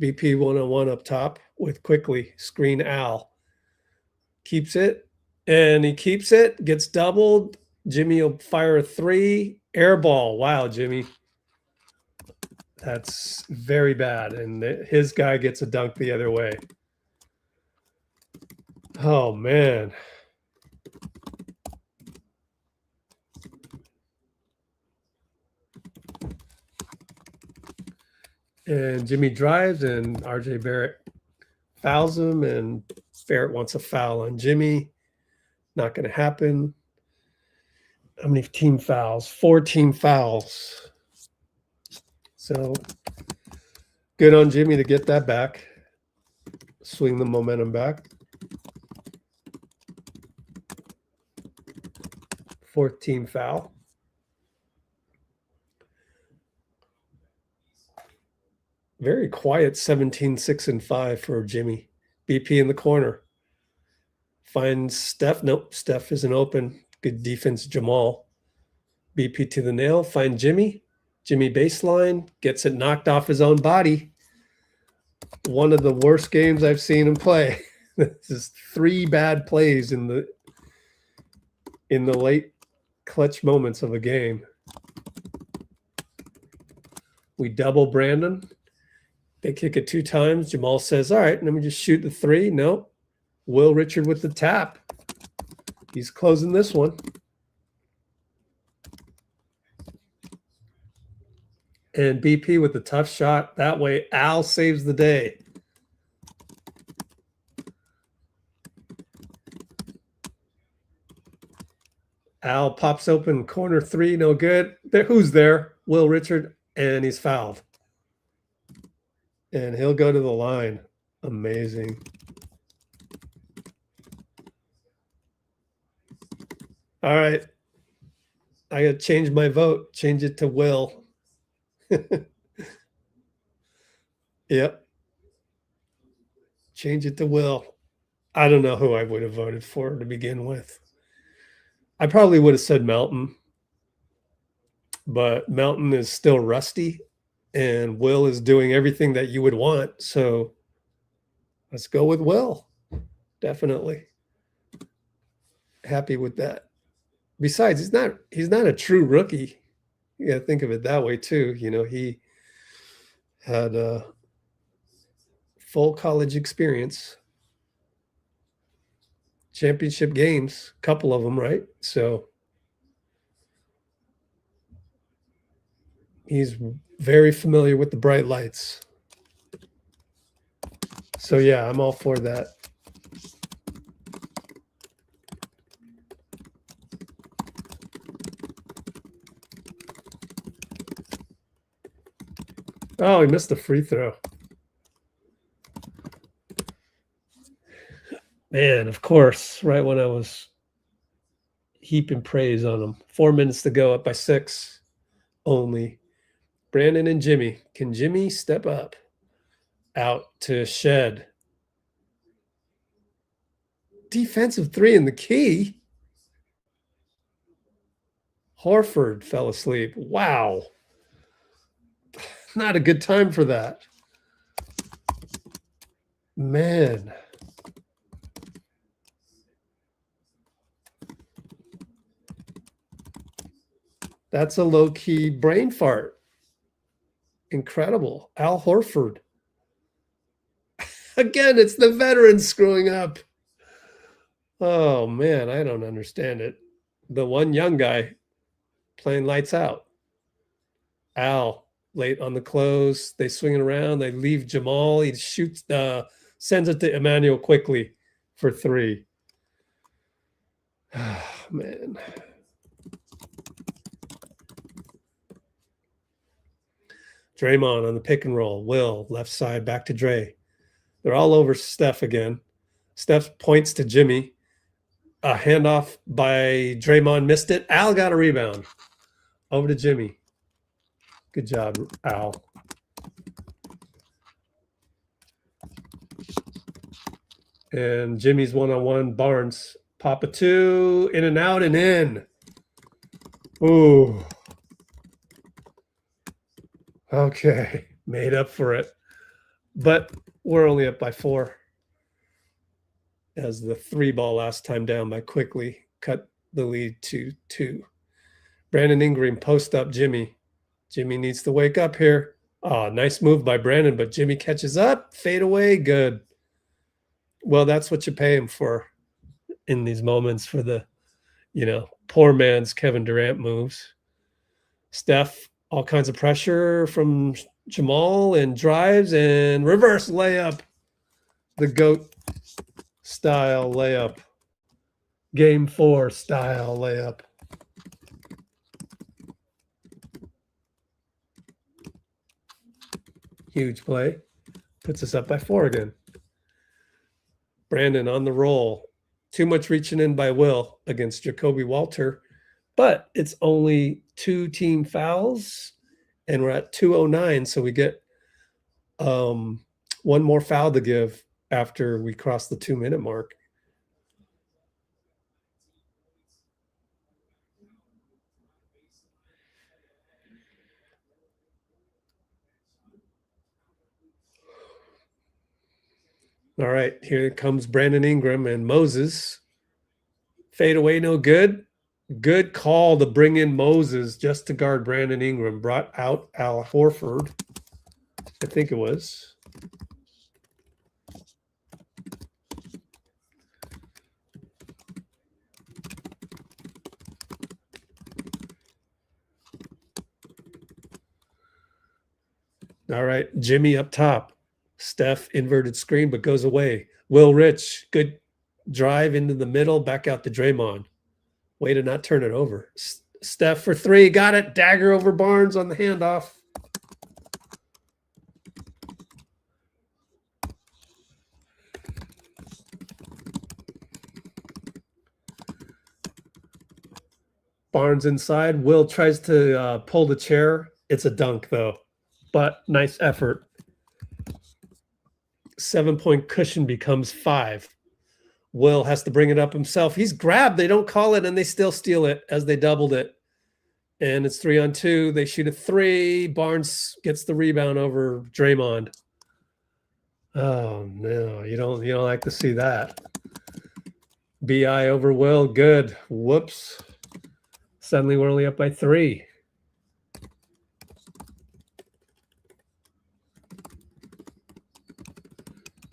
BP one-on-one up top with Quickly. Screen Al. Keeps it. And he keeps it. Gets doubled. Jimmy will fire a 3. Air ball. Wow, Jimmy. That's very bad. And his guy gets a dunk the other way. Oh, man. And Jimmy drives, and RJ Barrett fouls him, and Barrett wants a foul on Jimmy. Not going to happen. How many team fouls? 4 team fouls. So good on Jimmy to get that back. Swing the momentum back. 4th team foul. Very quiet 17, 6, and 5 for Jimmy. BP in the corner. Finds Steph. Nope, Steph isn't open. Good defense, Jamal. BP to the nail. Find Jimmy. Jimmy baseline. Gets it knocked off his own body. One of the worst games I've seen him play. This is 3 bad plays in the late clutch moments of a game. We double Brandon. They kick it 2 times. Jamal says, all right, let me just shoot the 3. Nope. Will Richard with the tap. He's closing this one. And BP with the tough shot. That way, Al saves the day. Al pops open corner 3. No good. Who's there? Will Richard. And he's fouled. And he'll go to the line. Amazing. All right. I got to change my vote. Change it to Will. Yep. Change it to Will. I don't know who I would have voted for to begin with. I probably would have said Melton. But Melton is still rusty. And Will is doing everything that you would want. So let's go with Will. Definitely. Happy with that. Besides, he's not a true rookie. You got to think of it that way too. You know, he had a full college experience. Championship games, a couple of them, right? So he's very familiar with the bright lights. So yeah, I'm all for that. Oh, he missed the free throw. Man, of course, right when I was heaping praise on him. 4 minutes to go, up by 6 only. Brandon and Jimmy. Can Jimmy step up? Out to Shed. Defensive 3 in the key. Horford fell asleep. Wow. Not a good time for that. Man. That's a low-key brain fart. Incredible. Al Horford. Again, it's the veterans screwing up. Oh, man, I don't understand it. The one young guy playing lights out. Al, late on the close. They swing it around. They leave Jamal. He shoots Sends it to Emmanuel quickly for 3. Oh, man. Draymond on the pick and roll. Will, left side, back to Dray. They're all over Steph again. Steph points to Jimmy. A handoff by Draymond, missed it. Al got a rebound. Over to Jimmy. Good job, Al. And Jimmy's one-on-one. Barnes. Pop a 2. In and out and in. Ooh. Okay. Made up for it. But we're only up by 4. As the 3 ball last time down by quickly cut the lead to 2. Brandon Ingram post up Jimmy. Jimmy needs to wake up here. Oh, nice move by Brandon, but Jimmy catches up. Fade away. Good. Well, that's what you pay him for in these moments for the, poor man's Kevin Durant moves. Steph, all kinds of pressure from Jamal and drives and reverse layup. The GOAT style layup. Game 4 style layup. Huge play. Puts us up by 4 again. Brandon on the roll. Too much reaching in by Will against Jacoby Walter. But it's only 2 team fouls. And we're at 2:09. So we get one more foul to give after we cross the 2-minute mark. All right, here comes Brandon Ingram and Moses. Fade away, no good. Good call to bring in Moses just to guard Brandon Ingram. Brought out Al Horford, I think it was. All right, Jimmy up top. Steph inverted screen, but goes away. Will Rich, good drive into the middle, back out to Draymond. Way to not turn it over. Steph for 3, got it. Dagger over Barnes on the handoff. Barnes inside. Will tries to pull the chair. It's a dunk, though. But nice effort. 7-point cushion becomes 5. Will has to bring it up himself. He's grabbed. They don't call it, and they still steal it as they doubled it. And it's 3-on-2. They shoot a 3. Barnes gets the rebound over Draymond. Oh, no. You don't like to see that. BI over Will. Good. Whoops. Suddenly we're only up by 3.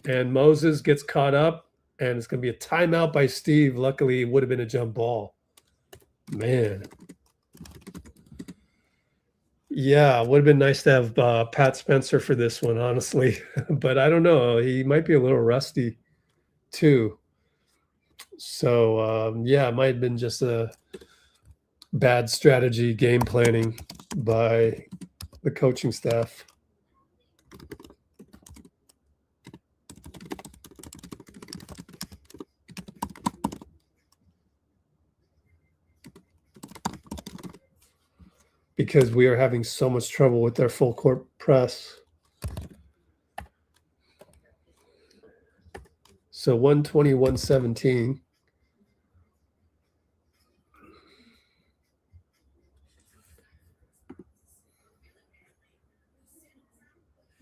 And Moses gets caught up, and it's going to be a timeout by Steve. Luckily, it would have been a jump ball. Man. Yeah, it would have been nice to have Pat Spencer for this one, honestly. But I don't know. He might be a little rusty, too. So, yeah, it might have been just a bad strategy, game planning by the coaching staff. Because we are having so much trouble with their full court press. So 120-117.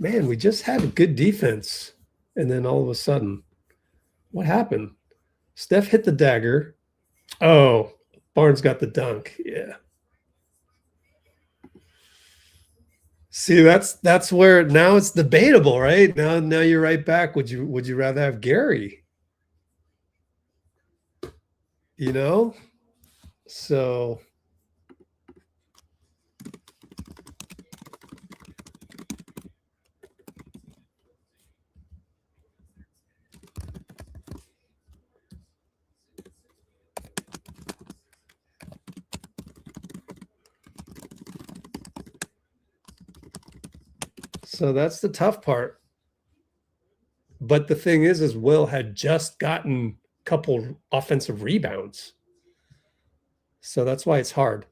Man, we just had a good defense. And then all of a sudden, what happened? Steph hit the dagger. Oh, Barnes got the dunk. Yeah. See, that's where now it's debatable, right? Now you're right back. Would you rather have Gary? So So that's the tough part. But the thing is Will had just gotten a couple offensive rebounds. So that's why it's hard.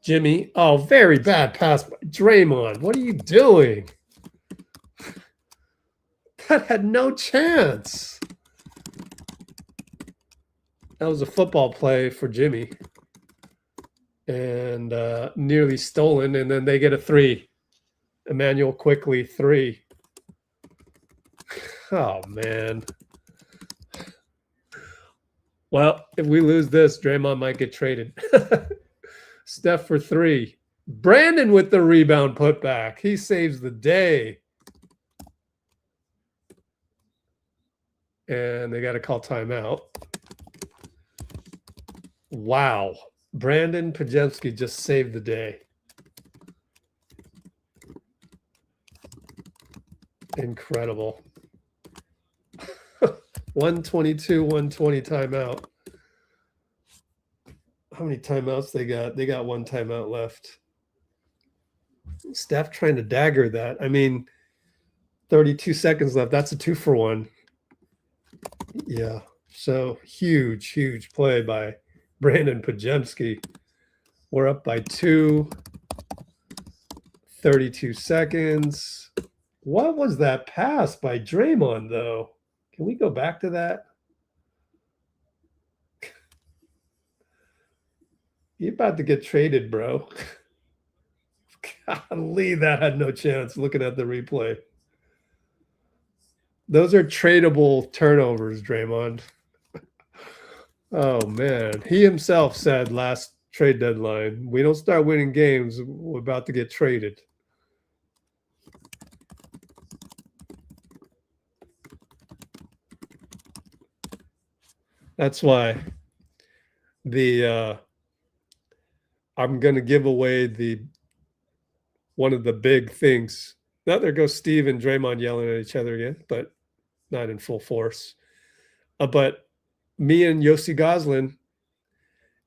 Jimmy, oh, very bad pass by Draymond. What are you doing? That had no chance. That was a football play for Jimmy. And nearly stolen, and then they get a three. Emmanuel quickly, three. Oh, man. Well, if we lose this, Draymond might get traded. Steph for three. Brandon with the rebound putback. He saves the day. And they got to call timeout. Wow. Brandon Pajemski just saved the day. Incredible. 122, 120 timeout. How many timeouts they got? They got one timeout left. Steph trying to dagger that. I mean, 32 seconds left. That's a 2-for-1. Yeah. So huge, huge play by Brandon Pajemski. We're up by 2. 32 seconds. What was that pass by Draymond, though? Can we go back to that? You're about to get traded, bro. Golly, that had no chance looking at the replay. Those are tradable turnovers, Draymond. Oh, man. He himself said last trade deadline, we don't start winning games, we're about to get traded. That's why I'm going to give away one of the big things. Now there goes Steve and Draymond yelling at each other again, but not in full force. But me and Yossi Goslin,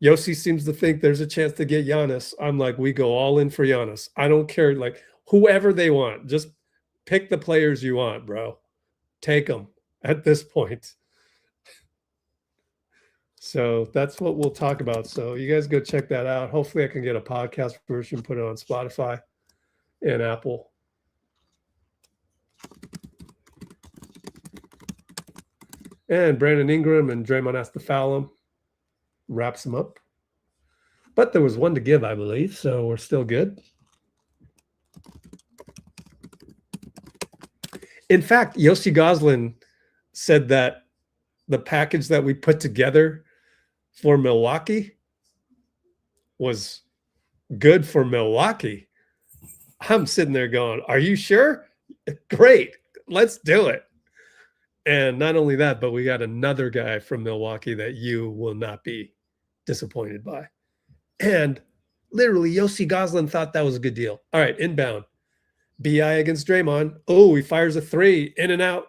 Yossi seems to think there's a chance to get Giannis. I'm like, we go all in for Giannis. I don't care, like whoever they want. Just pick the players you want, bro. Take them at this point. So that's what we'll talk about. So you guys go check that out. Hopefully I can get a podcast version, put it on Spotify and Apple. And Brandon Ingram and Draymond has to foul him. Wraps him up. But there was one to give, I believe. So we're still good. In fact, Yossi Goslin said that the package that we put together for Milwaukee was good for Milwaukee. I'm sitting there going, are you sure? Great. Let's do it. And not only that, but we got another guy from Milwaukee that you will not be disappointed by. And literally, Yossi Goslin thought that was a good deal. All right, inbound. BI against Draymond. Oh, he fires a three. In and out.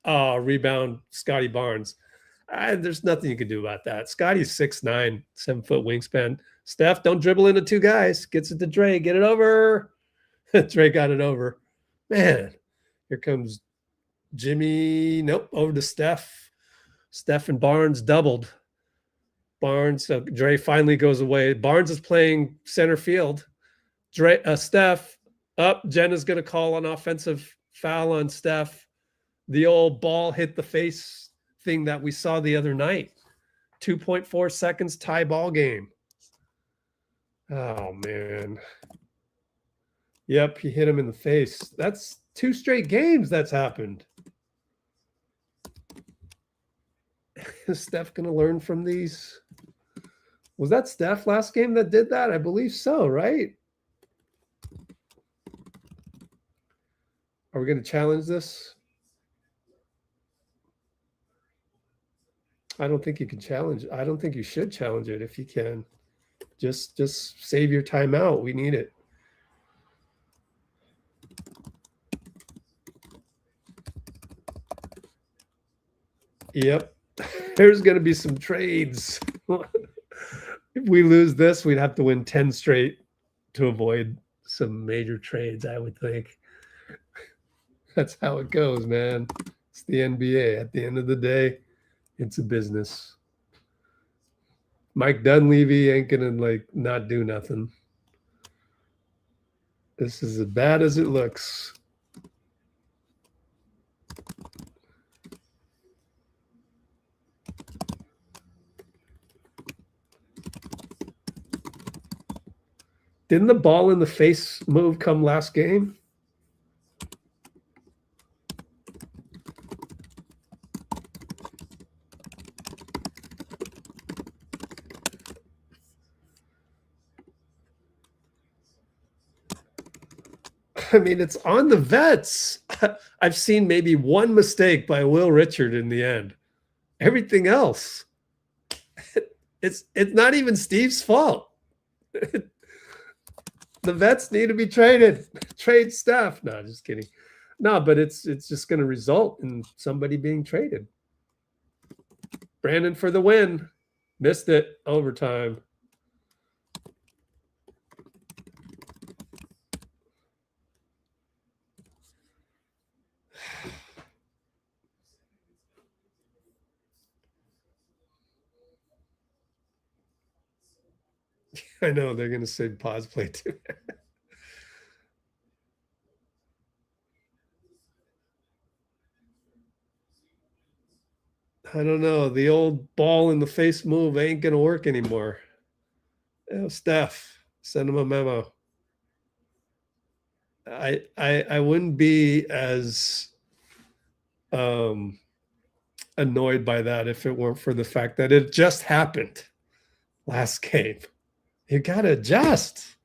Oh, rebound, Scottie Barnes. There's nothing you can do about that. Scottie's 6'9", 7-foot wingspan. Steph, don't dribble into two guys. Gets it to Dray. Get it over. Dray got it over. Man, here comes Jimmy. Nope, over to Steph. Steph and Barnes doubled. Barnes, Dray finally goes away. Barnes is playing center field. Steph, up. Jenna's going to call an offensive foul on Steph. The old ball hit the face thing that we saw the other night. 2.4 seconds tie ball game. Oh, man. Yep, he hit him in the face. That's 2 straight games that's happened. Is Steph going to learn from these? Was that Steph last game that did that? I believe so, right? Are we going to challenge this? I don't think you can challenge. I don't think you should challenge it if you can. Just save your timeout. We need it. Yep. There's going to be some trades. If we lose this, we'd have to win 10 straight to avoid some major trades, I would think. That's how it goes, man. It's the NBA. At the end of the day, it's a business. Mike Dunleavy ain't gonna like not do nothing. This is as bad as it looks. Didn't the ball in the face move come last game? I mean, it's on the vets. I've seen maybe one mistake by Will Richard in the end. Everything else, it's not even Steve's fault. The vets need to be traded. Trade Steph. No, just kidding. No, but it's just going to result in somebody being traded. Brandon for the win. Missed it. Overtime. I know they're going to say pause play too. I don't know. The old ball in the face move ain't going to work anymore. Oh, Steph, send him a memo. I wouldn't be as annoyed by that if it weren't for the fact that it just happened last game. You got to adjust.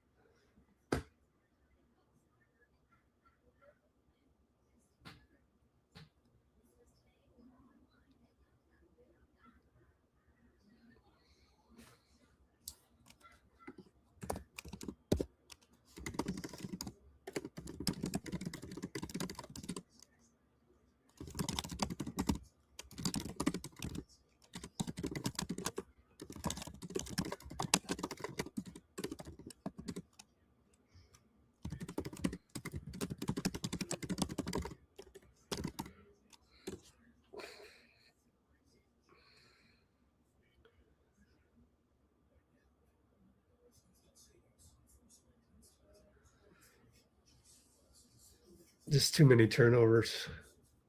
Just too many turnovers.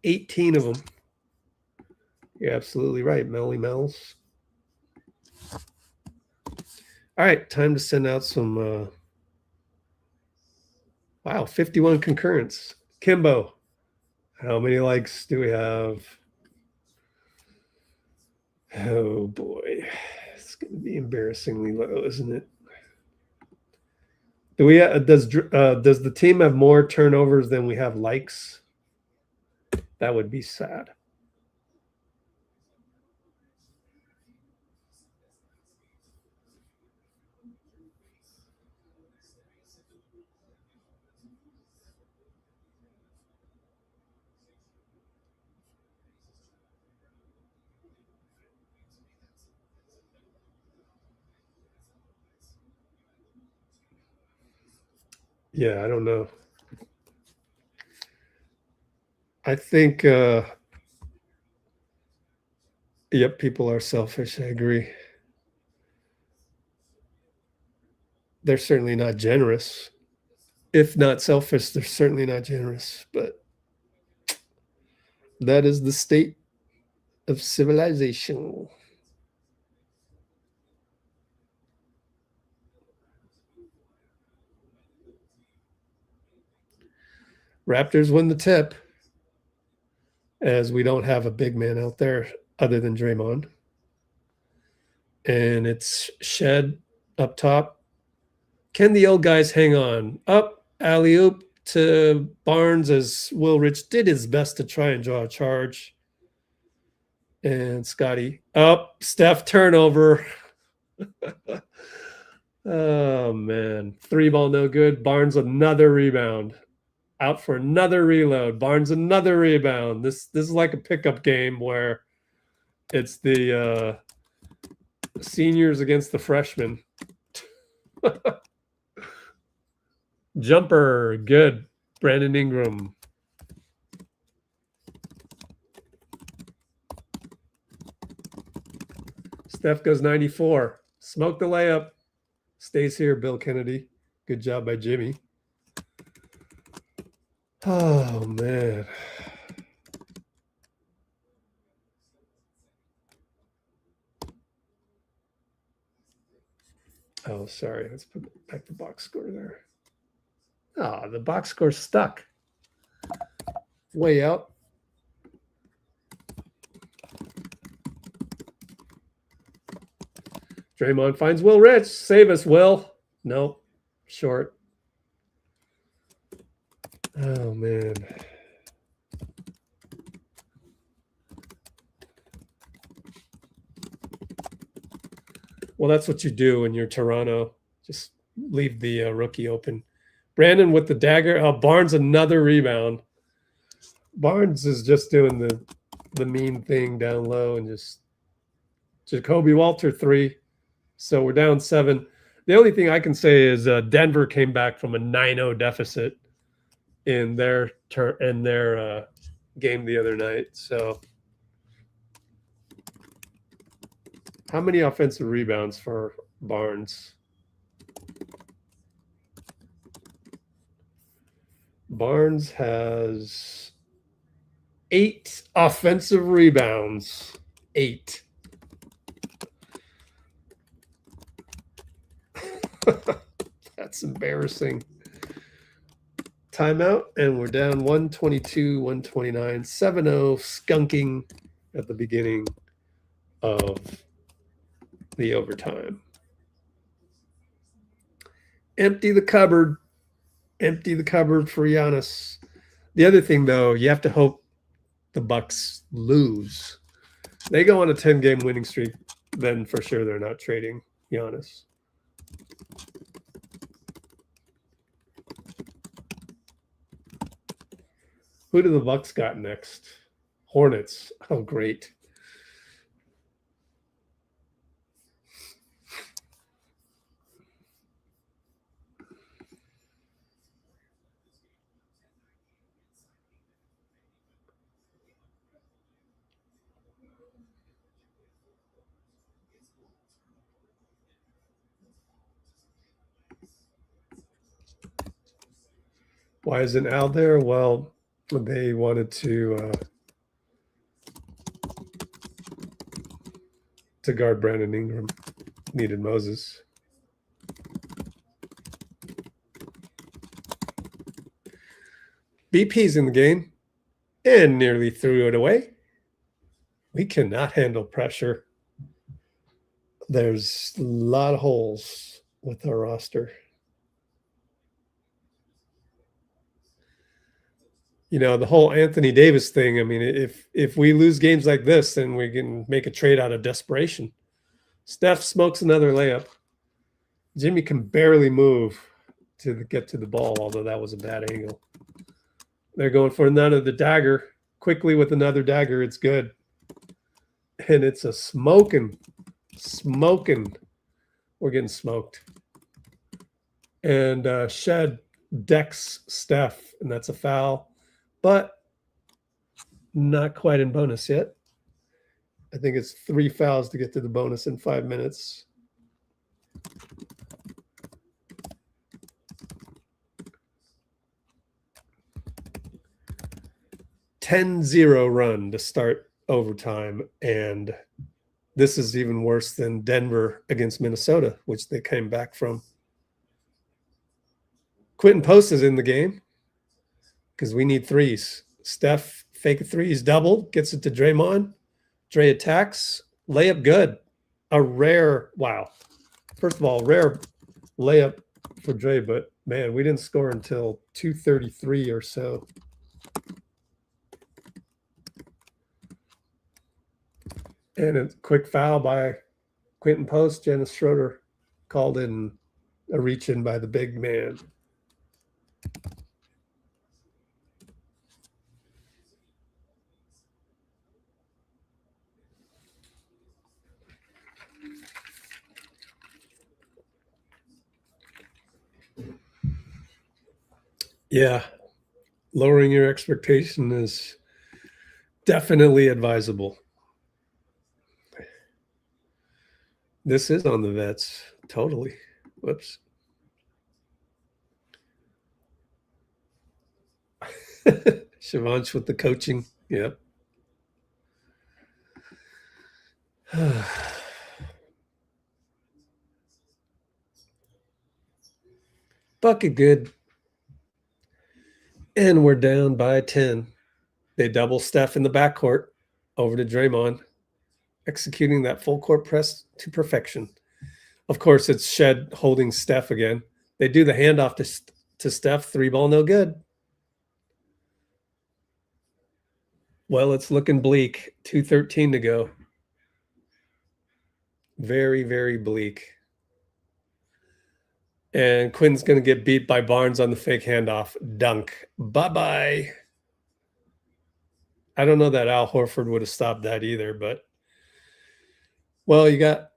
18 of them. You're absolutely right, Melly Mells. All right, time to send out some wow, 51 concurrents. Kimbo, how many likes do we have? Oh boy, it's going to be embarrassingly low, isn't it? Do we does the team have more turnovers than we have likes? That would be sad. Yeah, I don't know. I think yep, people are selfish. I agree. They're certainly not generous. If not selfish, they're certainly not generous. But that is the state of civilization. Raptors win the tip, as we don't have a big man out there other than Draymond. And it's Shed up top. Can the old guys hang on? Up, alley-oop to Barnes as Will Rich did his best to try and draw a charge. And Scottie up, Steph turnover. Oh, man. 3-ball, no good. Barnes, another rebound. Out for another reload. Barnes, another rebound. This is like a pickup game where it's the seniors against the freshmen. Jumper, good. Brandon Ingram. Steph goes 94. Smoke the layup. Stays here, Bill Kennedy. Good job by Jimmy. Oh, man. Oh, sorry. Let's put back the box score there. Oh, the box score's stuck. Way out. Draymond finds Will Rich. Save us, Will. Nope. Short. Oh, man. Well, that's what you do when you're Toronto. Just leave the rookie open. Brandon with the dagger. Oh, Barnes, another rebound. Barnes is just doing the mean thing down low and just Jacoby Walter 3. So we're down 7. The only thing I can say is Denver came back from a 9-0 deficit in their game the other night. So how many offensive rebounds for Barnes? Barnes has 8 offensive rebounds. 8. That's embarrassing. Timeout, and we're down 122, 129, 7-0, skunking at the beginning of the overtime. Empty the cupboard. Empty the cupboard for Giannis. The other thing, though, you have to hope the Bucks lose. They go on a 10-game winning streak, then for sure they're not trading Giannis. Who do the Bucks got next? Hornets. Oh, great. Why isn't Al there? Well, they wanted to guard Brandon Ingram. Needed Moses. BP's in the game and nearly threw it away. We cannot handle pressure. There's a lot of holes with our roster. You know, the whole Anthony Davis thing, I mean, if we lose games like this, then we can make a trade out of desperation. Steph smokes another layup. Jimmy can barely move to get to the ball, although that was a bad angle. They're going for another dagger. Quickly with another dagger, it's good. And it's a smoking. We're getting smoked. And Shead decks Steph, and that's a foul. But not quite in bonus yet. I think it's 3 fouls to get to the bonus in 5 minutes. (10-0) run to start overtime, and this is even worse than Denver against Minnesota, which they came back from. Quentin Post is in the game because we need threes. Steph fake a three, he's doubled, gets it to Draymond. Dray attacks, layup good. A rare, wow. First of all, rare layup for Dray, but man, we didn't score until 2:33 or so. And a quick foul by Quentin Post. Dennis Schroeder called in a reach in by the big man. Yeah, lowering your expectation is definitely advisable. This is on the vets. Totally. Whoops. Shivansh with the coaching. Yep. Bucket good. And we're down by 10. They double Steph in the backcourt over to Draymond, executing that full court press to perfection. Of course, it's Shead holding Steph again. They do the handoff to Steph. 3-ball, no good. Well, it's looking bleak. 2:13 to go. Very, very bleak. And Quinn's going to get beat by Barnes on the fake handoff. Dunk. Bye-bye. I don't know that Al Horford would have stopped that either, but well, you got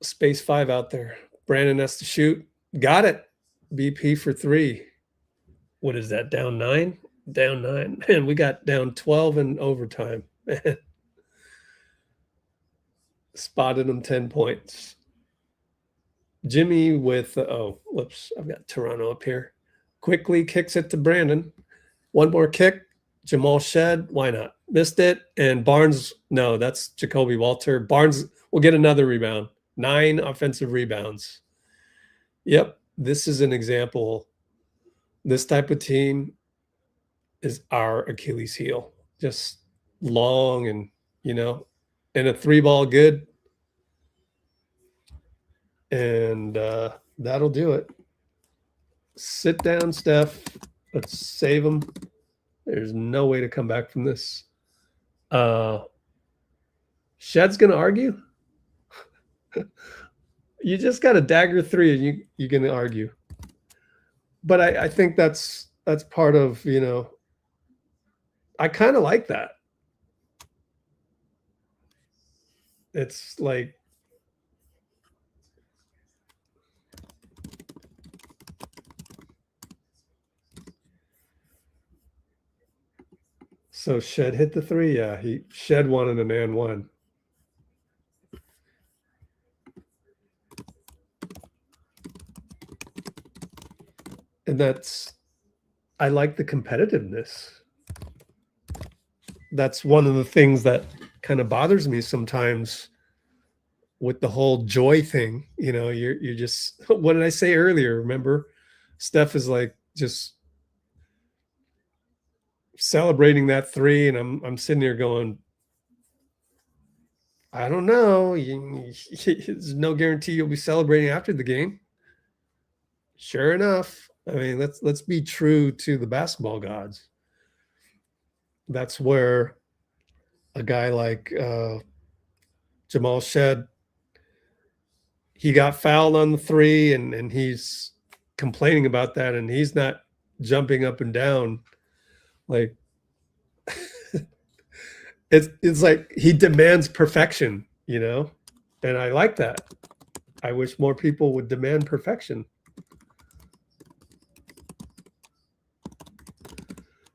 space 5 out there. Brandon has to shoot. Got it. BP for 3. What is that, down 9? Down 9. And we got down 12 in overtime. Spotted him 10 points. Jimmy with, whoops, I've got Toronto up here. Quickly kicks it to Brandon. One more kick. Jamal Shead, why not? Missed it. And Barnes, no, that's Jacoby Walter. Barnes will get another rebound. 9 offensive rebounds. Yep, this is an example. This type of team is our Achilles heel. Just long and, and a 3-ball good. And that'll do it. Sit down, Steph. Let's save him. There's no way to come back from this. Shed's going to argue? You just got a dagger 3 and you're going to argue. But I think that's part of, I kind of like that. It's like, so Shed hit the 3. Yeah, Shed wanted an and 1. And I like the competitiveness. That's one of the things that kind of bothers me sometimes with the whole joy thing. You're just, what did I say earlier? Remember, Steph is like just celebrating that 3, and I'm sitting here going, I don't know. There's no guarantee you'll be celebrating after the game. Sure enough, I mean, let's be true to the basketball gods. That's where a guy like Jamal Shead, he got fouled on the 3, and he's complaining about that, and he's not jumping up and down. Like, it's like he demands perfection, and I like that. I wish more people would demand perfection.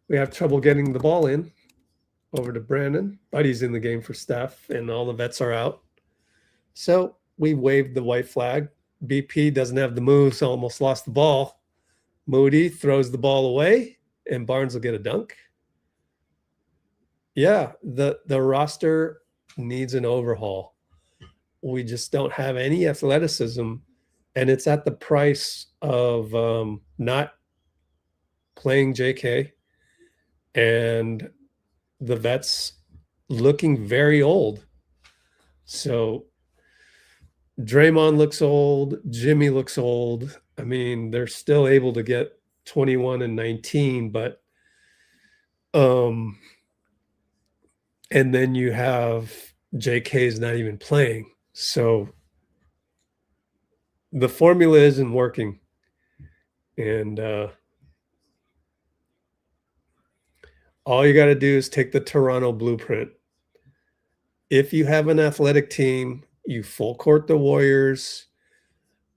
We have trouble getting the ball in over to Brandon. Buddy's in the game for Steph, and all the vets are out. So we waved the white flag. BP doesn't have the moves, almost lost the ball. Moody throws the ball away, and Barnes will get a dunk. Yeah, the roster needs an overhaul. We just don't have any athleticism, and it's at the price of not playing JK and the vets looking very old. So Draymond looks old. Jimmy looks old. I mean, they're still able to get 21 and 19, but and then you have JK's not even playing. So the formula isn't working. And all you got to do is take the Toronto blueprint. If you have an athletic team, you full court the Warriors,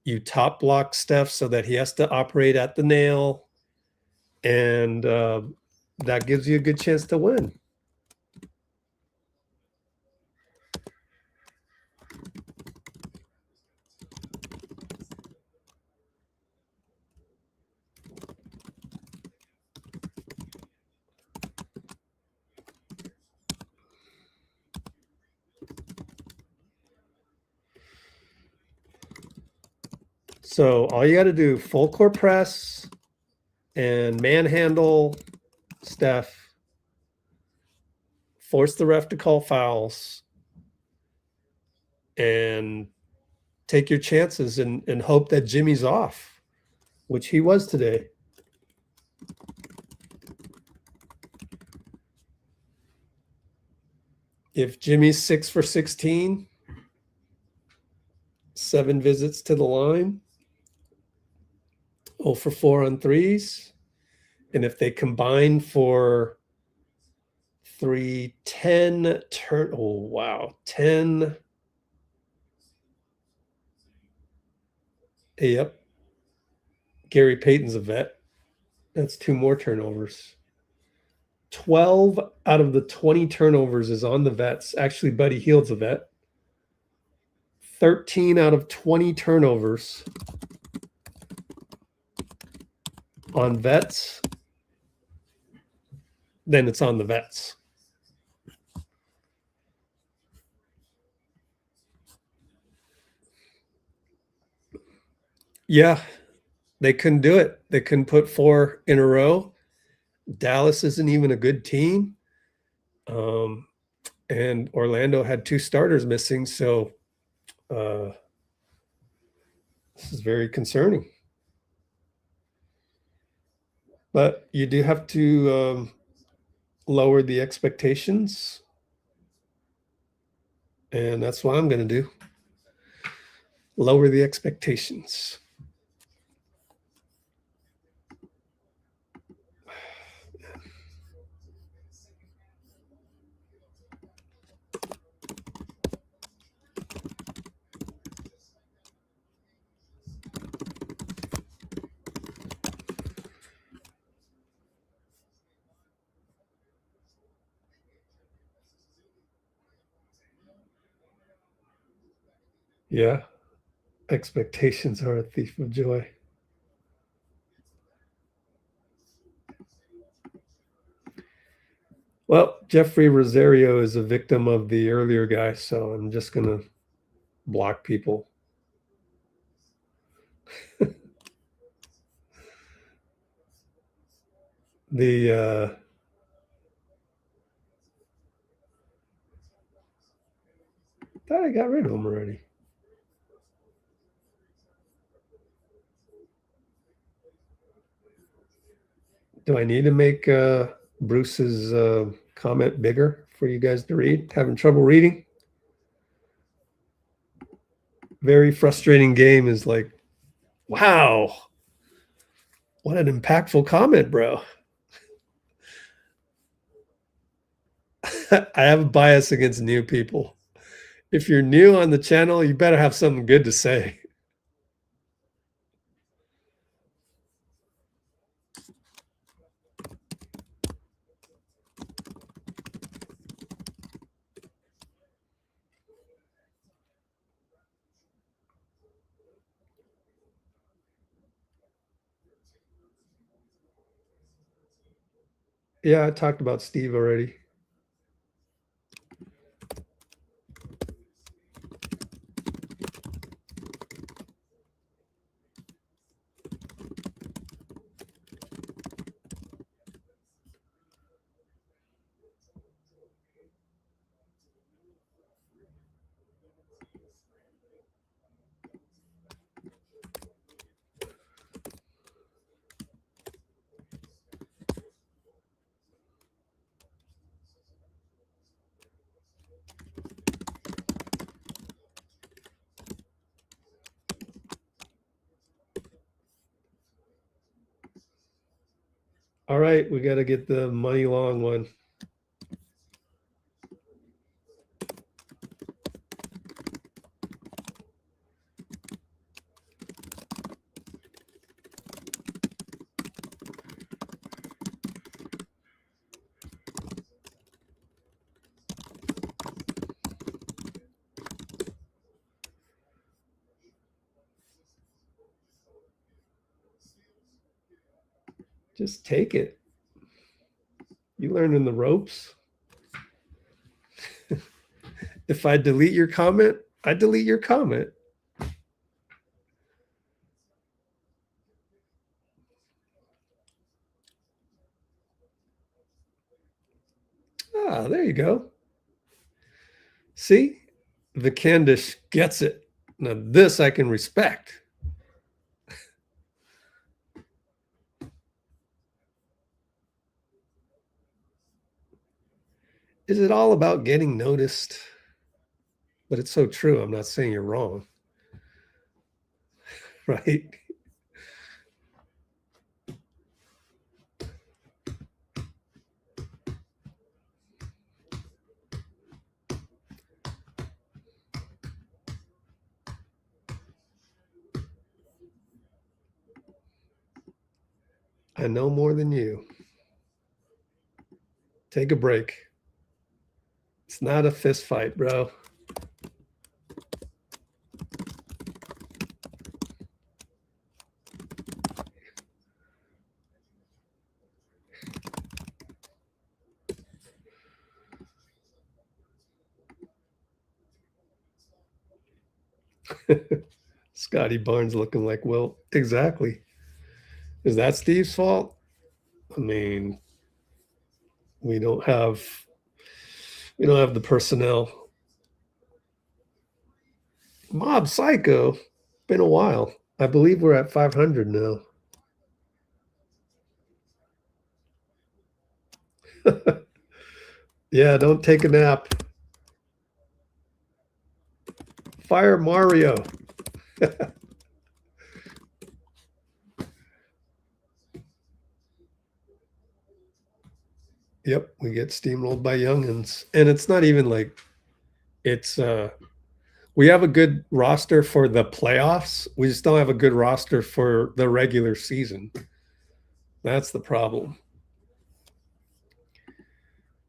you top block Steph so that he has to operate at the nail, and that gives you a good chance to win. So all you got to do, full court press and manhandle Steph, force the ref to call fouls, and take your chances and hope that Jimmy's off, which he was today. If Jimmy's 6 for 16, 7 visits to the line, 0 for 4 on threes, and if they combine for 3, 10 turn, oh wow, 10. Yep. Gary Payton's a vet. That's 2 more turnovers. 12 out of the 20 turnovers is on the vets. Actually, Buddy Hield's a vet. 13 out of 20 turnovers on vets. Then it's on the vets. Yeah, they couldn't do it. They couldn't put 4 in a row. Dallas isn't even a good team. And Orlando had 2 starters missing. So this is very concerning. But you do have to lower the expectations. And that's what I'm going to do. Lower the expectations. Yeah. Expectations are a thief of joy. Well, Jeffrey Rosario is a victim of the earlier guy, so I'm just going to block people. The thought I got rid of him already. Do I need to make Bruce's comment bigger for you guys to read? Having trouble reading? Very frustrating game is like, wow, what an impactful comment, bro. I have a bias against new people. If you're new on the channel, you better have something good to say. Yeah, I talked about Steve already. All right, we got to get the money long one. Just take it. You learning the ropes. If I delete your comment, I delete your comment. Ah, there you go. See, the Candish gets it. Now this I can respect. Is it all about getting noticed? But it's so true. I'm not saying you're wrong. Right? I know more than you. Take a break. It's not a fist fight, bro. Scottie Barnes looking like Will. Exactly. Is that Steve's fault? I mean, we don't have the personnel. Mob Psycho. Been a while. I believe we're at 500 now. Yeah, don't take a nap. Fire Mario. Yep, we get steamrolled by youngins. And it's not even like it's we have a good roster for the playoffs. We just don't have a good roster for the regular season. That's the problem.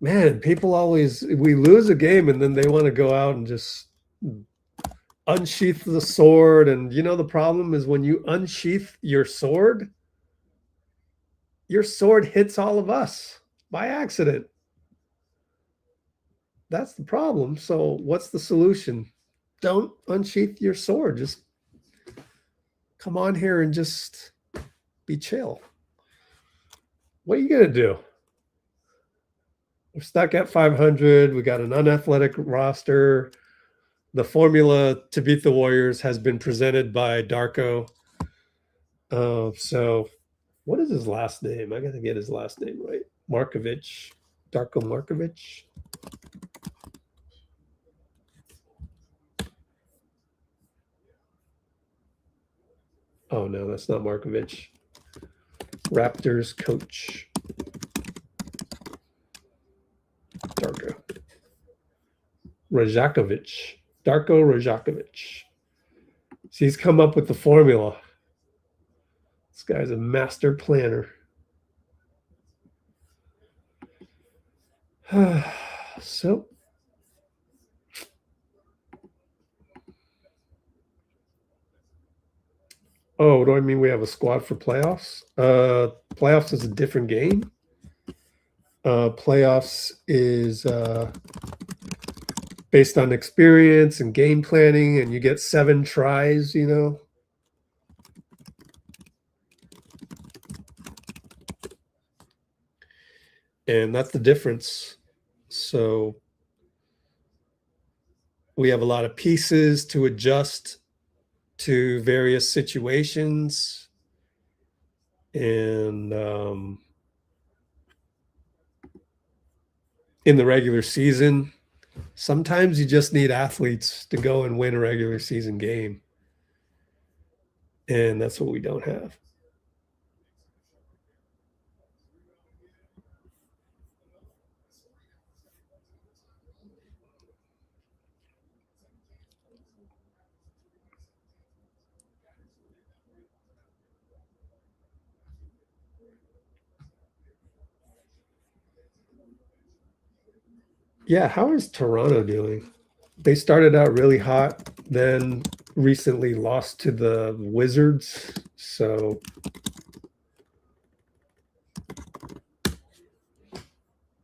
Man, people always, we lose a game and then they want to go out and just unsheath the sword. And you know, the problem is when you unsheath your sword hits all of us by accident. That's the problem. So what's the solution? Don't unsheath your sword. Just come on here and just be chill. What are you going to do? We're stuck at 500. We got an unathletic roster. The formula to beat the Warriors has been presented by Darko. So what is his last name? I got to get his last name right. Markovich. Darko Markovich. Oh, no, that's not Markovich. Raptors coach. Darko. Rajakovic. Darko Rajakovic. So he's come up with the formula. This guy's a master planner. So oh, what do I mean we have a squad for playoffs? Playoffs is a different game. Playoffs is based on experience and game planning, and you get 7 tries, you know. And that's the difference. So we have a lot of pieces to adjust to various situations. And in the regular season, sometimes you just need athletes to go and win a regular season game. And that's what we don't have. Yeah, how is Toronto doing? They started out really hot, then recently lost to the Wizards. So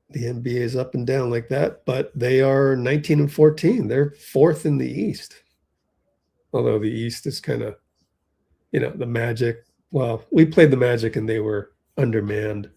the NBA is up and down like that, but they are 19 and 14. They're 4th in the East. Although the East is kind of, you know, the Magic. Well, we played the Magic and they were undermanned.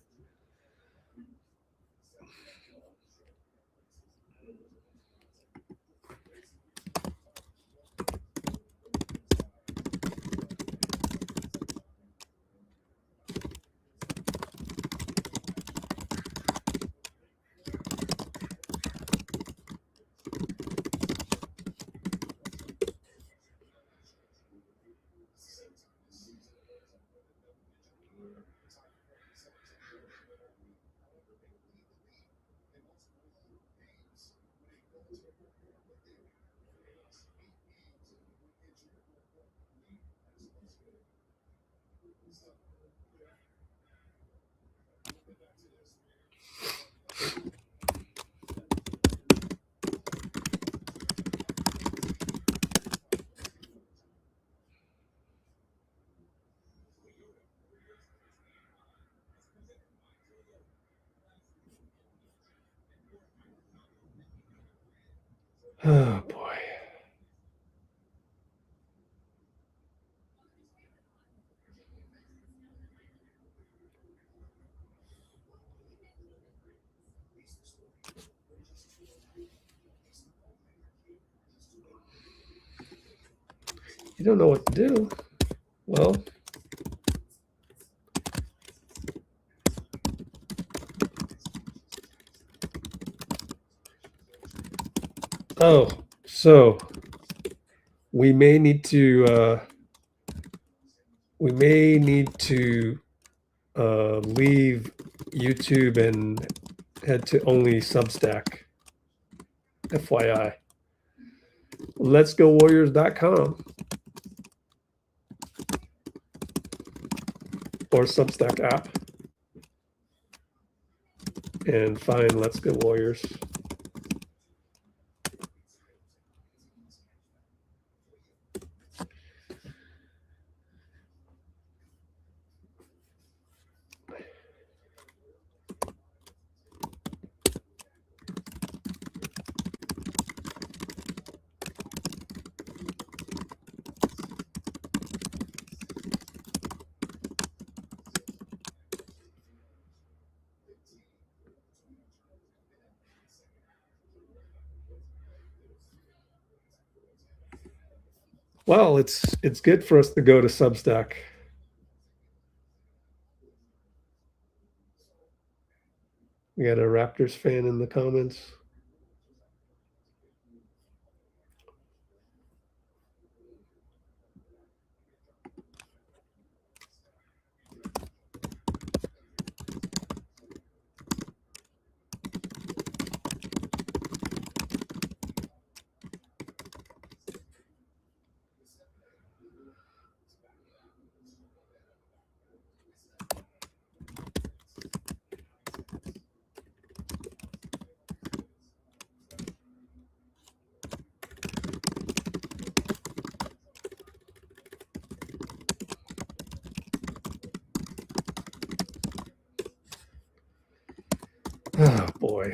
Oh boy. You don't know what to do. Well, oh, so we may need to leave YouTube and head to only Substack. FYI. Let's go Warriors.com or Substack app and find Let's Go Warriors. Well, it's good for us to go to Substack. We got a Raptors fan in the comments. Oh boy.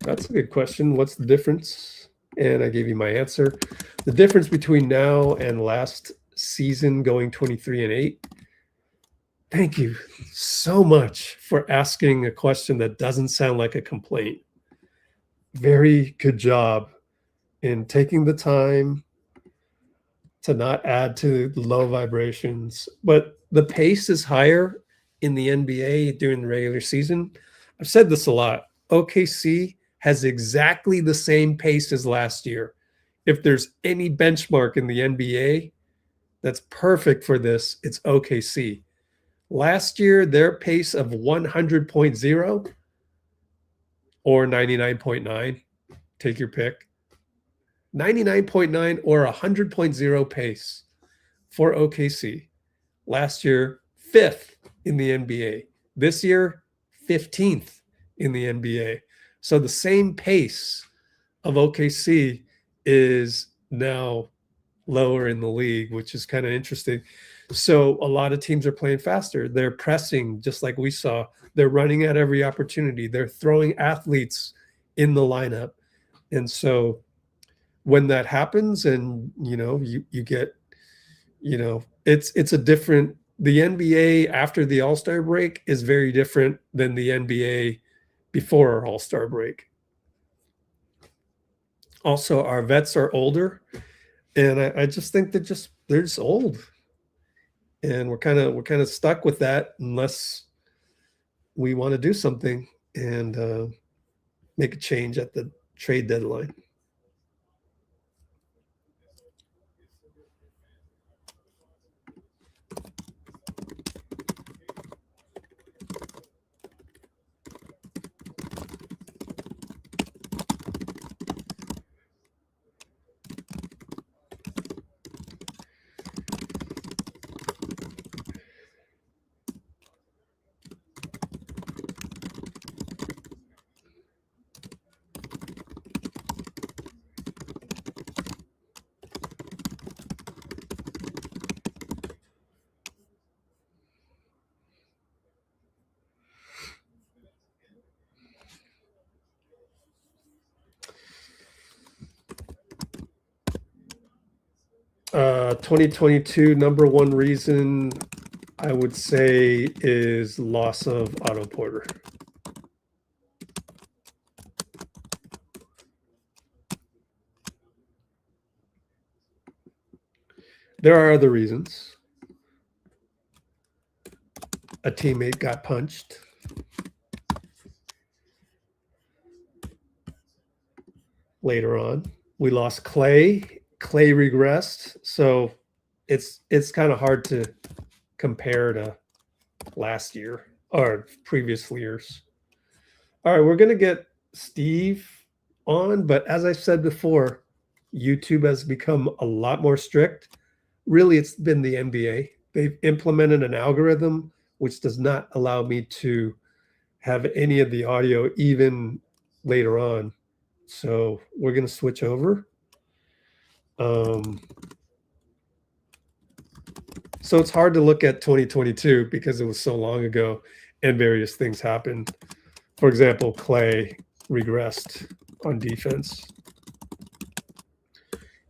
That's a good question. What's the difference? And I gave you my answer. The difference between now and last season going 23-8. Thank you so much for asking a question that doesn't sound like a complaint. Very good job in taking the time to not add to low vibrations. But the pace is higher in the NBA during the regular season. I've said this a lot. OKC has exactly the same pace as last year. If there's any benchmark in the NBA that's perfect for this, it's OKC. Last year, their pace of 100.0 or 99.9, take your pick, 99.9 or 100.0 pace for OKC. Last year, 5th in the NBA. This year, 15th in the NBA. So the same pace of OKC is now lower in the league, which is kind of interesting. So a lot of teams are playing faster. They're pressing, just like we saw. They're running at every opportunity. They're throwing athletes in the lineup. And so when that happens, and you get, it's a different, the NBA after the All-Star break is very different than the NBA before our All-Star break. Also, our vets are older, and I just think they're just old. And we're kind of stuck with that unless we want to do something and make a change at the trade deadline. 2022 number one reason I would say is loss of Otto Porter. There are other reasons. A teammate got punched. Later on, we lost Clay. Clay regressed, so it's kind of hard to compare to last year or previous years. All right, we're gonna get Steve on, but as I said before, YouTube has become a lot more strict. Really, it's been the NBA. They've implemented an algorithm which does not allow me to have any of the audio even later on. So we're going to switch over. So it's hard to look at 2022 because it was so long ago and various things happened. For example, Clay regressed on defense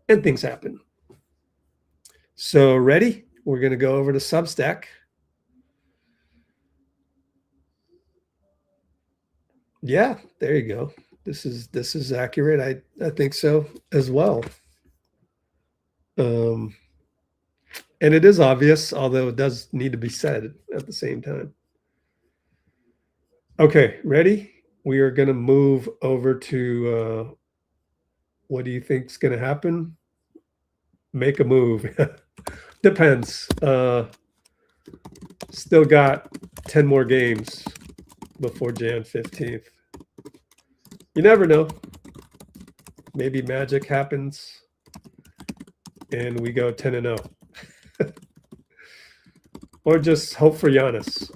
and things happen. So ready? We're going to go over to Substack. Yeah, there you go. This is accurate. I think so as well. And it is obvious, although it does need to be said at the same time. Okay, ready? We are going to move over to what do you think is going to happen? Make a move. Depends. Still got 10 more games before Jan 15th. You never know. Maybe magic happens and we go 10-0. Or just hope for Giannis.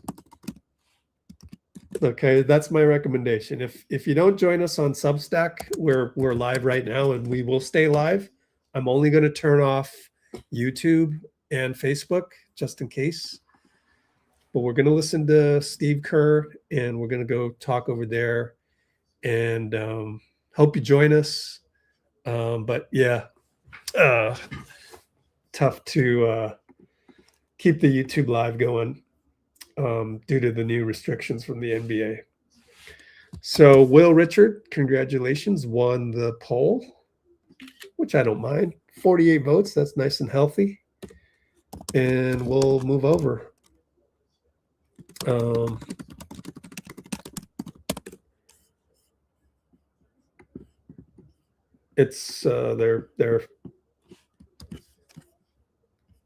Okay, that's my recommendation. If you don't join us on Substack, we're live right now and we will stay live. I'm only going to turn off YouTube and Facebook just in case. But we're going to listen to Steve Kerr and we're going to go talk over there and hope you join us. But yeah, tough to keep the YouTube live going due to the new restrictions from the NBA. So Will Richard, congratulations, won the poll, which I don't mind. 48 votes, that's nice and healthy. And we'll move over. It's they're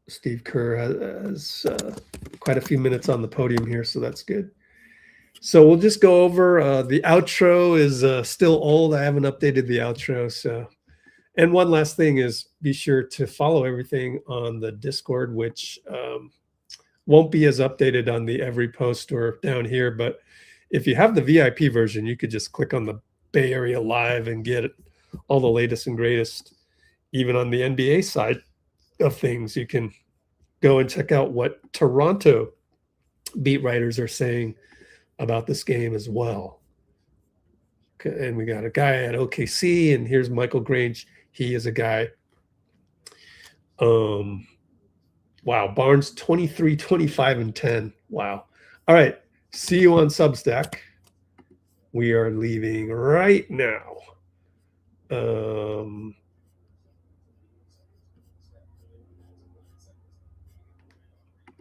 Steve Kerr has quite a few minutes on the podium here, so that's good. So we'll just go over the outro is still old. I haven't updated the outro. So, and one last thing is be sure to follow everything on the Discord, which won't be as updated on the every post or down here. But if you have the VIP version, you could just click on the Bay Area Live and get all the latest and greatest. Even on the NBA side of things, you can go and check out what Toronto beat writers are saying about this game as well. Okay, and we got a guy at OKC, and here's Michael Grange. He is a guy. Wow, Barnes 23, 25, and 10. Wow. All right. See you on Substack. We are leaving right now.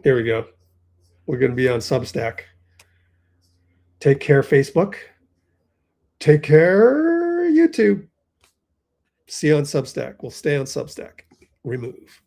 Here we go. We're going to be on Substack. Take care, Facebook. Take care, YouTube. See you on Substack. We'll stay on Substack. Remove.